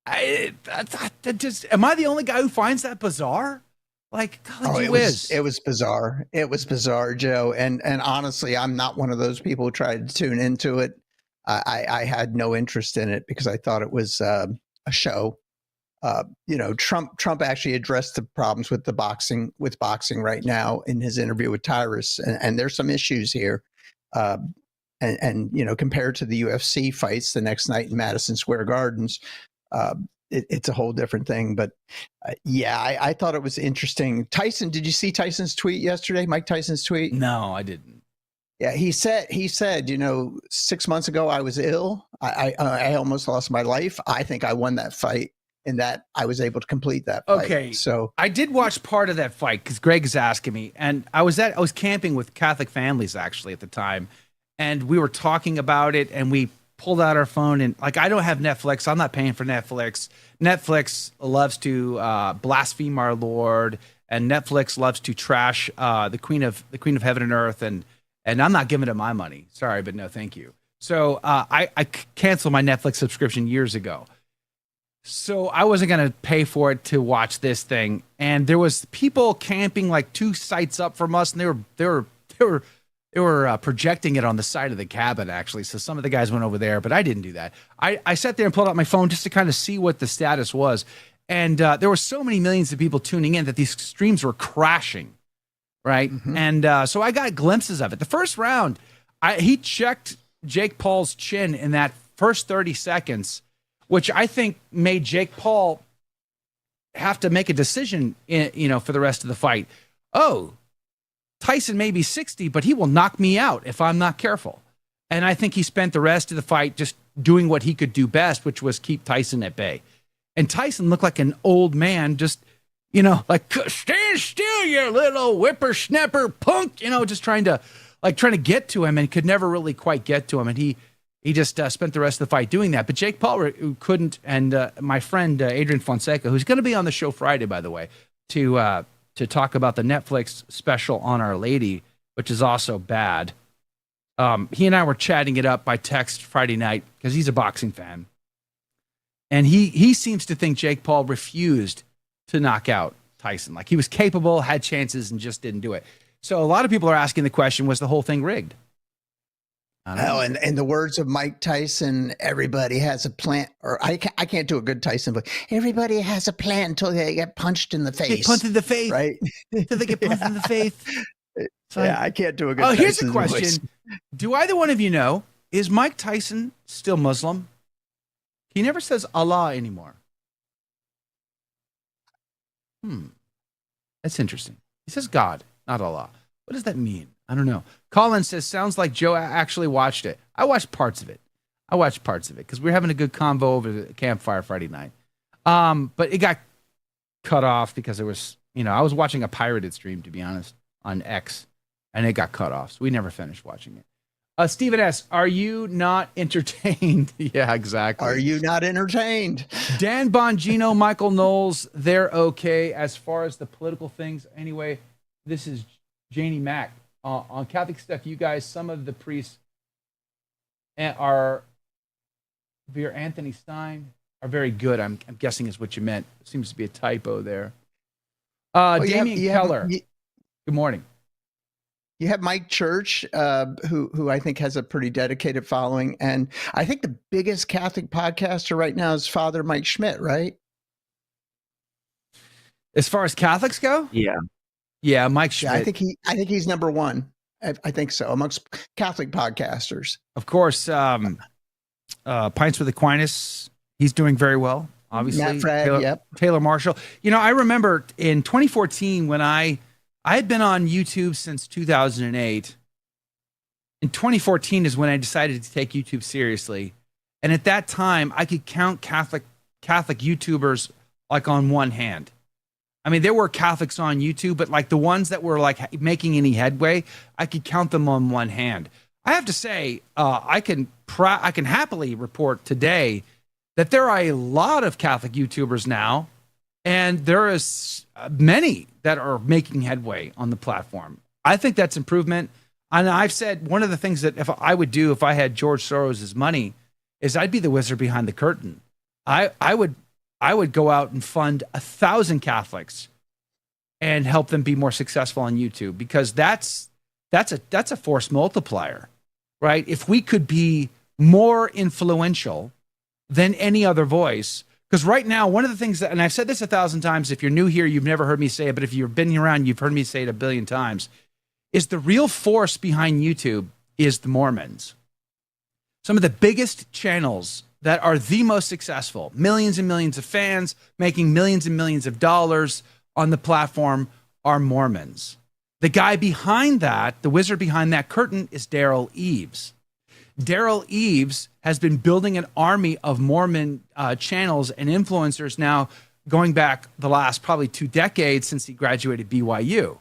Am I the only guy who finds that bizarre? Like, it was bizarre. It was bizarre, Joe. And honestly, I'm not one of those people who tried to tune into it. I had no interest in it because I thought it was a show. Trump actually addressed the problems with boxing right now in his interview with Tyrus, and there's some issues here. And compared to the UFC fights the next night in Madison Square Gardens, it's a whole different thing. But I thought it was interesting. Tyson, did you see Tyson's tweet yesterday? Mike Tyson's tweet? No, I didn't. Yeah, he said, 6 months ago I was ill. I almost lost my life. I think I won that fight, in that I was able to complete that fight. Okay, so I did watch part of that fight because Greg is asking me, and I was camping with Catholic families actually at the time. And we were talking about it, and we pulled out our phone, and like, I don't have Netflix. I'm not paying for Netflix. Netflix loves to blaspheme our Lord, and Netflix loves to trash the Queen of Heaven and Earth, and I'm not giving it my money. Sorry, but no, thank you. So I canceled my Netflix subscription years ago. So I wasn't going to pay for it to watch this thing, and there was people camping like 2 sites up from us, and they were projecting it on the side of the cabin, actually. So some of the guys went over there, but I didn't do that. I sat there and pulled out my phone just to kind of see what the status was. And there were so many millions of people tuning in that these streams were crashing, right? And so I got glimpses of it. The first round, he checked Jake Paul's chin in that first 30 seconds, which I think made Jake Paul have to make a decision, for the rest of the fight. Oh, Tyson may be 60, but he will knock me out if I'm not careful. And I think he spent the rest of the fight just doing what he could do best, which was keep Tyson at bay. And Tyson looked like an old man, just, like, stand still, you little whippersnapper punk, just trying to get to him and could never really quite get to him. And he just spent the rest of the fight doing that. But Jake Paul couldn't. And my friend Adrian Fonseca, who's going to be on the show Friday, by the way, to talk about the Netflix special on Our Lady, which is also bad. He and I were chatting it up by text Friday night because he's a boxing fan. And he seems to think Jake Paul refused to knock out Tyson. Like, he was capable, had chances, and just didn't do it. So a lot of people are asking the question, was the whole thing rigged? And in the words of Mike Tyson, everybody has a plan. Or I can't do a good Tyson, but everybody has a plan until they get punched in the face. Get punched in the face. Right? Until they get punched in the face. So I can't do a good Tyson. Oh, here's a Tyson question. voice. Do either one of you know, is Mike Tyson still Muslim? He never says Allah anymore. That's interesting. He says God, not Allah. What does that mean? I don't know. Colin says, sounds like Joe actually watched it. I watched parts of it because we were having a good convo over the campfire Friday night. But it got cut off because there was, I was watching a pirated stream, to be honest, on X, and it got cut off. So we never finished watching it. Stephen S., are you not entertained? Yeah, exactly. Are you not entertained? Dan Bongino, Michael Knowles, they're okay as far as the political things. Anyway, this is Janie Mack. On Catholic stuff, you guys, some of the priests are via Anthony Stein are very good. I'm guessing is what you meant. Seems to be a typo there. Damien Keller. Good morning. You have Mike Church, who I think has a pretty dedicated following. And I think the biggest Catholic podcaster right now is Father Mike Schmidt, right? As far as Catholics go? Yeah. Yeah, Mike Schmidt. Yeah, I think he's number one. I think so, amongst Catholic podcasters. Of course, Pints with Aquinas, he's doing very well, obviously. Matt Frag, Taylor Marshall. I remember in 2014 when I had been on YouTube since 2008. In 2014 is when I decided to take YouTube seriously. And at that time, I could count Catholic YouTubers like on one hand. I mean, there were Catholics on YouTube, but like the ones that were like making any headway, I could count them on one hand. I have to say, I can happily report today that there are a lot of Catholic YouTubers now, and there is many that are making headway on the platform. I think that's improvement. And I've said one of the things that if I would do if I had George Soros's money is I'd be the wizard behind the curtain. I would go out and fund 1,000 Catholics and help them be more successful on YouTube, because that's a force multiplier, right? If we could be more influential than any other voice, because right now, one of the things that, and I've said this 1,000 times, if you're new here, you've never heard me say it, but if you've been around, you've heard me say it 1 billion times, is the real force behind YouTube is the Mormons. Some of the biggest channels that are the most successful, millions and millions of fans, making millions and millions of dollars on the platform, are Mormons. The guy behind that, the wizard behind that curtain, is Daryl Eves. Daryl Eves has been building an army of Mormon channels and influencers now going back the last probably 2 decades since he graduated BYU.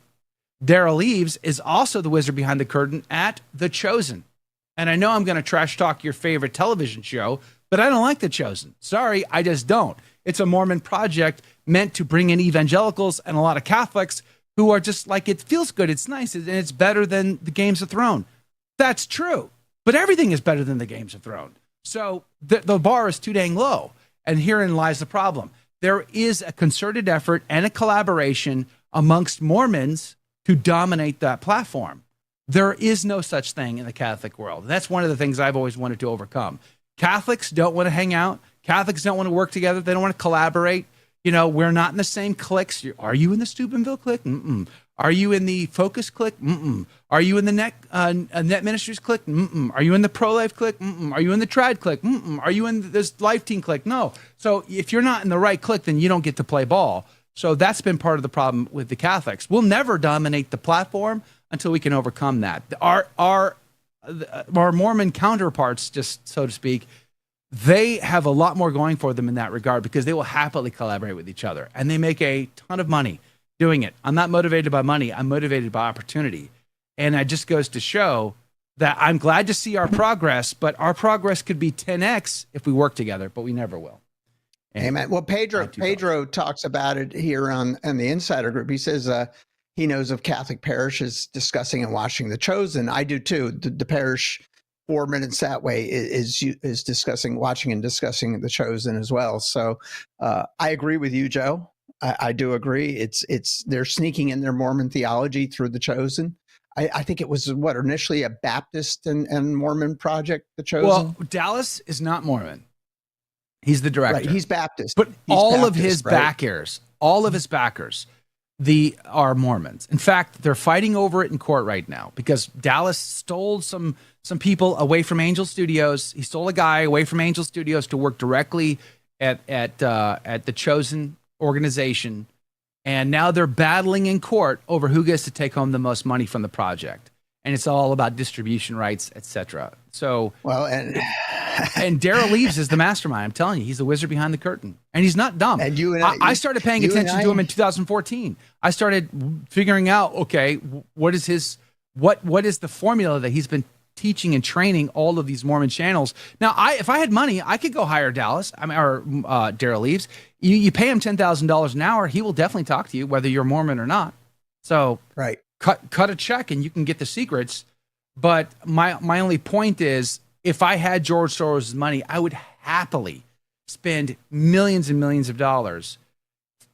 Daryl Eves is also the wizard behind the curtain at The Chosen. And I know I'm going to trash talk your favorite television show, but I don't like The Chosen. Sorry, I just don't. It's a Mormon project meant to bring in evangelicals and a lot of Catholics who are just like, it feels good, it's nice, and it's better than the Games of Thrones. That's true. But everything is better than the Games of Thrones. So the bar is too dang low. And herein lies the problem. There is a concerted effort and a collaboration amongst Mormons to dominate that platform. There is no such thing in the Catholic world. That's one of the things I've always wanted to overcome. Catholics don't want to hang out. Catholics don't want to work together. They don't want to collaborate. We're not in the same cliques. Are you in the Steubenville clique? Mm-mm. Are you in the Focus clique? Mm-mm. Are you in the Net Ministries clique? Mm-mm. Are you in the Pro-Life clique? Mm-mm. Are you in the Trad clique? Mm-mm. Are you in this Life Team clique? No. So if you're not in the right clique, then you don't get to play ball. So that's been part of the problem with the Catholics. We'll never dominate the platform until we can overcome that. Our Mormon counterparts, just so to speak, they have a lot more going for them in that regard because they will happily collaborate with each other, and they make a ton of money doing it. I'm not motivated by money. I'm motivated by opportunity. And it just goes to show that I'm glad to see our progress, but our progress could be 10x if we work together, but we never will. And amen. Well, Pedro talks about it here on the Insider Group. He says he knows of Catholic parishes discussing and watching The Chosen. I do too. The parish 4 Minutes That Way is discussing, watching and discussing The Chosen as well. So I agree with you, Joe. I do agree. It's they're sneaking in their Mormon theology through The Chosen. I think it was initially a Baptist and Mormon project, The Chosen. Well, Dallas is not Mormon. He's the director. Right, he's Baptist. But he's all Baptist, of his right? backers, are Mormons. In fact, they're fighting over it in court right now because Dallas stole some people away from Angel Studios. He stole a guy away from Angel Studios to work directly at the Chosen organization, and now they're battling in court over who gets to take home the most money from the project, and it's all about distribution rights, etc. So and Daryl Leaves is the mastermind. I'm telling you, he's the wizard behind the curtain, and he's not dumb. And I started paying attention to him in 2014. I started figuring out, okay, what is the formula that he's been teaching and training all of these Mormon channels. Now, if I had money, I could go hire Dallas or Daryl Leaves. You pay him $10,000 an hour, he will definitely talk to you, whether you're Mormon or not. So right, cut a check and you can get the secrets. But my only point is, if I had George Soros' money, I would happily spend millions and millions of dollars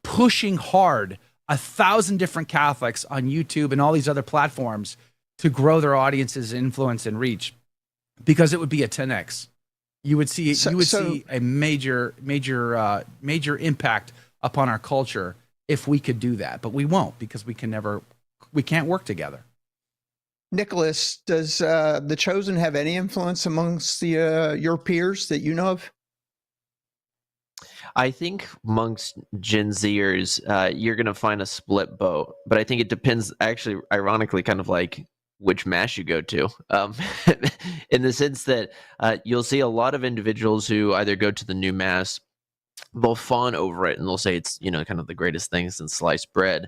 pushing hard 1,000 different Catholics on YouTube and all these other platforms to grow their audiences, influence, and reach, because it would be a 10x. You would see see a major impact upon our culture if we could do that, but we won't because we can't work together. Nicholas, does The Chosen have any influence amongst your peers that you know of? I think amongst Gen Zers, you're going to find a split boat, but I think it depends, actually, ironically, kind of like which mass you go to, in the sense that you'll see a lot of individuals who either go to the new mass, they'll fawn over it and they'll say it's, kind of the greatest thing since sliced bread,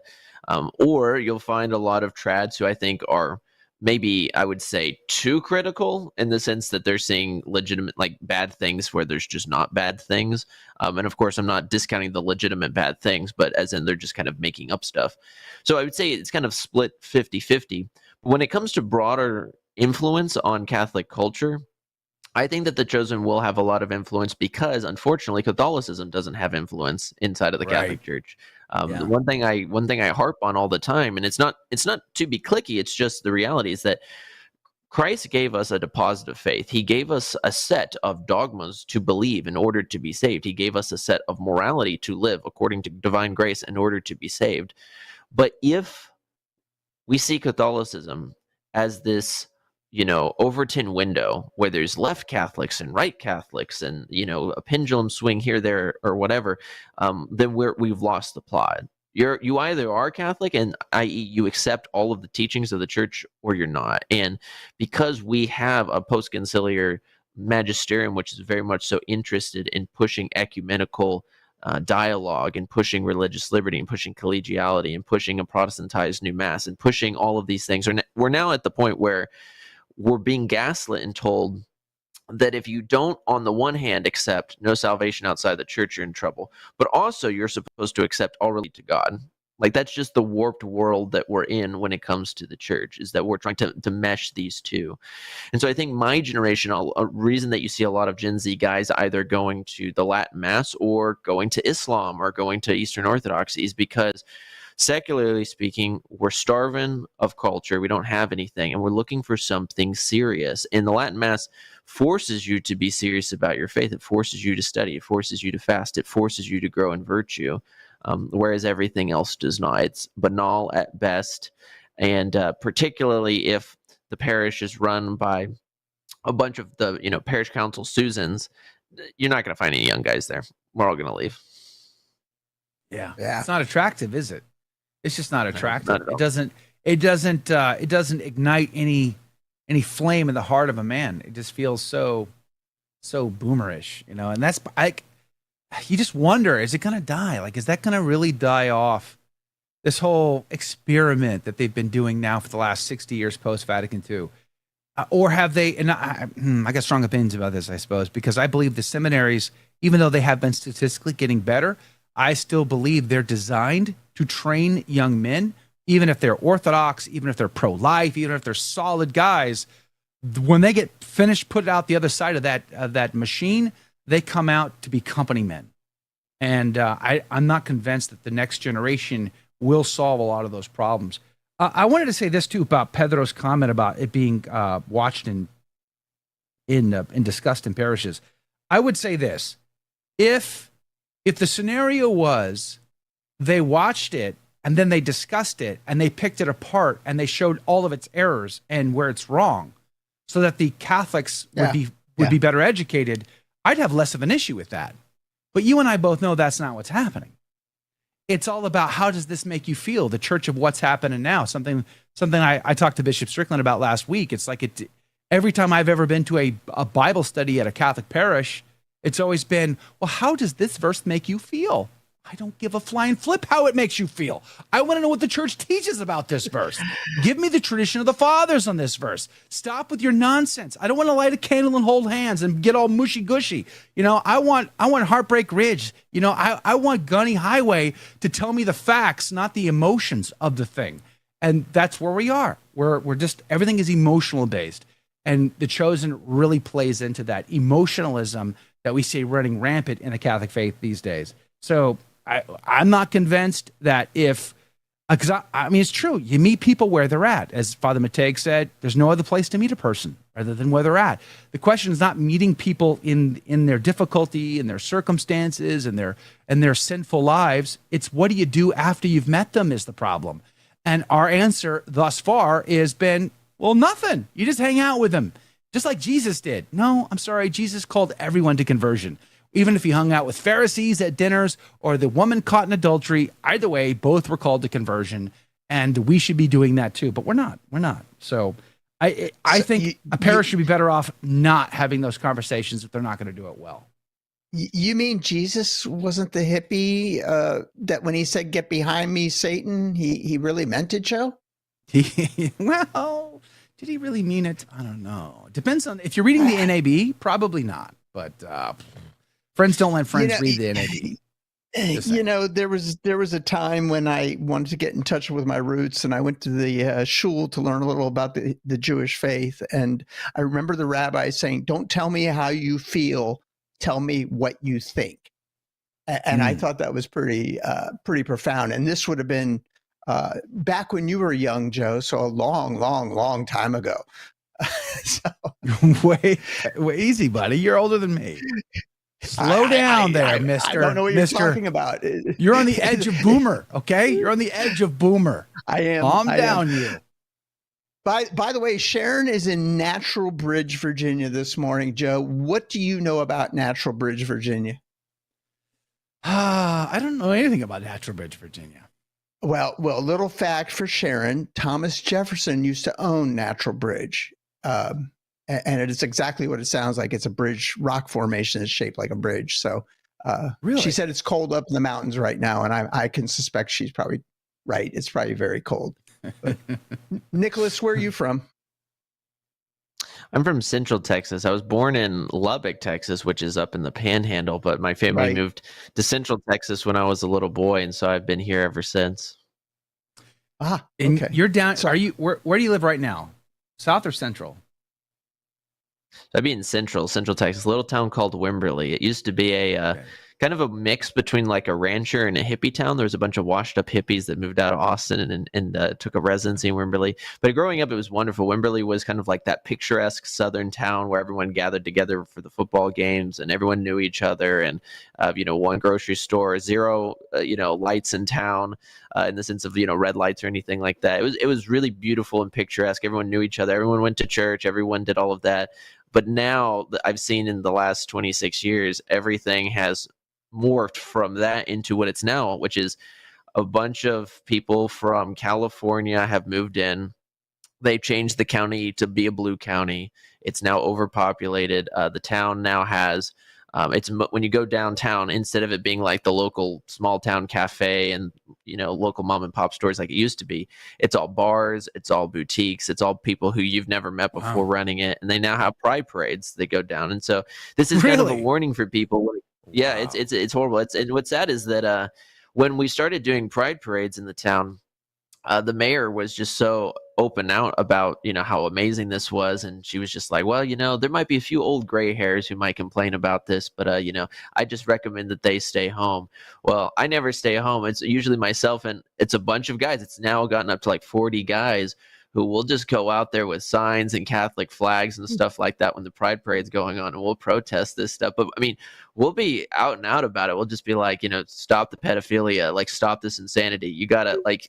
or you'll find a lot of trads who I think are maybe, I would say, too critical in the sense that they're seeing legitimate, like, bad things where there's just not bad things. And of course, I'm not discounting the legitimate bad things, but as in they're just kind of making up stuff. So I would say it's kind of split 50-50. When it comes to broader influence on Catholic culture, I think that The Chosen will have a lot of influence because, unfortunately, Catholicism doesn't have influence inside of the Catholic Church. The one thing I harp on all the time, and it's not to be cliquey, it's just the reality is that Christ gave us a deposit of faith. He gave us a set of dogmas to believe in order to be saved. He gave us a set of morality to live according to divine grace in order to be saved. But if we see Catholicism as this, Overton window where there's left Catholics and right Catholics and, a pendulum swing here, there, or whatever, then we've lost the plot. You either are Catholic, and i.e. you accept all of the teachings of the church, or you're not. And because we have a post-conciliar magisterium, which is very much so interested in pushing ecumenical dialogue and pushing religious liberty and pushing collegiality and pushing a Protestantized new mass and pushing all of these things, we're now at the point where we're being gaslit and told that if you don't, on the one hand, accept no salvation outside the church, you're in trouble, but also you're supposed to accept all religion to God. Like, that's just the warped world that we're in when it comes to the church, is that we're trying to mesh these two. And so I think my generation, a reason that you see a lot of Gen Z guys either going to the Latin Mass or going to Islam or going to Eastern Orthodoxy is because, secularly speaking, we're starving of culture. We don't have anything, and we're looking for something serious. And the Latin Mass forces you to be serious about your faith. It forces you to study. It forces you to fast. It forces you to grow in virtue. whereas everything else does not. It's banal at best, and particularly if the parish is run by a bunch of the parish council Susans, you're not going to find any young guys there. We're all going to leave. Yeah. It's not attractive, is it? It's just not attractive. Not at all. It doesn't ignite any flame in the heart of a man. It just feels so boomerish, and that's you just wonder, is it going to die? Like, is that going to really die off? This whole experiment that they've been doing now for the last 60 years post-Vatican II. Or have they, and I got strong opinions about this, I suppose, because I believe the seminaries, even though they have been statistically getting better, I still believe they're designed to train young men, even if they're Orthodox, even if they're pro-life, even if they're solid guys. When they get finished, put out the other side of that machine, they come out to be company men. And I'm not convinced that the next generation will solve a lot of those problems. I wanted to say this too about Pedro's comment about it being watched and discussed in parishes. I would say this: if the scenario was they watched it and then they discussed it and they picked it apart and they showed all of its errors and where it's wrong, so that the Catholics would be better educated, I'd have less of an issue with that. But you and I both know that's not what's happening. It's all about, how does this make you feel? The church of what's happening now. Something I talked to Bishop Strickland about last week. It's like every time I've ever been to a Bible study at a Catholic parish, it's always been, well, how does this verse make you feel? I don't give a flying flip how it makes you feel. I want to know what the church teaches about this verse. Give me the tradition of the fathers on this verse. Stop with your nonsense. I don't want to light a candle and hold hands and get all mushy gushy. I want Heartbreak Ridge. I want Gunny Highway to tell me the facts, not the emotions of the thing. And that's where we are. We're just, everything is emotional based. And the Chosen really plays into that emotionalism that we see running rampant in the Catholic faith these days. So I'm not convinced that because I mean, it's true. You meet people where they're at. As Father Mateg said, there's no other place to meet a person other than where they're at. The question is not meeting people in their difficulty, in their circumstances, and their sinful lives. It's what do you do after you've met them is the problem. And our answer thus far has been, well, nothing. You just hang out with them, just like Jesus did. No, I'm sorry. Jesus called everyone to conversion. Even if he hung out with Pharisees at dinners or the woman caught in adultery, either way, both were called to conversion, and we should be doing that too. But we're not. So I think a parish should be better off not having those conversations if they're not going to do it well. You mean Jesus wasn't the hippie that when he said, "Get behind me, Satan," he really meant it, Joe? Well, did he really mean it? I don't know. Depends on if you're reading the NAB, probably not. But friends don't let friends read the NAB. There was a time when I wanted to get in touch with my roots, and I went to the shul to learn a little about the Jewish faith. And I remember the rabbi saying, "Don't tell me how you feel, tell me what you think." And I thought that was pretty profound. And this would have been back when you were young, Joe, so a long time ago. Way easy, buddy. You're older than me. Slow down there, mister. I don't know what you're talking about. You're on the edge of boomer, okay? You're on the edge of boomer. I am. Calm down, you. By the way, Sharon is in Natural Bridge, Virginia this morning, Joe. What do you know about Natural Bridge, Virginia? I don't know anything about Natural Bridge, Virginia. Well, a little fact for Sharon. Thomas Jefferson used to own Natural Bridge. And it is exactly what it sounds like. It's a bridge, rock formation that's shaped like a bridge. So really? She said it's cold up in the mountains right now, and I can suspect she's probably right. It's probably very cold. But, Nicholas, where are you from? I'm from Central Texas. I was born in Lubbock, Texas, which is up in the Panhandle, but my family moved to Central Texas when I was a little boy, and so I've been here ever since. Ah, okay. And you're down. So, where do you live right now? South or Central? I'd be in Central Texas, a little town called Wimberley. It used to be a kind of a mix between like a rancher and a hippie town. There was a bunch of washed up hippies that moved out of Austin and took a residency in Wimberley. But growing up, it was wonderful. Wimberley was kind of like that picturesque southern town where everyone gathered together for the football games and everyone knew each other. And, one grocery store, zero, lights in town in the sense of, red lights or anything like that. It was really beautiful and picturesque. Everyone knew each other. Everyone went to church. Everyone did all of that. But now I've seen in the last 26 years, everything has morphed from that into what it's now, which is a bunch of people from California have moved in. They changed the county to be a blue county. It's now overpopulated. The town now has when you go downtown, instead of it being like the local small town cafe and local mom and pop stores like it used to be, it's all bars, it's all boutiques, it's all people who you've never met before running it, and they now have pride parades that go down. And so this is kind of a warning for people. Yeah, it's horrible. And what's sad is that when we started doing pride parades in the town, the mayor was just so open out about how amazing this was, and she was just like, well, there might be a few old gray hairs who might complain about this, but I just recommend that they stay home. Well, I never stay home. It's usually myself, and it's a bunch of guys. It's now gotten up to like 40 guys who will just go out there with signs and Catholic flags and stuff like that when the pride parade's going on, and we'll protest this stuff. But I mean, we'll be out and out about it. We'll just be like, stop the pedophilia, like stop this insanity. You gotta, like,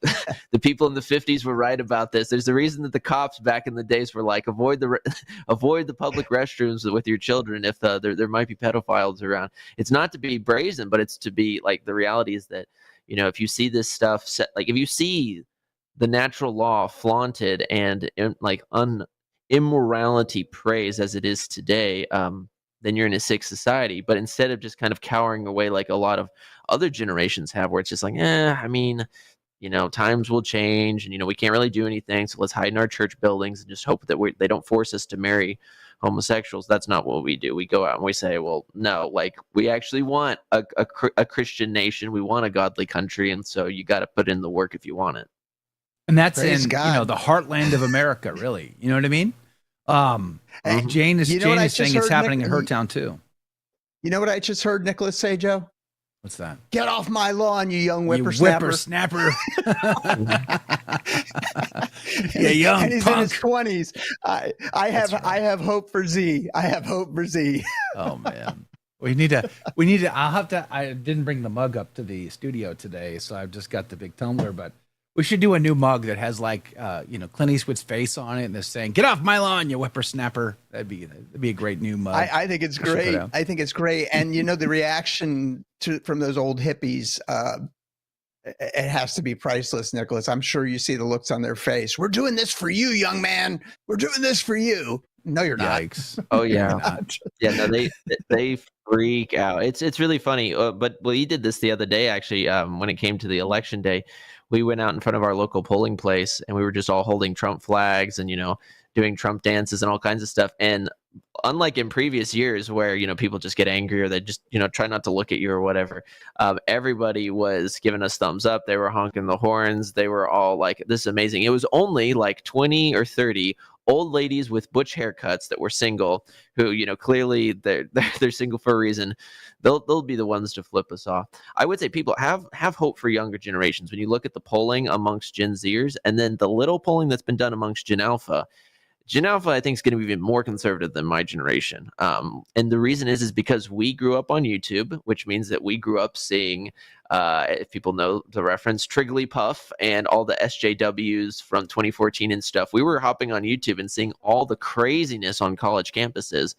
the people in the 50s were right about this. There's a reason that the cops back in the days were like, avoid the public restrooms with your children if there might be pedophiles around. It's not to be brazen, but it's to be like, the reality is that, if you see this stuff, like if you see the natural law flaunted and immorality praised as it is today, then you're in a sick society. But instead of just kind of cowering away like a lot of other generations have, where it's just like, times will change and, we can't really do anything, so let's hide in our church buildings and just hope that they don't force us to marry homosexuals. That's not what we do. We go out and we say, well, no, like, we actually want a Christian nation. We want a godly country. And so you got to put in the work if you want it. And that's Praise in God. The heartland of America, really. You know what I mean? Jane is saying it's happening in her town too. You know what I just heard Nicholas say, Joe? What's that? Get off my lawn, you young whippersnapper. Yeah, young and he's punk. in his 20s. I have hope for Z. I have hope for Z. Oh man. We need to, I didn't bring the mug up to the studio today, so I've just got the big tumbler, but we should do a new mug that has like, Clint Eastwood's face on it, and they're saying, "Get off my lawn, you whippersnapper." That'd be a great new mug. I think it's great. I think it's great. And the reaction from those old hippies, it has to be priceless, Nicholas. I'm sure you see the looks on their face. We're doing this for you, young man. We're doing this for you. No, you're not. Yikes. Oh yeah. Yeah, no, they freak out. It's really funny. But he did this the other day, actually, when it came to the election day. We went out in front of our local polling place and we were just all holding Trump flags and, doing Trump dances and all kinds of stuff. And unlike in previous years where, people just get angry or they just, try not to look at you or whatever, everybody was giving us thumbs up. They were honking the horns. They were all like, this is amazing. It was only like 20 or 30 old ladies with butch haircuts that were single who, clearly they're single for a reason. They'll be the ones to flip us off. I would say people have hope for younger generations. When you look at the polling amongst Gen Zers and then the little polling that's been done amongst Gen Alpha, I think, is going to be even more conservative than my generation. And the reason is because we grew up on YouTube, which means that we grew up seeing, if people know the reference, Trigglypuff and all the SJWs from 2014 and stuff. We were hopping on YouTube and seeing all the craziness on college campuses.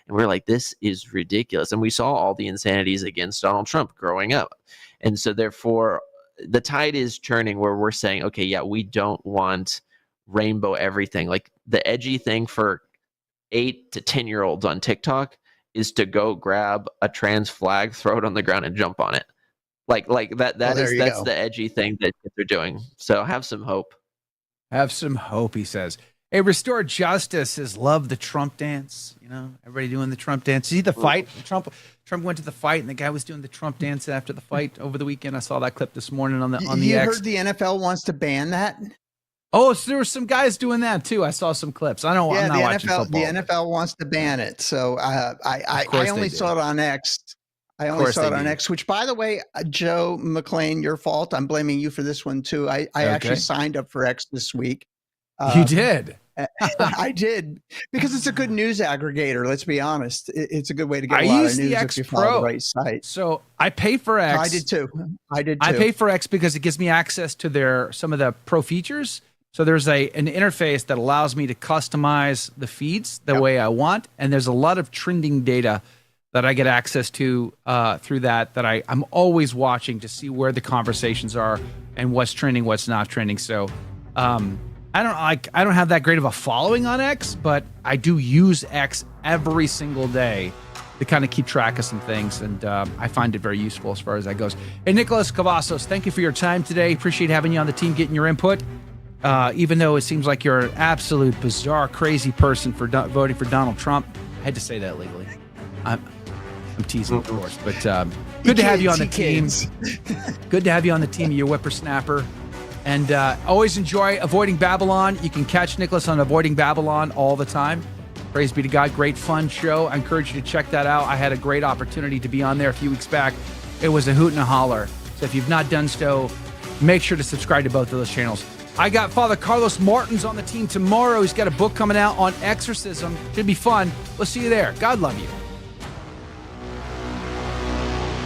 And we're like, this is ridiculous. And we saw all the insanities against Donald Trump growing up. And so therefore, the tide is turning where we're saying, okay, yeah, we don't want rainbow everything. Like, the edgy thing for 8 to 10-year-olds on TikTok is to go grab a trans flag, throw it on the ground, and jump on it. Like that. That's the edgy thing that they're doing. So have some hope. Have some hope, he says. Hey, Restore Justice says, love the Trump dance. Everybody doing the Trump dance. See the fight? Trump went to the fight, and the guy was doing the Trump dance after the fight over the weekend. I saw that clip this morning on the X. You heard the NFL wants to ban that? Oh, so there were some guys doing that too. I saw some clips. I'm not watching football. The NFL wants to ban it. So I only saw it on X. I only saw it on X, which, by the way, Joe McClain, your fault. I'm blaming you for this one, too. I actually signed up for X this week. You did? I did, because it's a good news aggregator. Let's be honest. It's a good way to get a lot of news if you follow the right site. So I pay for X. I did too. I pay for X because it gives me access to some of the pro features. So there's an interface that allows me to customize the feeds the way I want. And there's a lot of trending data that I get access to through that I'm always watching to see where the conversations are and what's trending, what's not trending. So I don't have that great of a following on X, but I do use X every single day to kind of keep track of some things. And I find it very useful as far as that goes. And Nicholas Cavasos, thank you for your time today. Appreciate having you on the team, getting your input. Even though it seems like you're an absolute bizarre, crazy person for voting for Donald Trump. I had to say that legally. I'm teasing, of course, but good to have you on the team. Good to have you on the team. You're a whippersnapper. And always enjoy Avoiding Babylon. You can catch Nicholas on Avoiding Babylon all the time. Praise be to God. Great, fun show. I encourage you to check that out. I had a great opportunity to be on there a few weeks back. It was a hoot and a holler. So if you've not done so, make sure to subscribe to both of those channels. I got Father Carlos Martins on the team tomorrow. He's got a book coming out on exorcism. Should be fun. We'll see you there. God love you.